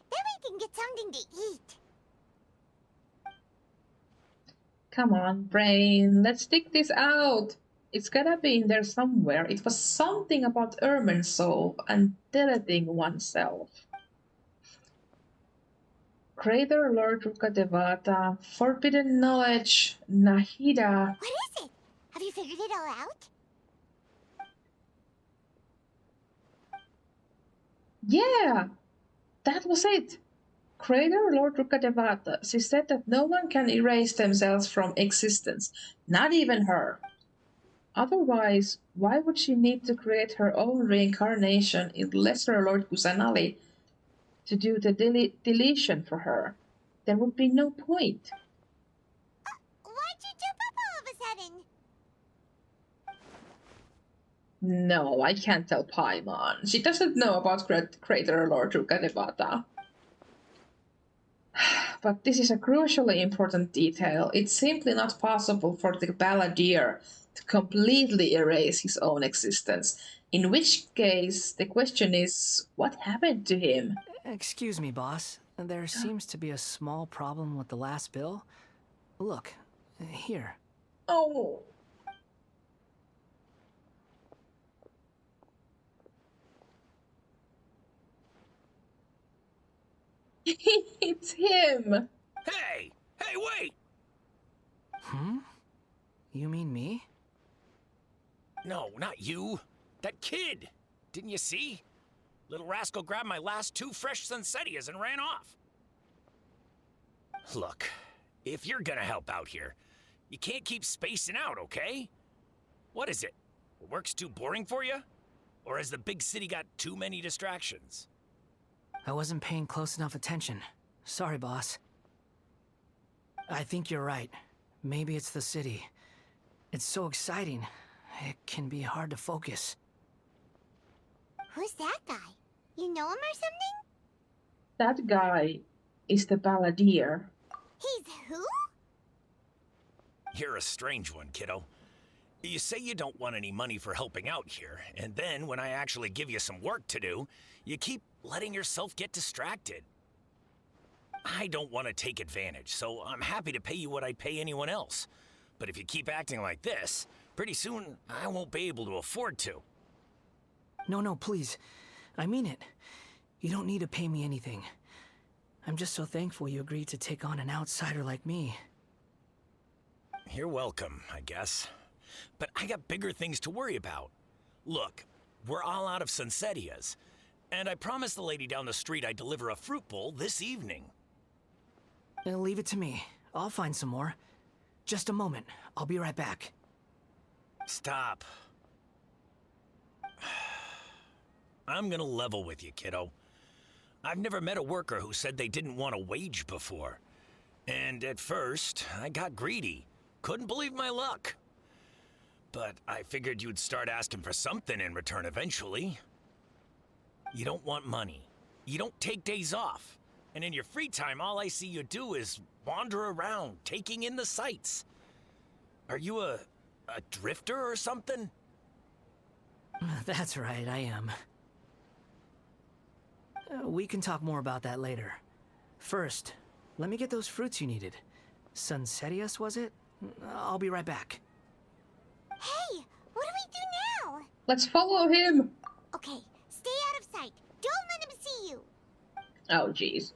Then we can get something to eat. Come on, brain, let's dig this out. It's gotta be in there somewhere. It was something about Ermin's soul and deleting oneself. Crater Lord Rukadevata, Forbidden Knowledge, Nahida. What is it? Have you figured it all out? Yeah, that was it. Crater Lord Rukadevata. She said that no one can erase themselves from existence, not even her. Otherwise, why would she need to create her own reincarnation in Lesser Lord Kusanali to do the deletion for her? There would be no point. Why'd you jump up all of a sudden? No, I can't tell Paimon. She doesn't know about Crater Lord Rukadevata. But this is a crucially important detail. It's simply not possible for the Balladeer to completely erase his own existence. In which case, the question is, what happened to him? Excuse me, boss. There seems to be a small problem with the last bill. Look, here. Oh. It's him! Hey! Hey, wait! You mean me? No, not you. That kid! Didn't you see? Little rascal grabbed my last 2 fresh Sunsettias and ran off. Look, if you're gonna help out here, you can't keep spacing out, okay? What is it? Work's too boring for you? Or has the big city got too many distractions? I wasn't paying close enough attention. Sorry, boss. I think you're right. Maybe it's the city. It's so exciting. It can be hard to focus. Who's that guy? You know him or something? That guy is the Balladeer. He's who? You're a strange one, kiddo. You say you don't want any money for helping out here, and then when I actually give you some work to do, you keep letting yourself get distracted. I don't want to take advantage, so I'm happy to pay you what I'd pay anyone else. But if you keep acting like this, pretty soon I won't be able to afford to. No, please. I mean it. You don't need to pay me anything. I'm just so thankful you agreed to take on an outsider like me. You're welcome, I guess. But I got bigger things to worry about. Look, we're all out of Sunsettias, and I promised the lady down the street I'd deliver a fruit bowl this evening. Leave it to me. I'll find some more. Just a moment. I'll be right back. Stop. I'm gonna level with you, kiddo. I've never met a worker who said they didn't want a wage before. And at first, I got greedy. Couldn't believe my luck. But I figured you'd start asking for something in return eventually. You don't want money. You don't take days off. And in your free time, all I see you do is wander around, taking in the sights. Are you a drifter or something? That's right, I am. We can talk more about that later. First, let me get those fruits you needed. Sunsettias, was it? I'll be right back. Hey, what do we do now? Let's follow him! Okay, stay out of sight. Don't let him see you. Oh, jeez.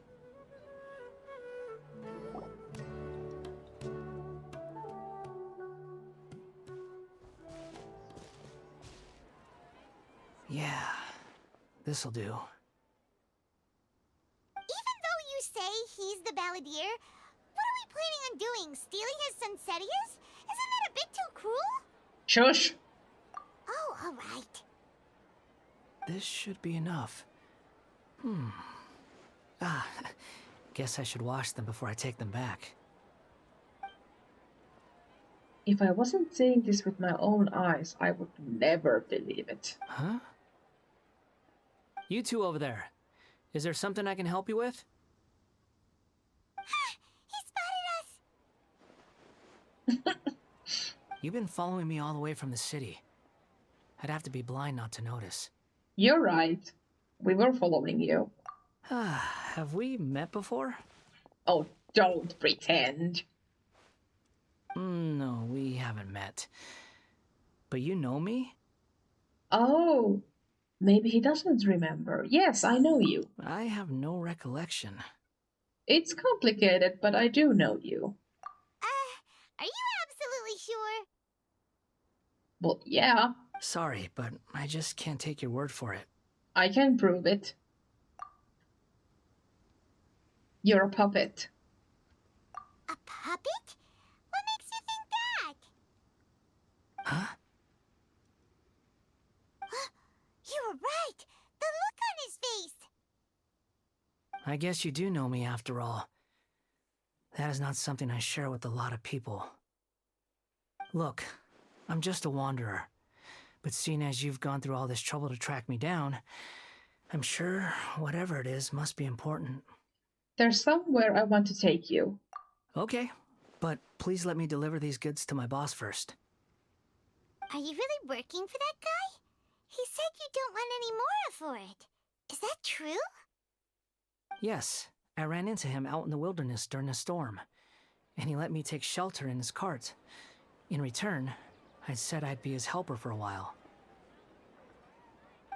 Yeah, this'll do. Even though you say he's the balladeer, what are we planning on doing? Stealing his Sunsetias? Isn't that a bit too cruel? Shush! Oh, alright. This should be enough. Guess I should wash them before I take them back. If I wasn't seeing this with my own eyes, I would never believe it. Huh? You two over there. Is there something I can help you with? He spotted us! You've been following me all the way from the city. I'd have to be blind not to notice. You're right. We were following you. Have we met before? Oh, don't pretend. No, we haven't met. But you know me? Oh, maybe he doesn't remember. Yes, I know you. I have no recollection. It's complicated, but I do know you. Are you absolutely sure? Well, yeah, Sorry, but I just can't take your word for it. I can prove it. You're a puppet. A puppet? What makes you think that? Huh? You were right! The look on his face! I guess you do know me after all. That is not something I share with a lot of people. Look, I'm just a wanderer. But seeing as you've gone through all this trouble to track me down, I'm sure whatever it is must be important. There's somewhere I want to take you. Okay, but please let me deliver these goods to my boss first. Are you really working for that guy? He said you don't want any more for it. Is that true? Yes, I ran into him out in the wilderness during a storm, and he let me take shelter in his cart. In return, I said I'd be his helper for a while.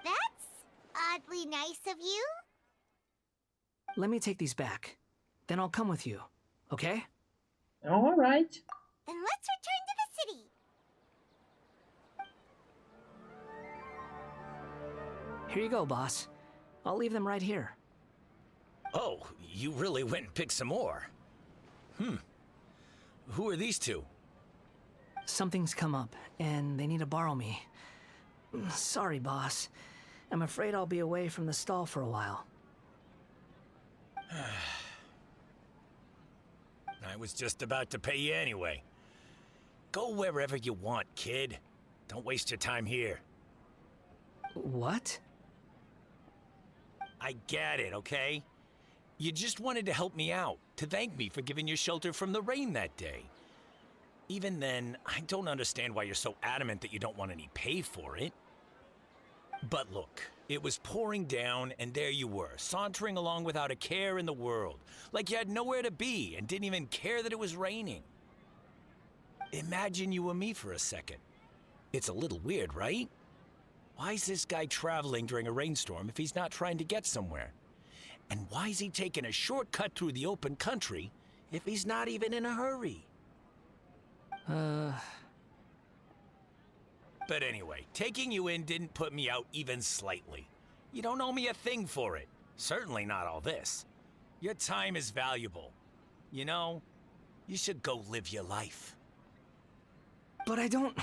That's oddly nice of you. Let me take these back. Then I'll come with you, okay? All right. Then let's return to the city. Here you go, boss. I'll leave them right here. Oh, you really went and picked some more. Who are these two? Something's come up, and they need to borrow me. Sorry, boss. I'm afraid I'll be away from the stall for a while. I was just about to pay you anyway. Go wherever you want, kid. Don't waste your time here. What? I get it, okay? You just wanted to help me out, to thank me for giving you shelter from the rain that day. Even then, I don't understand why you're so adamant that you don't want any pay for it. But look, it was pouring down, and there you were, sauntering along without a care in the world, like you had nowhere to be and didn't even care that it was raining. Imagine you and me for a second. It's a little weird, right? Why is this guy traveling during a rainstorm if he's not trying to get somewhere? And why is he taking a shortcut through the open country if he's not even in a hurry? But anyway, taking you in didn't put me out even slightly. You don't owe me a thing for it. Certainly not all this. Your time is valuable. You know, you should go live your life. But I don't...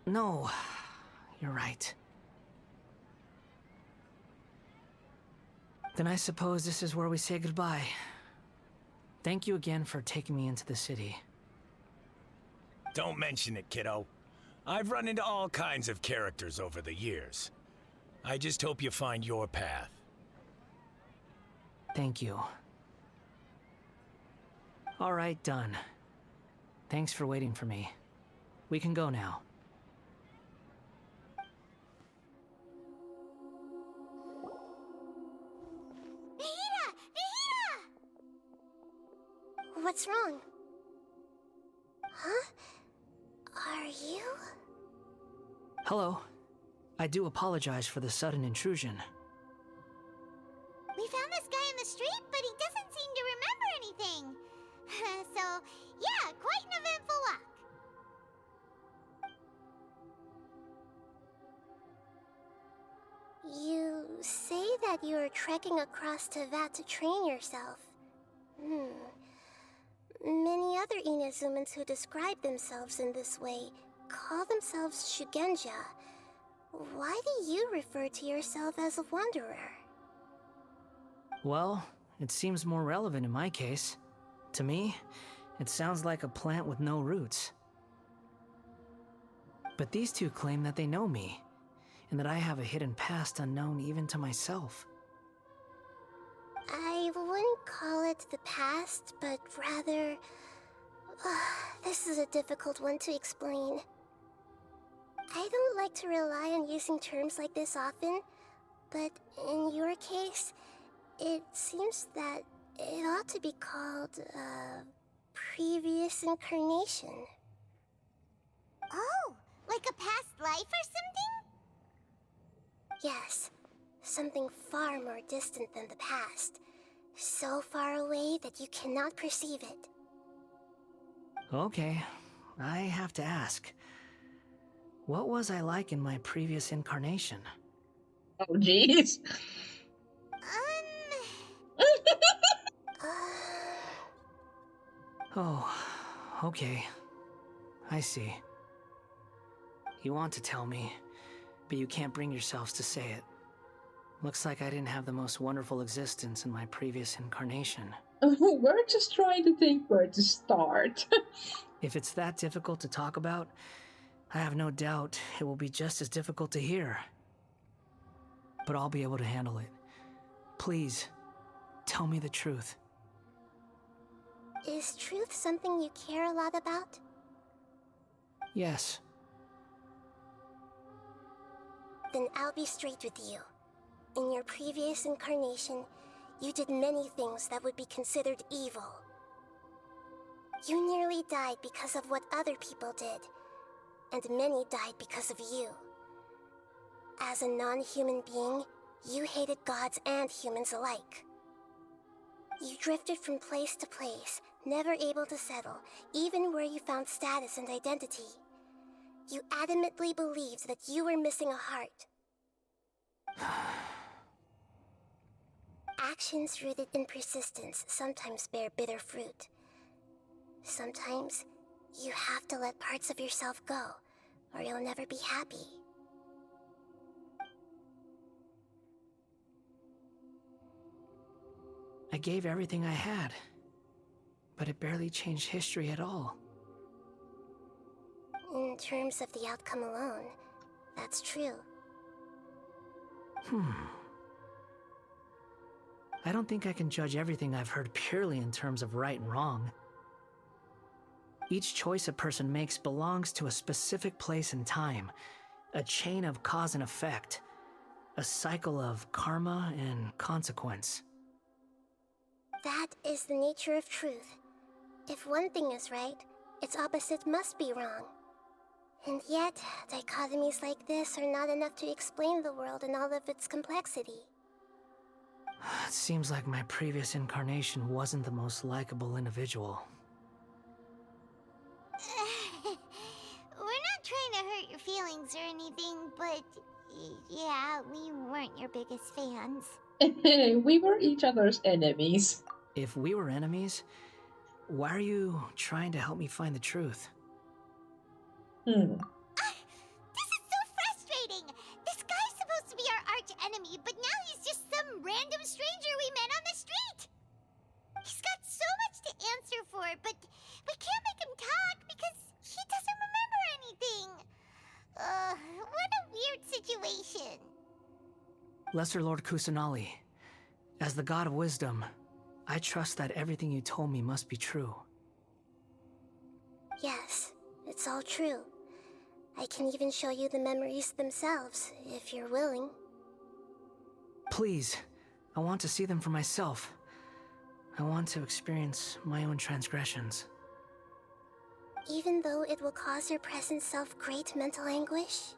No, you're right. Then I suppose this is where we say goodbye. Thank you again for taking me into the city. Don't mention it, kiddo. I've run into all kinds of characters over the years. I just hope you find your path. Thank you. All right, done. Thanks for waiting for me. We can go now. What's wrong? Huh? Are you? Hello. I do apologize for the sudden intrusion. We found this guy in the street, but he doesn't seem to remember anything. So, yeah, quite an eventful walk. You say that you are trekking across Tevat to train yourself. Many other Inazumans who describe themselves in this way call themselves Shugenja. Why do you refer to yourself as a wanderer? Well, it seems more relevant in my case. To me, it sounds like a plant with no roots. But these two claim that they know me, and that I have a hidden past unknown even to myself. I wouldn't call it the past, but rather... this is a difficult one to explain. I don't like to rely on using terms like this often, but in your case, it seems that it ought to be called, previous incarnation. Oh, like a past life or something? Yes, something far more distant than the past. So far away that you cannot perceive it. Okay, I have to ask. What was I like in my previous incarnation? Oh, jeez. Oh, okay. I see. You want to tell me, but you can't bring yourselves to say it. Looks like I didn't have the most wonderful existence in my previous incarnation. We're just trying to think where to start. If it's that difficult to talk about, I have no doubt it will be just as difficult to hear. But I'll be able to handle it. Please, tell me the truth. Is truth something you care a lot about? Yes. Then I'll be straight with you. In your previous incarnation, you did many things that would be considered evil. You nearly died because of what other people did, and many died because of you. As a non-human being, you hated gods and humans alike. You drifted from place to place, never able to settle, even where you found status and identity. You adamantly believed that you were missing a heart. Actions rooted in persistence sometimes bear bitter fruit. Sometimes, you have to let parts of yourself go, or you'll never be happy. I gave everything I had, but it barely changed history at all. In terms of the outcome alone, that's true. I don't think I can judge everything I've heard purely in terms of right and wrong. Each choice a person makes belongs to a specific place and time, a chain of cause and effect, a cycle of karma and consequence. That is the nature of truth. If one thing is right, its opposite must be wrong. And yet, dichotomies like this are not enough to explain the world in all of its complexity. It seems like my previous incarnation wasn't the most likable individual. We're not trying to hurt your feelings or anything, but yeah, we weren't your biggest fans. We were each other's enemies. If we were enemies, why are you trying to help me find the truth? This is so frustrating! This guy's supposed to be our arch enemy, but now he's just some random stranger we met on the street! He's got so much to answer for, but we can't make him talk because he doesn't remember anything! What a weird situation. Lesser Lord Kusanali, as the god of wisdom, I trust that everything you told me must be true. Yes, it's all true. I can even show you the memories themselves, if you're willing. Please, I want to see them for myself. I want to experience my own transgressions. Even though it will cause your present self great mental anguish?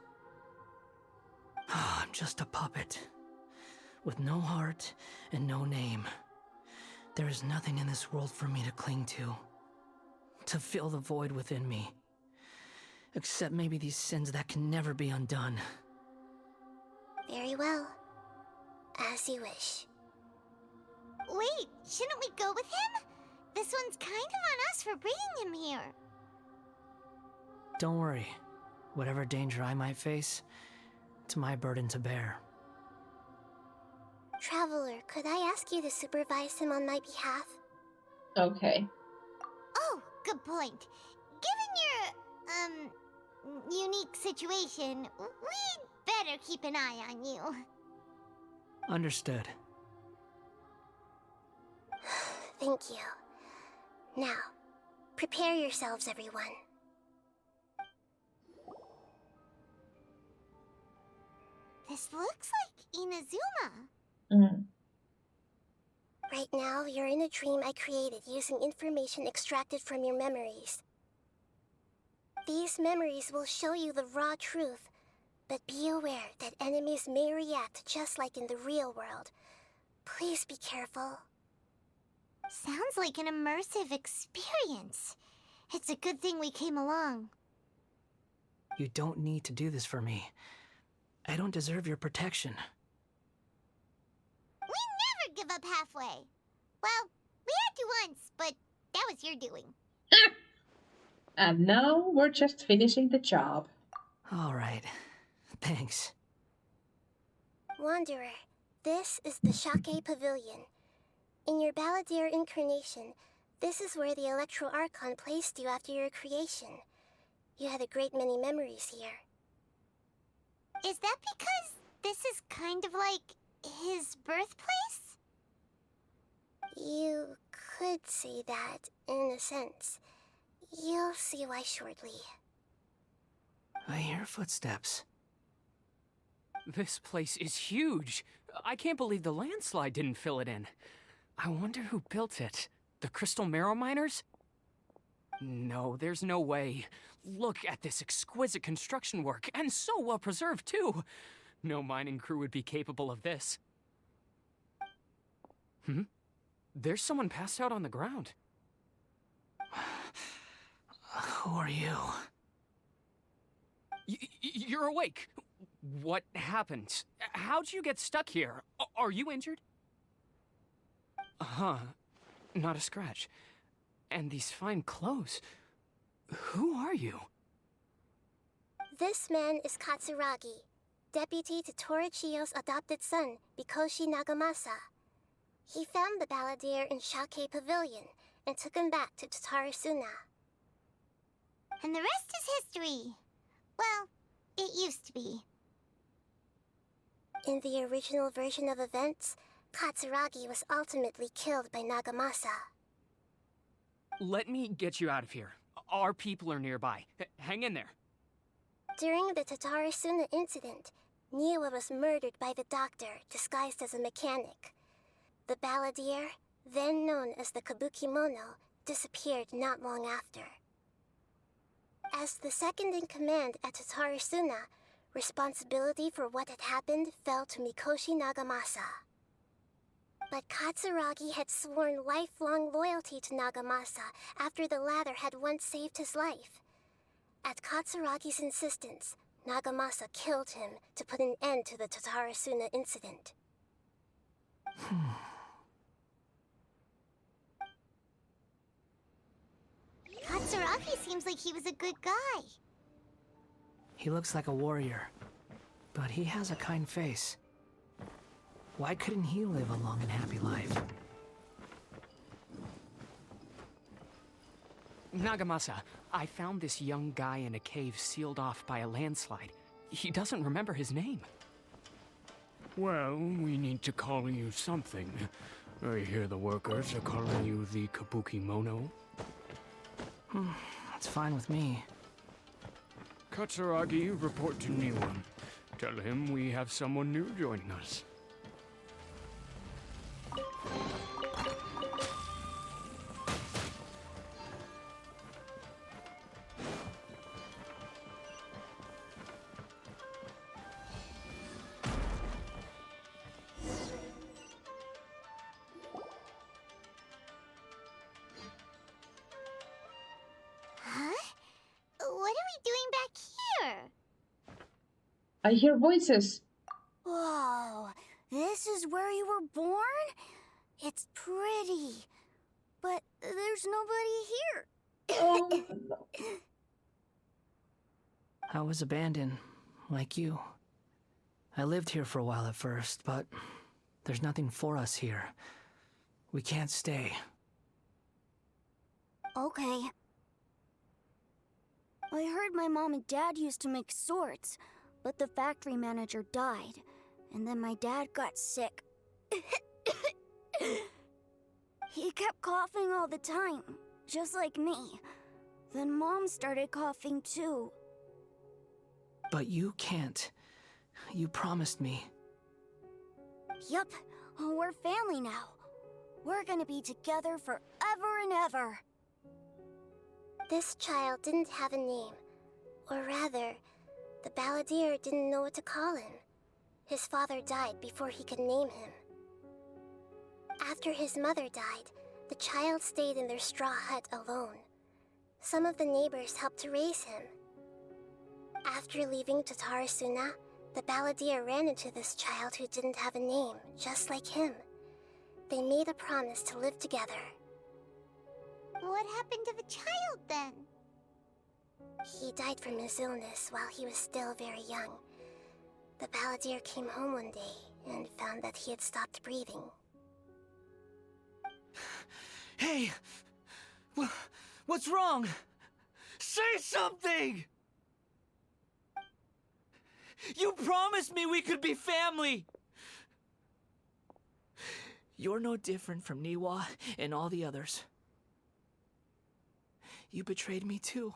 I'm just a puppet, with no heart and no name. There is nothing in this world for me to cling to fill the void within me. Except maybe these sins that can never be undone. Very well. As you wish. Wait, shouldn't we go with him? This one's kind of on us for bringing him here. Don't worry. Whatever danger I might face, it's my burden to bear. Traveler, could I ask you to supervise him on my behalf? Okay. Oh, good point. Given your, unique situation, we'd better keep an eye on you. Understood. Thank you. Now, prepare yourselves, everyone. This looks like Inazuma. Right now, you're in a dream I created using information extracted from your memories. These memories will show you the raw truth, but be aware that enemies may react just like in the real world. Please be careful. Sounds like an immersive experience. It's a good thing we came along. You don't need to do this for me. I don't deserve your protection. We never give up halfway. Well, we had to once, but that was your doing. And now we're just finishing the job. All right. Thanks. Wanderer, this is the Shake Pavilion. In your Balladeer incarnation, this is where the Electro Archon placed you after your creation. You had a great many memories here. Is that because this is kind of like his birthplace? You could say that, in a sense. You'll see why shortly. I hear footsteps. This place is huge. I can't believe the landslide didn't fill it in. I wonder who built it. The Crystal Marrow Miners? No, there's no way. Look at this exquisite construction work, and so well preserved, too. No mining crew would be capable of this. There's someone passed out on the ground. Who are you? You're awake. What happened? How'd you get stuck here? Are you injured? Not a scratch. And these fine clothes. Who are you? This man is Katsuragi, deputy to Torichiyo's adopted son, Mikoshi Nagamasa. He found the Balladeer in Shake Pavilion and took him back to Tatarasuna. And the rest is history. Well, it used to be. In the original version of events, Katsuragi was ultimately killed by Nagamasa. Let me get you out of here. Our people are nearby. Hang in there. During the Tatarasuna incident, Niwa was murdered by the doctor disguised as a mechanic. The Balladeer, then known as the Kabukimono, disappeared not long after. As the second in command at Tatarasuna, responsibility for what had happened fell to Mikoshi Nagamasa. But Katsuragi had sworn lifelong loyalty to Nagamasa after the latter had once saved his life. At Katsuragi's insistence, Nagamasa killed him to put an end to the Tatarasuna incident. Katsuragi seems like he was a good guy. He looks like a warrior, but he has a kind face. Why couldn't he live a long and happy life? Nagamasa, I found this young guy in a cave sealed off by a landslide. He doesn't remember his name. Well, we need to call you something. I hear the workers are calling you the Kabukimono. That's fine with me. Katsuragi, report to Niwa. Tell him we have someone new joining us. What are we doing back here? I hear voices. Whoa, this This is where you were born? It's pretty. But there's nobody here. I was abandoned, like you. I lived here for a while at first, but there's nothing for us here. We can't stay. Okay. I heard my mom and dad used to make swords, but the factory manager died, and then my dad got sick. He kept coughing all the time, just like me. Then Mom started coughing too. But you can't. You promised me. Yup, we're family now. We're gonna be together forever and ever. This child didn't have a name. Or rather, the balladeer didn't know what to call him. His father died before he could name him. After his mother died, the child stayed in their straw hut alone. Some of the neighbors helped to raise him. After leaving Tatarasuna, the balladeer ran into this child who didn't have a name, just like him. They made a promise to live together. What happened to the child then? He died from his illness while he was still very young. The balladeer came home one day and found that he had stopped breathing. Hey! What's wrong? Say something! You promised me we could be family! You're no different from Niwa and all the others. You betrayed me too.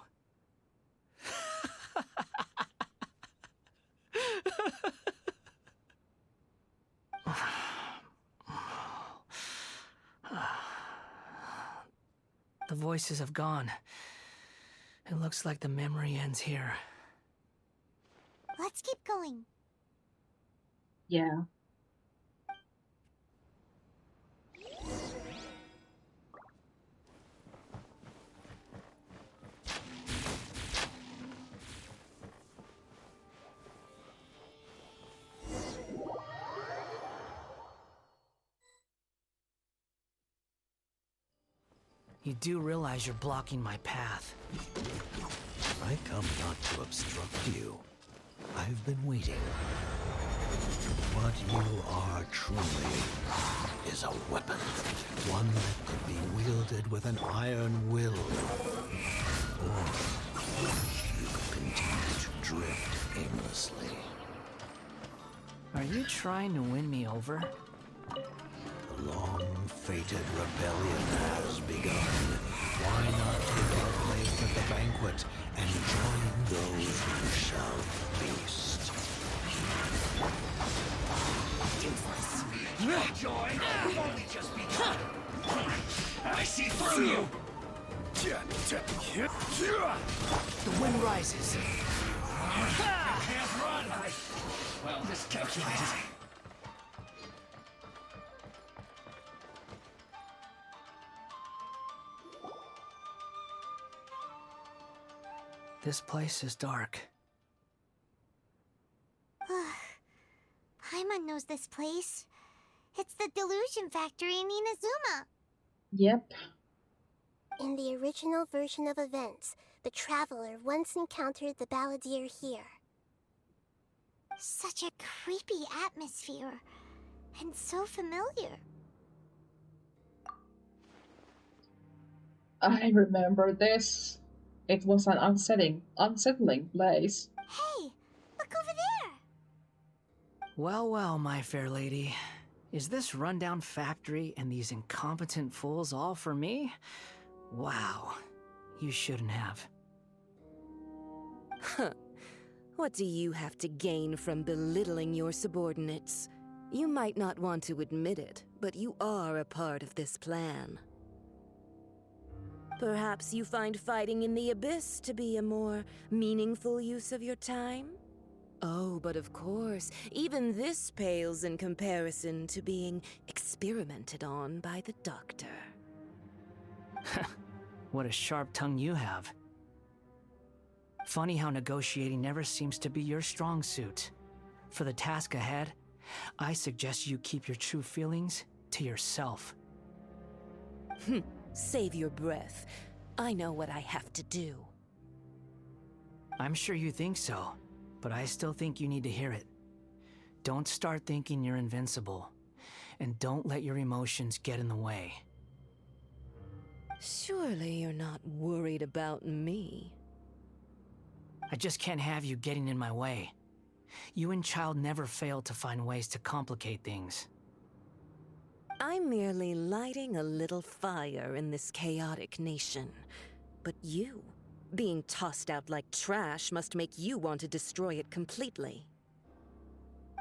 The voices have gone. It looks like the memory ends here. Let's keep going. Yeah. You do realize you're blocking my path. I come not to obstruct you. I've been waiting. What you are truly is a weapon. One that could be wielded with an iron will. Or you could continue to drift aimlessly. Are you trying to win me over? The long-fated rebellion has begun. Why not take our place at the banquet and join those who shall feast? Your joy will only just begun. I see through you. The wind rises. Can't run. Well miscalculated. This place is dark. Paimon knows this place. It's the delusion factory in Inazuma. Yep. In the original version of events, the traveler once encountered the balladeer here. Such a creepy atmosphere. And so familiar. I remember this. It was an unsettling place. Hey, look over there! Well, well, my fair lady. Is this rundown factory and these incompetent fools all for me? Wow. You shouldn't have. Huh. What do you have to gain from belittling your subordinates? You might not want to admit it, but you are a part of this plan. Perhaps you find fighting in the Abyss to be a more meaningful use of your time? Oh, but of course, even this pales in comparison to being experimented on by the Doctor. What a sharp tongue you have. Funny how negotiating never seems to be your strong suit. For the task ahead, I suggest you keep your true feelings to yourself. Save your breath. I know what I have to do. I'm sure you think so, but I still think you need to hear it. Don't start thinking you're invincible, and don't let your emotions get in the way. Surely you're not worried about me. I just can't have you getting in my way. You and Child never fail to find ways to complicate things. I'm merely lighting a little fire in this chaotic nation. But you, being tossed out like trash, must make you want to destroy it completely.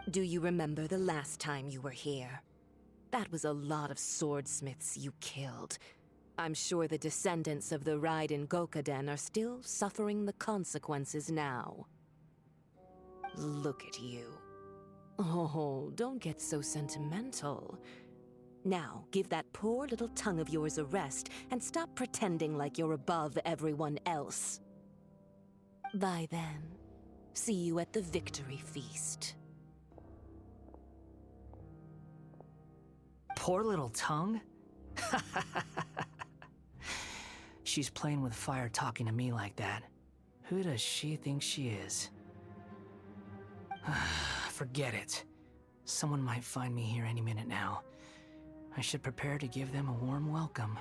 Do you remember the last time you were here? That was a lot of swordsmiths you killed. I'm sure the descendants of the Raiden Gokaden are still suffering the consequences now. Look at you. Oh, don't get so sentimental. Now, give that poor little tongue of yours a rest and stop pretending like you're above everyone else. Bye then. See you at the victory feast. Poor little tongue? She's playing with fire talking to me like that. Who does she think she is? Forget it. Someone might find me here any minute now. I should prepare to give them a warm welcome.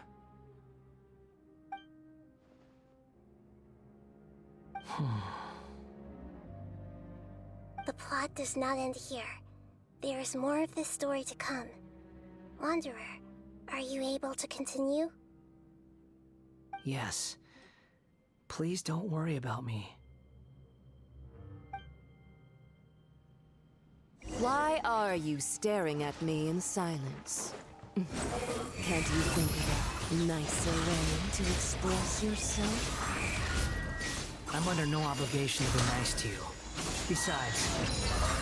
The plot does not end here. There is more of this story to come. Wanderer, are you able to continue? Yes. Please don't worry about me. Why are you staring at me in silence? Can't you think of a nicer way to express yourself? I'm under no obligation to be nice to you. Besides,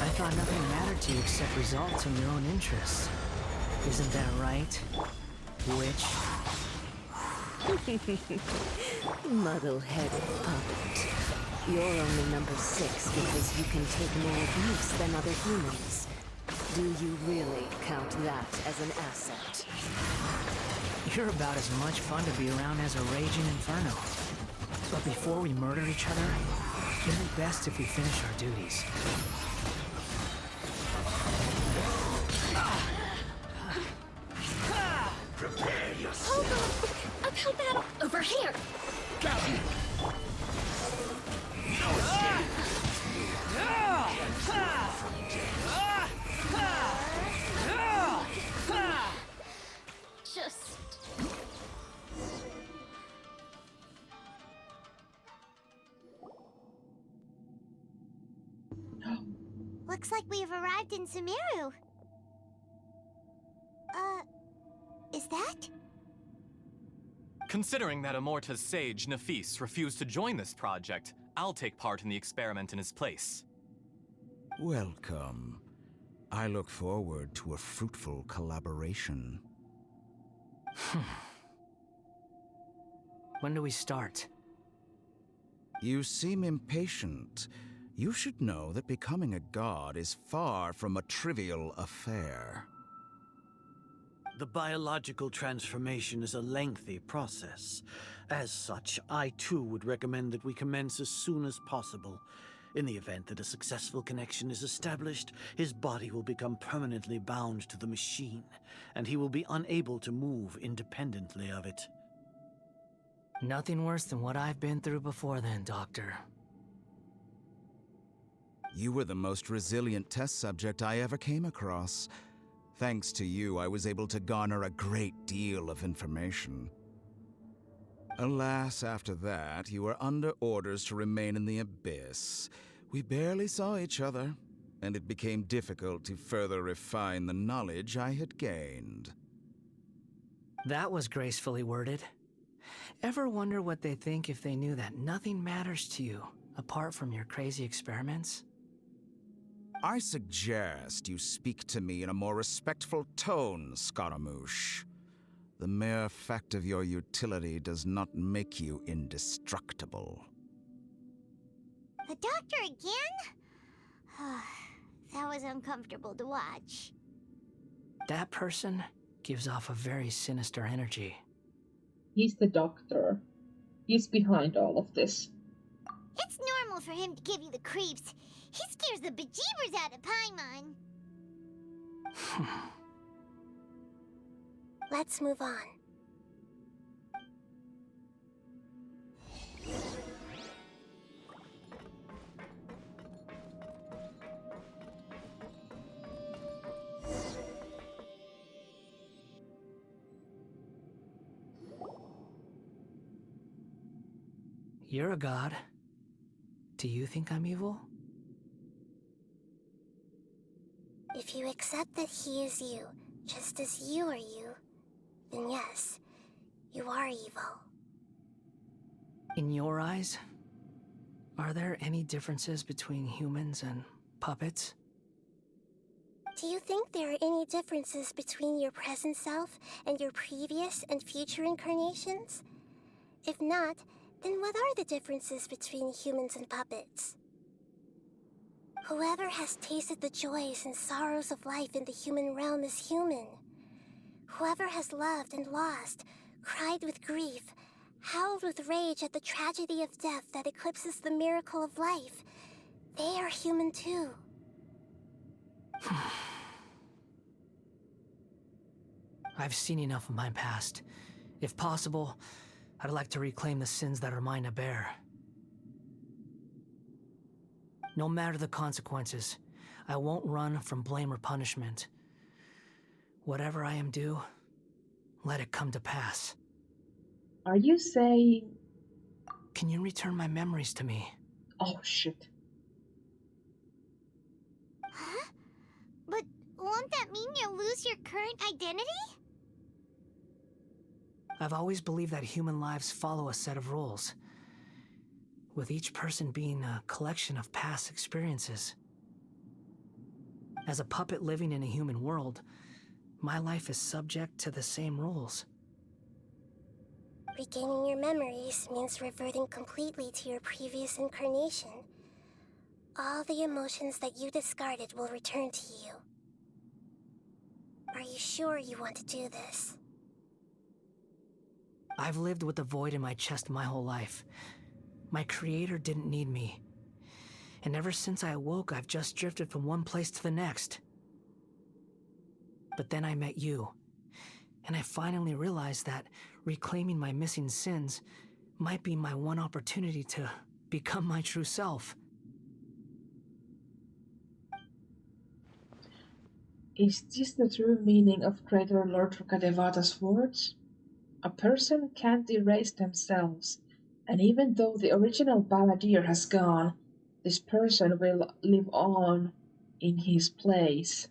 I thought nothing mattered to you except results and your own interests. Isn't that right, witch? Muddle-headed puppet. You're only number 6 because you can take more abuse than other humans. Do you really count that as an asset? You're about as much fun to be around as a raging inferno. But before we murder each other, it'd be best if we finish our duties. Prepare yourself. Hold on! About that over here! Got him! No escape! Just... Looks like we've arrived in Sumeru. Is that? Considering that Amorta's sage, Nafis, refused to join this project, I'll take part in the experiment in his place. Welcome. I look forward to a fruitful collaboration. When do we start? You seem impatient. You should know that becoming a god is far from a trivial affair. The biological transformation is a lengthy process. As such, I too would recommend that we commence as soon as possible. In the event that a successful connection is established, his body will become permanently bound to the machine, and he will be unable to move independently of it. Nothing worse than what I've been through before then, Doctor. You were the most resilient test subject I ever came across. Thanks to you, I was able to garner a great deal of information. Alas, after that, you were under orders to remain in the Abyss. We barely saw each other, and it became difficult to further refine the knowledge I had gained. That was gracefully worded. Ever wonder what they think if they knew that nothing matters to you, apart from your crazy experiments? I suggest you speak to me in a more respectful tone, Scaramouche. The mere fact of your utility does not make you indestructible. The doctor again? That was uncomfortable to watch. That person gives off a very sinister energy. He's the doctor. He's behind all of this. It's normal for him to give you the creeps. He scares the bejeebers out of Paimon. Let's move on. You're a god. Do you think I'm evil? If you accept that he is you, just as you are you, then yes, you are evil. In your eyes, are there any differences between humans and puppets? Do you think there are any differences between your present self and your previous and future incarnations? If not, then what are the differences between humans and puppets? Whoever has tasted the joys and sorrows of life in the human realm is human. Whoever has loved and lost, cried with grief, howled with rage at the tragedy of death that eclipses the miracle of life, they are human too. I've seen enough of my past. If possible, I'd like to reclaim the sins that are mine to bear. No matter the consequences, I won't run from blame or punishment. Whatever I am due, let it come to pass. Are you saying... Can you return my memories to me? Oh, shit. Huh? But won't that mean you'll lose your current identity? I've always believed that human lives follow a set of rules, with each person being a collection of past experiences. As a puppet living in a human world, my life is subject to the same rules. Regaining your memories means reverting completely to your previous incarnation. All the emotions that you discarded will return to you. Are you sure you want to do this? I've lived with a void in my chest my whole life. My creator didn't need me. And ever since I awoke, I've just drifted from one place to the next. But then I met you, and I finally realized that reclaiming my missing sins might be my one opportunity to become my true self. Is this the true meaning of Greater Lord Rukadevata's words? A person can't erase themselves, and even though the original balladeer has gone, this person will live on in his place.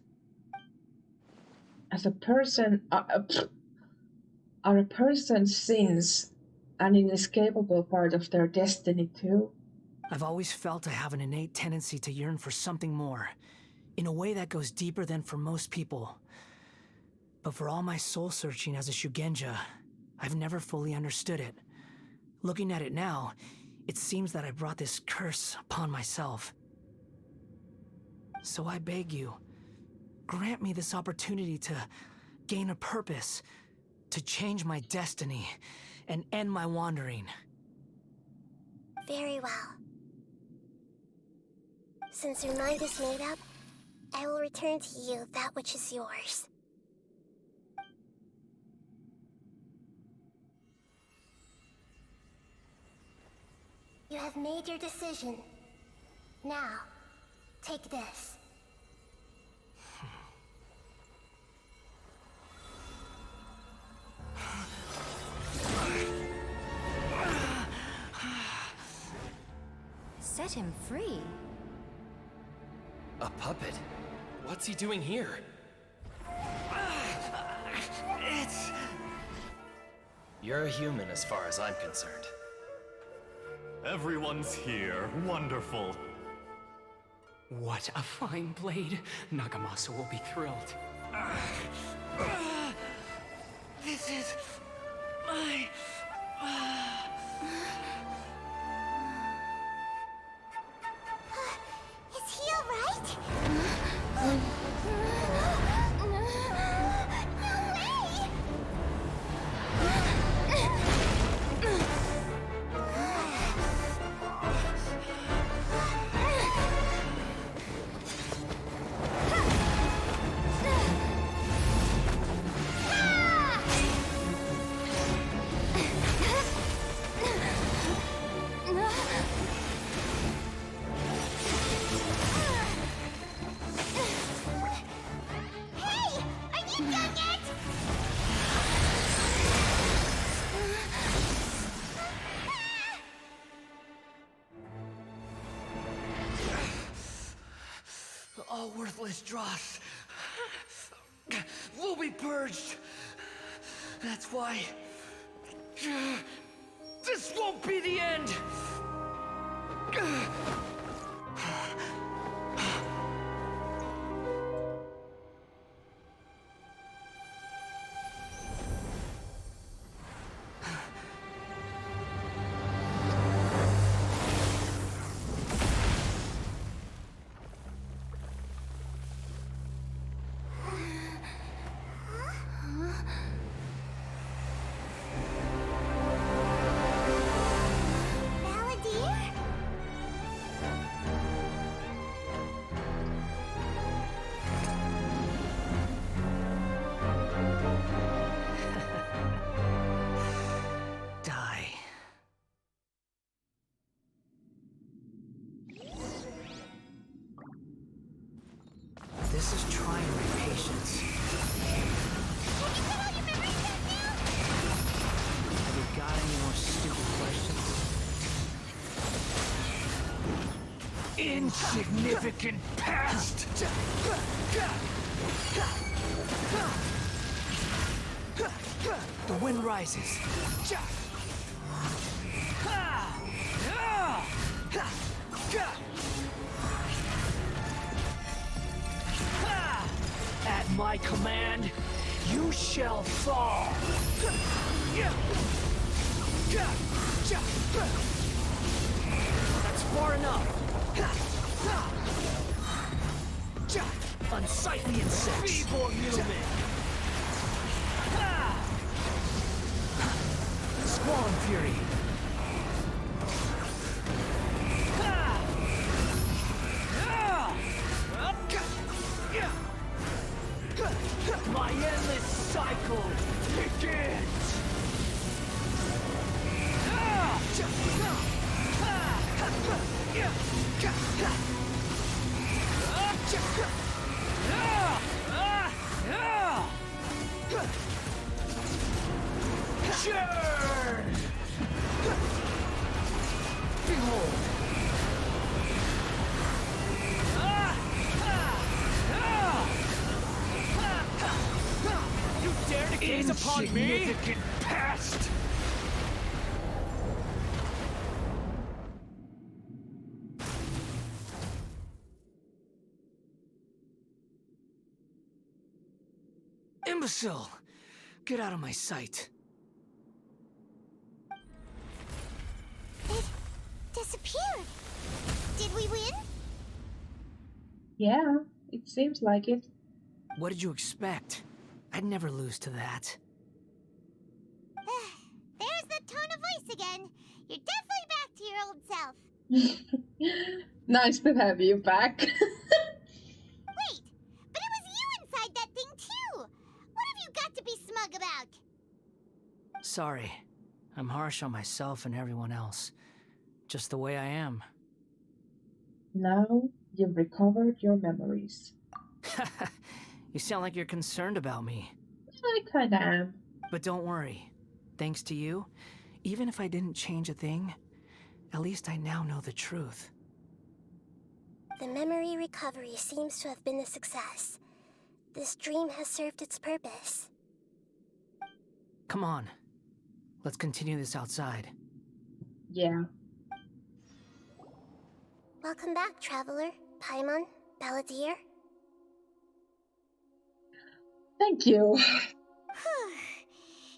As a person, are a person's sins an inescapable part of their destiny too? I've always felt I have an innate tendency to yearn for something more, in a way that goes deeper than for most people. But for all my soul-searching as a Shugenja, I've never fully understood it. Looking at it now, it seems that I brought this curse upon myself. So I beg you, grant me this opportunity to gain a purpose, to change my destiny, and end my wandering. Very well. Since your mind is made up, I will return to you that which is yours. You have made your decision. Now, take this. Set him free. A puppet? What's he doing here? You're a human as far as I'm concerned. Everyone's here. Wonderful. What a fine blade. Nagamasa will be thrilled. This is my... Is he alright? dang it! All worthless dross will be purged. That's why this won't be the end. This is trying my patience. Have you got any more stupid questions? Insignificant past! The wind rises. At my command, you shall fall. That's far enough. Unsightly insects. Feeble human. Squall fury. My endless cycle begins! Churn! Behold! You dare to gaze upon me? Insignificant past! Imbecile! Get out of my sight. It disappeared. Did we win? Yeah, it seems like it. What did you expect? I'd never lose to that. There's the tone of voice again. You're definitely back to your old self. Nice to have you back. Wait, but it was you inside that thing too. What have you got to be smug about? Sorry. I'm harsh on myself and everyone else. Just the way I am. Now you've recovered your memories. You sound like you're concerned about me. I kinda am. But don't worry. Thanks to you, even if I didn't change a thing, at least I now know the truth. The memory recovery seems to have been a success. This dream has served its purpose. Come on. Let's continue this outside. Yeah. Welcome back, Traveler, Paimon, Balladeer. Thank you.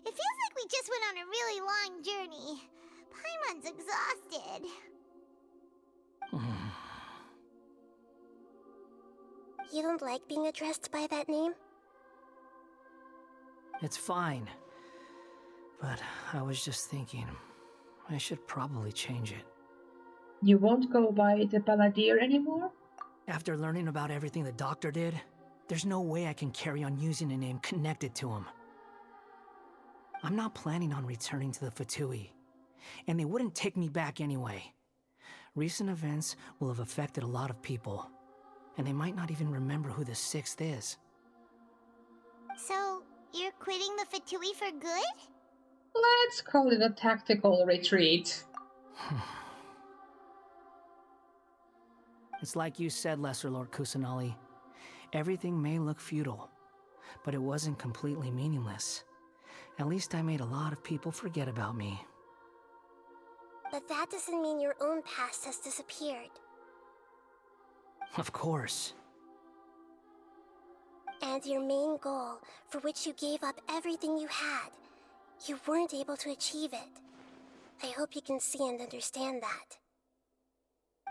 It feels like we just went on a really long journey. Paimon's exhausted. You don't like being addressed by that name? It's fine. But I was just thinking, I should probably change it. You won't go by the Balladeer anymore? After learning about everything the doctor did, there's no way I can carry on using a name connected to him. I'm not planning on returning to the Fatui, and they wouldn't take me back anyway. Recent events will have affected a lot of people, and they might not even remember who the Sixth is. So, you're quitting the Fatui for good? Let's call it a tactical retreat. It's like you said, Lesser Lord Kusanali. Everything may look futile, but it wasn't completely meaningless. At least I made a lot of people forget about me. But that doesn't mean your own past has disappeared. Of course. And your main goal, for which you gave up everything you had, you weren't able to achieve it. I hope you can see and understand that.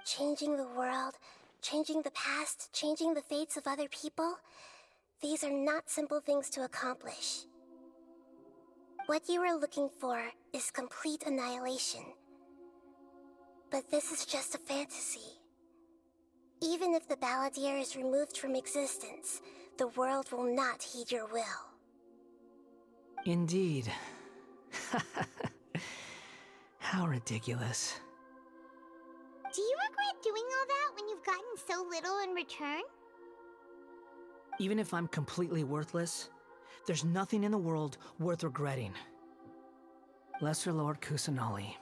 Changing the world, changing the past, changing the fates of other people, these are not simple things to accomplish. What you are looking for is complete annihilation. But this is just a fantasy. Even if the Balladeer is removed from existence, the world will not heed your will. Indeed. How ridiculous. Do you regret doing all that when you've gotten so little in return? Even if I'm completely worthless, there's nothing in the world worth regretting. Lesser Lord Kusanali,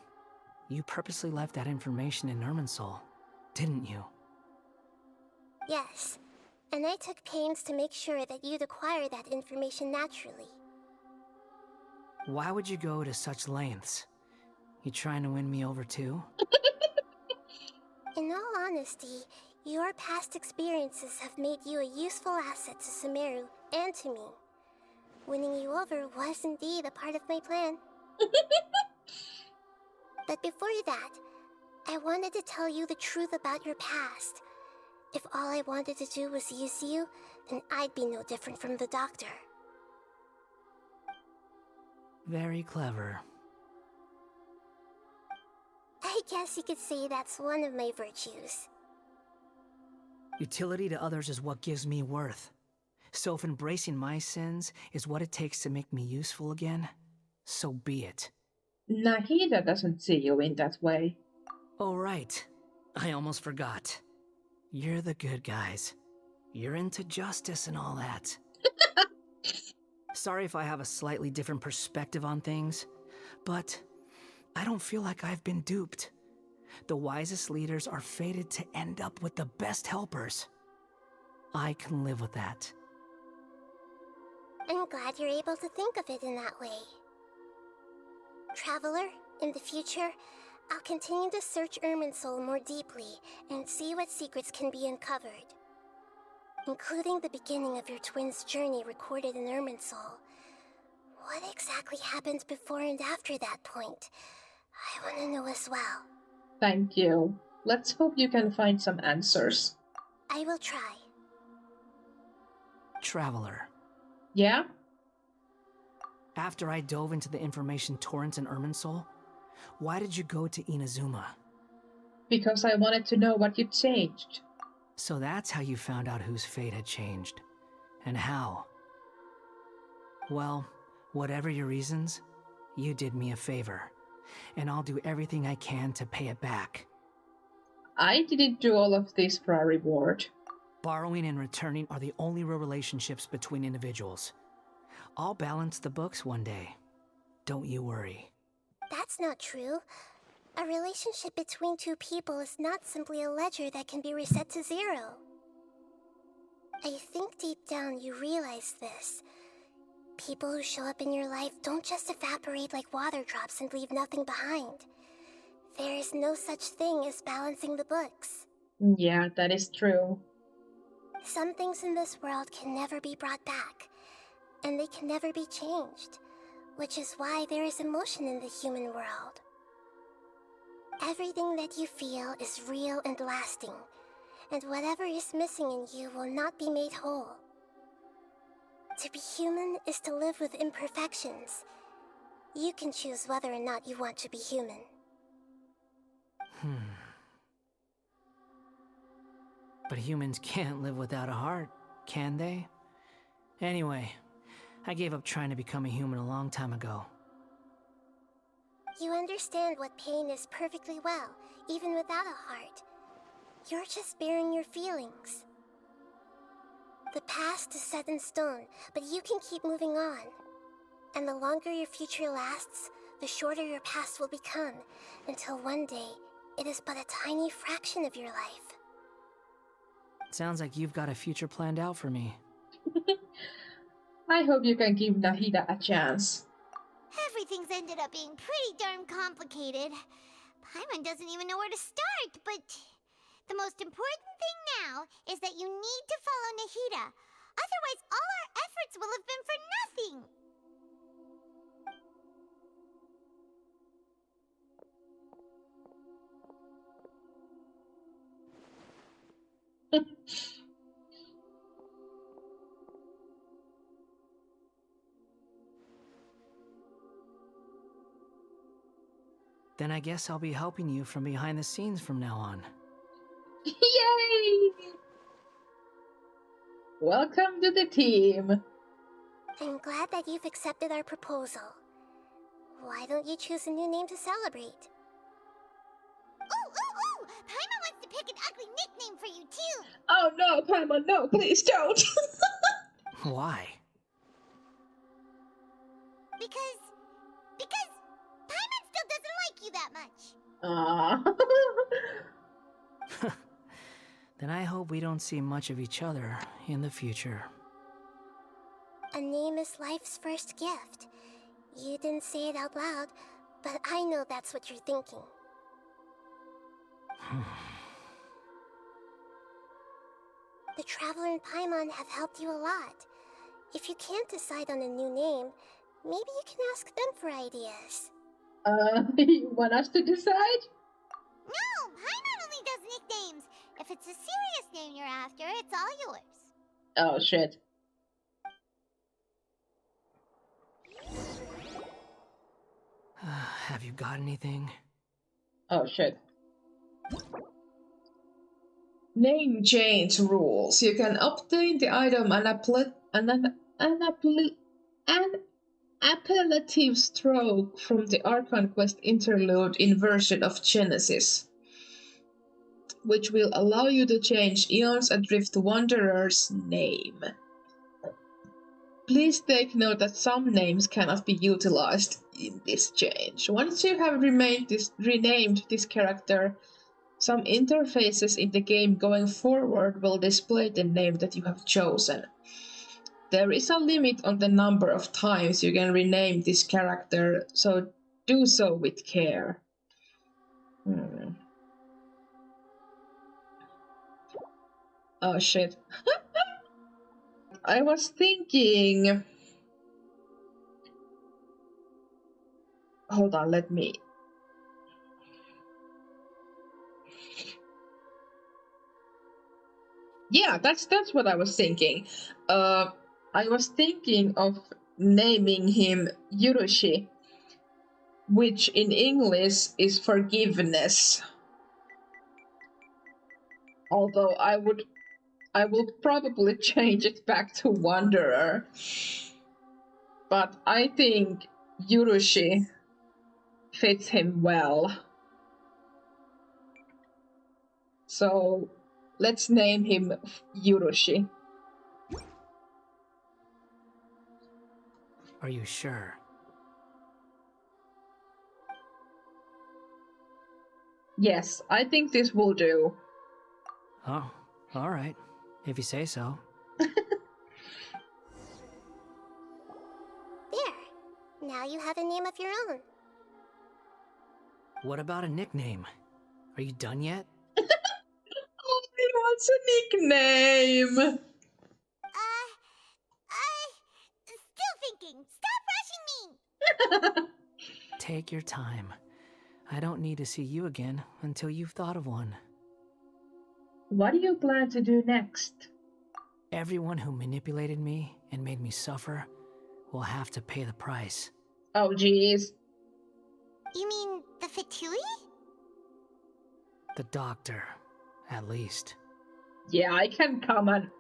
you purposely left that information in Irminsul, didn't you? Yes, and I took pains to make sure that you'd acquire that information naturally. Why would you go to such lengths? You trying to win me over too? In all honesty, your past experiences have made you a useful asset to Sumeru and to me. Winning you over was indeed a part of my plan. But before that, I wanted to tell you the truth about your past. If all I wanted to do was use you, then I'd be no different from the Doctor. Very clever. I guess you could say that's one of my virtues. Utility to others is what gives me worth. So if embracing my sins is what it takes to make me useful again, so be it. Nahida doesn't see you in that way. Oh, right. I almost forgot. You're the good guys. You're into justice and all that. Sorry if I have a slightly different perspective on things, but I don't feel like I've been duped. The wisest leaders are fated to end up with the best helpers. I can live with that. I'm glad you're able to think of it in that way. Traveler, in the future, I'll continue to search Irminsul more deeply and see what secrets can be uncovered. Including the beginning of your twins' journey recorded in Irminsul. What exactly happened before and after that point? I want to know as well. Thank you. Let's hope you can find some answers. I will try. Traveler. Yeah? After I dove into the information torrents in Irminsul, why did you go to Inazuma? Because I wanted to know what you changed. So that's how you found out whose fate had changed. And how. Well, whatever your reasons, you did me a favor. And I'll do everything I can to pay it back. I didn't do all of this for a reward. Borrowing and returning are the only real relationships between individuals. I'll balance the books one day. Don't you worry. That's not true. A relationship between two people is not simply a ledger that can be reset to zero. I think deep down you realize this. People who show up in your life don't just evaporate like water drops and leave nothing behind. There is no such thing as balancing the books. Yeah, that is true. Some things in this world can never be brought back, and they can never be changed, which is why there is emotion in the human world. Everything that you feel is real and lasting, and whatever is missing in you will not be made whole. To be human is to live with imperfections. You can choose whether or not you want to be human. But humans can't live without a heart, can they? Anyway, I gave up trying to become a human a long time ago. You understand what pain is perfectly well, even without a heart. You're just bearing your feelings. The past is set in stone, but you can keep moving on. And the longer your future lasts, the shorter your past will become, until one day, it is but a tiny fraction of your life. Sounds like you've got a future planned out for me. I hope you can give Nahida a chance. Everything's ended up being pretty darn complicated. Paimon doesn't even know where to start, but the most important thing now is that you need to follow Nahida. Otherwise, all our efforts will have been for nothing. Then I guess I'll be helping you from behind the scenes from now on. Yay! Welcome to the team. I'm glad that you've accepted our proposal. Why don't you choose a new name to celebrate? Ooh! Paimon wants to pick an ugly nickname for you, too! Oh no, Paimon, no, please don't! Why? Because Paimon still doesn't like you that much. Then I hope we don't see much of each other in the future. A name is life's first gift. You didn't say it out loud, but I know that's what you're thinking. The Traveler and Paimon have helped you a lot. If you can't decide on a new name, maybe you can ask them for ideas. You want us to decide? No, Paimon only does nicknames. If it's a serious name you're after, it's all yours. Oh shit. Have you got anything? Oh shit. Name change rules. You can obtain the item an appellative stroke from the Archon Quest interlude in version of Genesis, which will allow you to change Eon's Adrift Wanderer's name. Please take note that some names cannot be utilized in this change. Once you have renamed this character, some interfaces in the game going forward will display the name that you have chosen. There is a limit on the number of times you can rename this character, so do so with care. Oh shit. I was thinking... Hold on, let me... Yeah, that's what I was thinking. I was thinking of naming him Yurushi, which in English is forgiveness. Although I will probably change it back to Wanderer. But I think Yurushi fits him well. So let's name him Yurushi. Are you sure? Yes, I think this will do. Oh, all right. If you say so. There. Now you have a name of your own. What about a nickname? Are you done yet? Oh, he wants a nickname! Still thinking. Stop rushing me! Take your time. I don't need to see you again until you've thought of one. What do you plan to do next? Everyone who manipulated me and made me suffer will have to pay the price. Oh, jeez. You mean the Fatui? The doctor, at least. Yeah, I can come and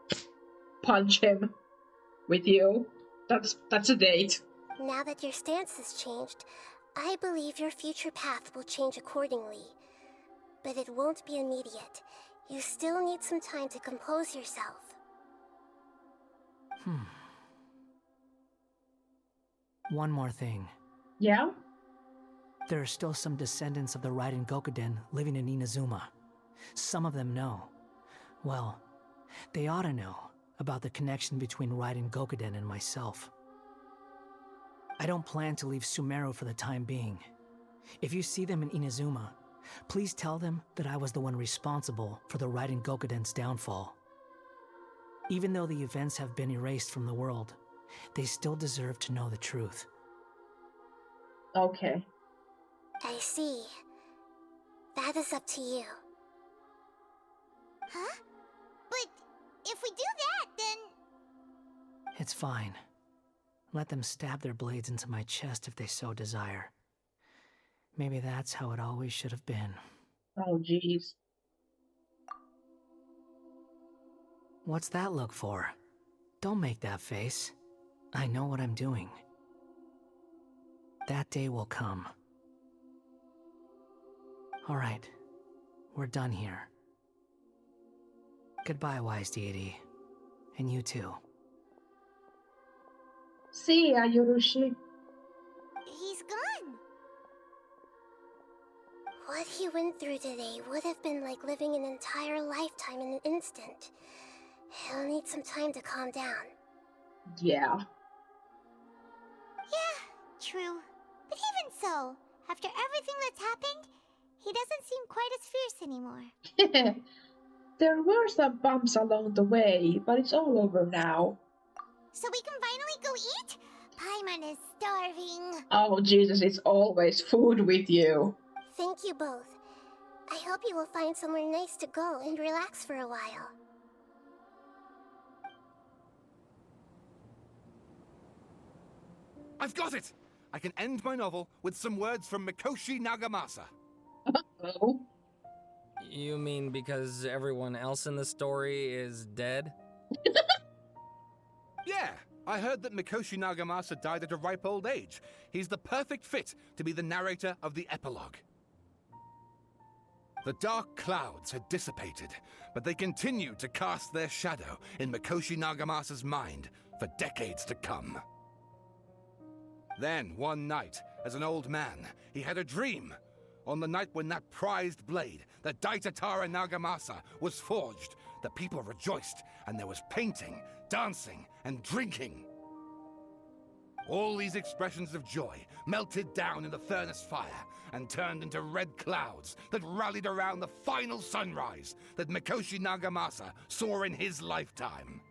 punch him with you. That's a date. Now that your stance has changed, I believe your future path will change accordingly. But it won't be immediate. You still need some time to compose yourself. One more thing. Yeah? There are still some descendants of the Raiden Gokuden living in Inazuma. Some of them know. Well, they ought to know about the connection between Raiden Gokuden and myself. I don't plan to leave Sumeru for the time being. If you see them in Inazuma, please tell them that I was the one responsible for the Raiden Gokuden's downfall. Even though the events have been erased from the world, they still deserve to know the truth. Okay. I see. That is up to you. Huh? But if we do that, then... It's fine. Let them stab their blades into my chest if they so desire. Maybe that's how it always should have been. Oh, jeez. What's that look for? Don't make that face. I know what I'm doing. That day will come. All right. We're done here. Goodbye, wise deity. And you too. See ya, Yorushi. He's gone. What he went through today would have been like living an entire lifetime in an instant. He'll need some time to calm down. Yeah. Yeah, true. But even so, after everything that's happened, he doesn't seem quite as fierce anymore. There were some bumps along the way, but it's all over now. So we can finally go eat? Paimon is starving. Oh, Jesus, it's always food with you. Thank you both. I hope you will find somewhere nice to go and relax for a while. I've got it! I can end my novel with some words from Mikoshi Nagamasa. Oh? You mean because everyone else in the story is dead? Yeah, I heard that Mikoshi Nagamasa died at a ripe old age. He's the perfect fit to be the narrator of the epilogue. The dark clouds had dissipated, but they continued to cast their shadow in Mikoshi Nagamasa's mind for decades to come. Then, one night, as an old man, he had a dream. On the night when that prized blade, the Daitatara Nagamasa, was forged, the people rejoiced, and there was painting, dancing, and drinking. All these expressions of joy melted down in the furnace fire and turned into red clouds that rallied around the final sunrise that Mikoshi Nagamasa saw in his lifetime.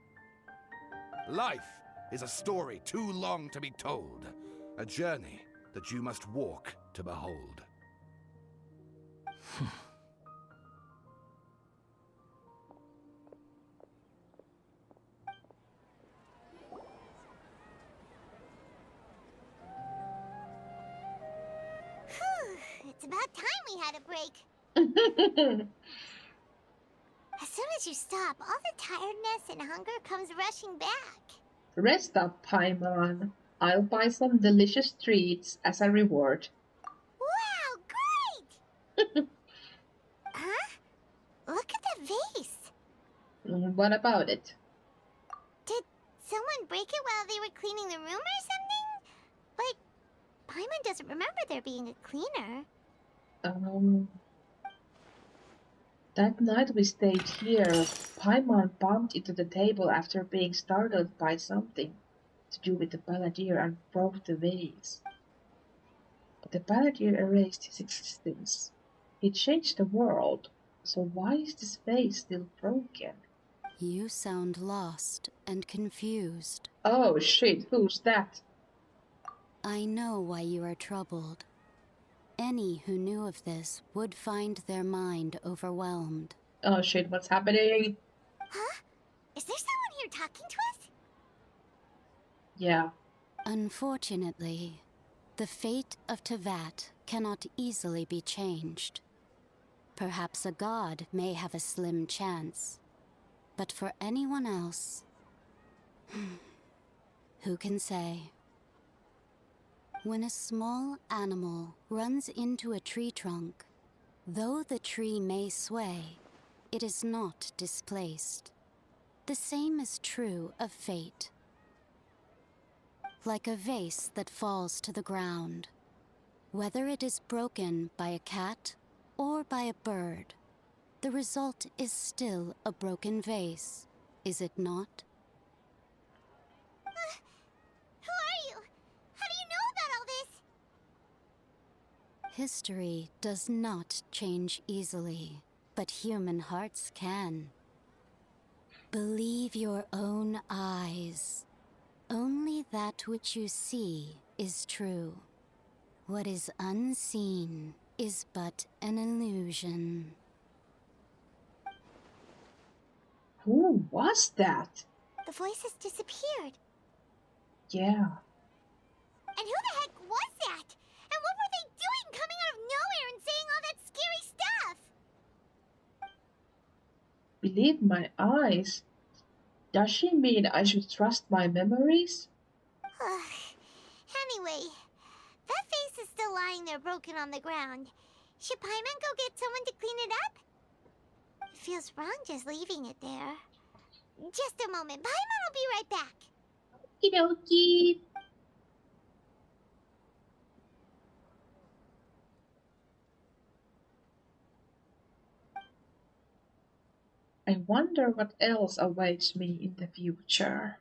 Life is a story too long to be told, a journey that you must walk to behold. It's about time we had a break. As soon as you stop, all the tiredness and hunger comes rushing back. Rest up, Paimon. I'll buy some delicious treats as a reward. Wow, great! Huh? Look at that vase. What about it? Did someone break it while they were cleaning the room or something? But Paimon doesn't remember there being a cleaner. That night we stayed here, Paimon bumped into the table after being startled by something to do with the balladeer and broke the vase. But the balladeer erased his existence. He changed the world, so why is this vase still broken? You sound lost and confused. Oh shit, who's that? I know why you are troubled. Any who knew of this would find their mind overwhelmed. Oh shit, what's happening? Huh? Is there someone here talking to us? Yeah. Unfortunately, the fate of Tevat cannot easily be changed. Perhaps a god may have a slim chance, but for anyone else, who can say? When a small animal runs into a tree trunk, though the tree may sway, it is not displaced. The same is true of fate. like a vase that falls to the ground. Whether it is broken by a cat or by a bird, the result is still a broken vase, is it not? Who are you? How do you know about all this? History does not change easily, but human hearts can. Believe your own eyes. Only that which you see is true. What is unseen is but an illusion. Who was that? The voice has disappeared. Yeah. And who the heck was that? And what were they doing coming out of nowhere and saying all that scary stuff? Believe my eyes? Does she mean I should trust my memories? Anyway, that face is still lying there broken on the ground. Should Paimon go get someone to clean it up? It feels wrong just leaving it there. Just a moment. Paimon will be right back. Okie dokie. I wonder what else awaits me in the future.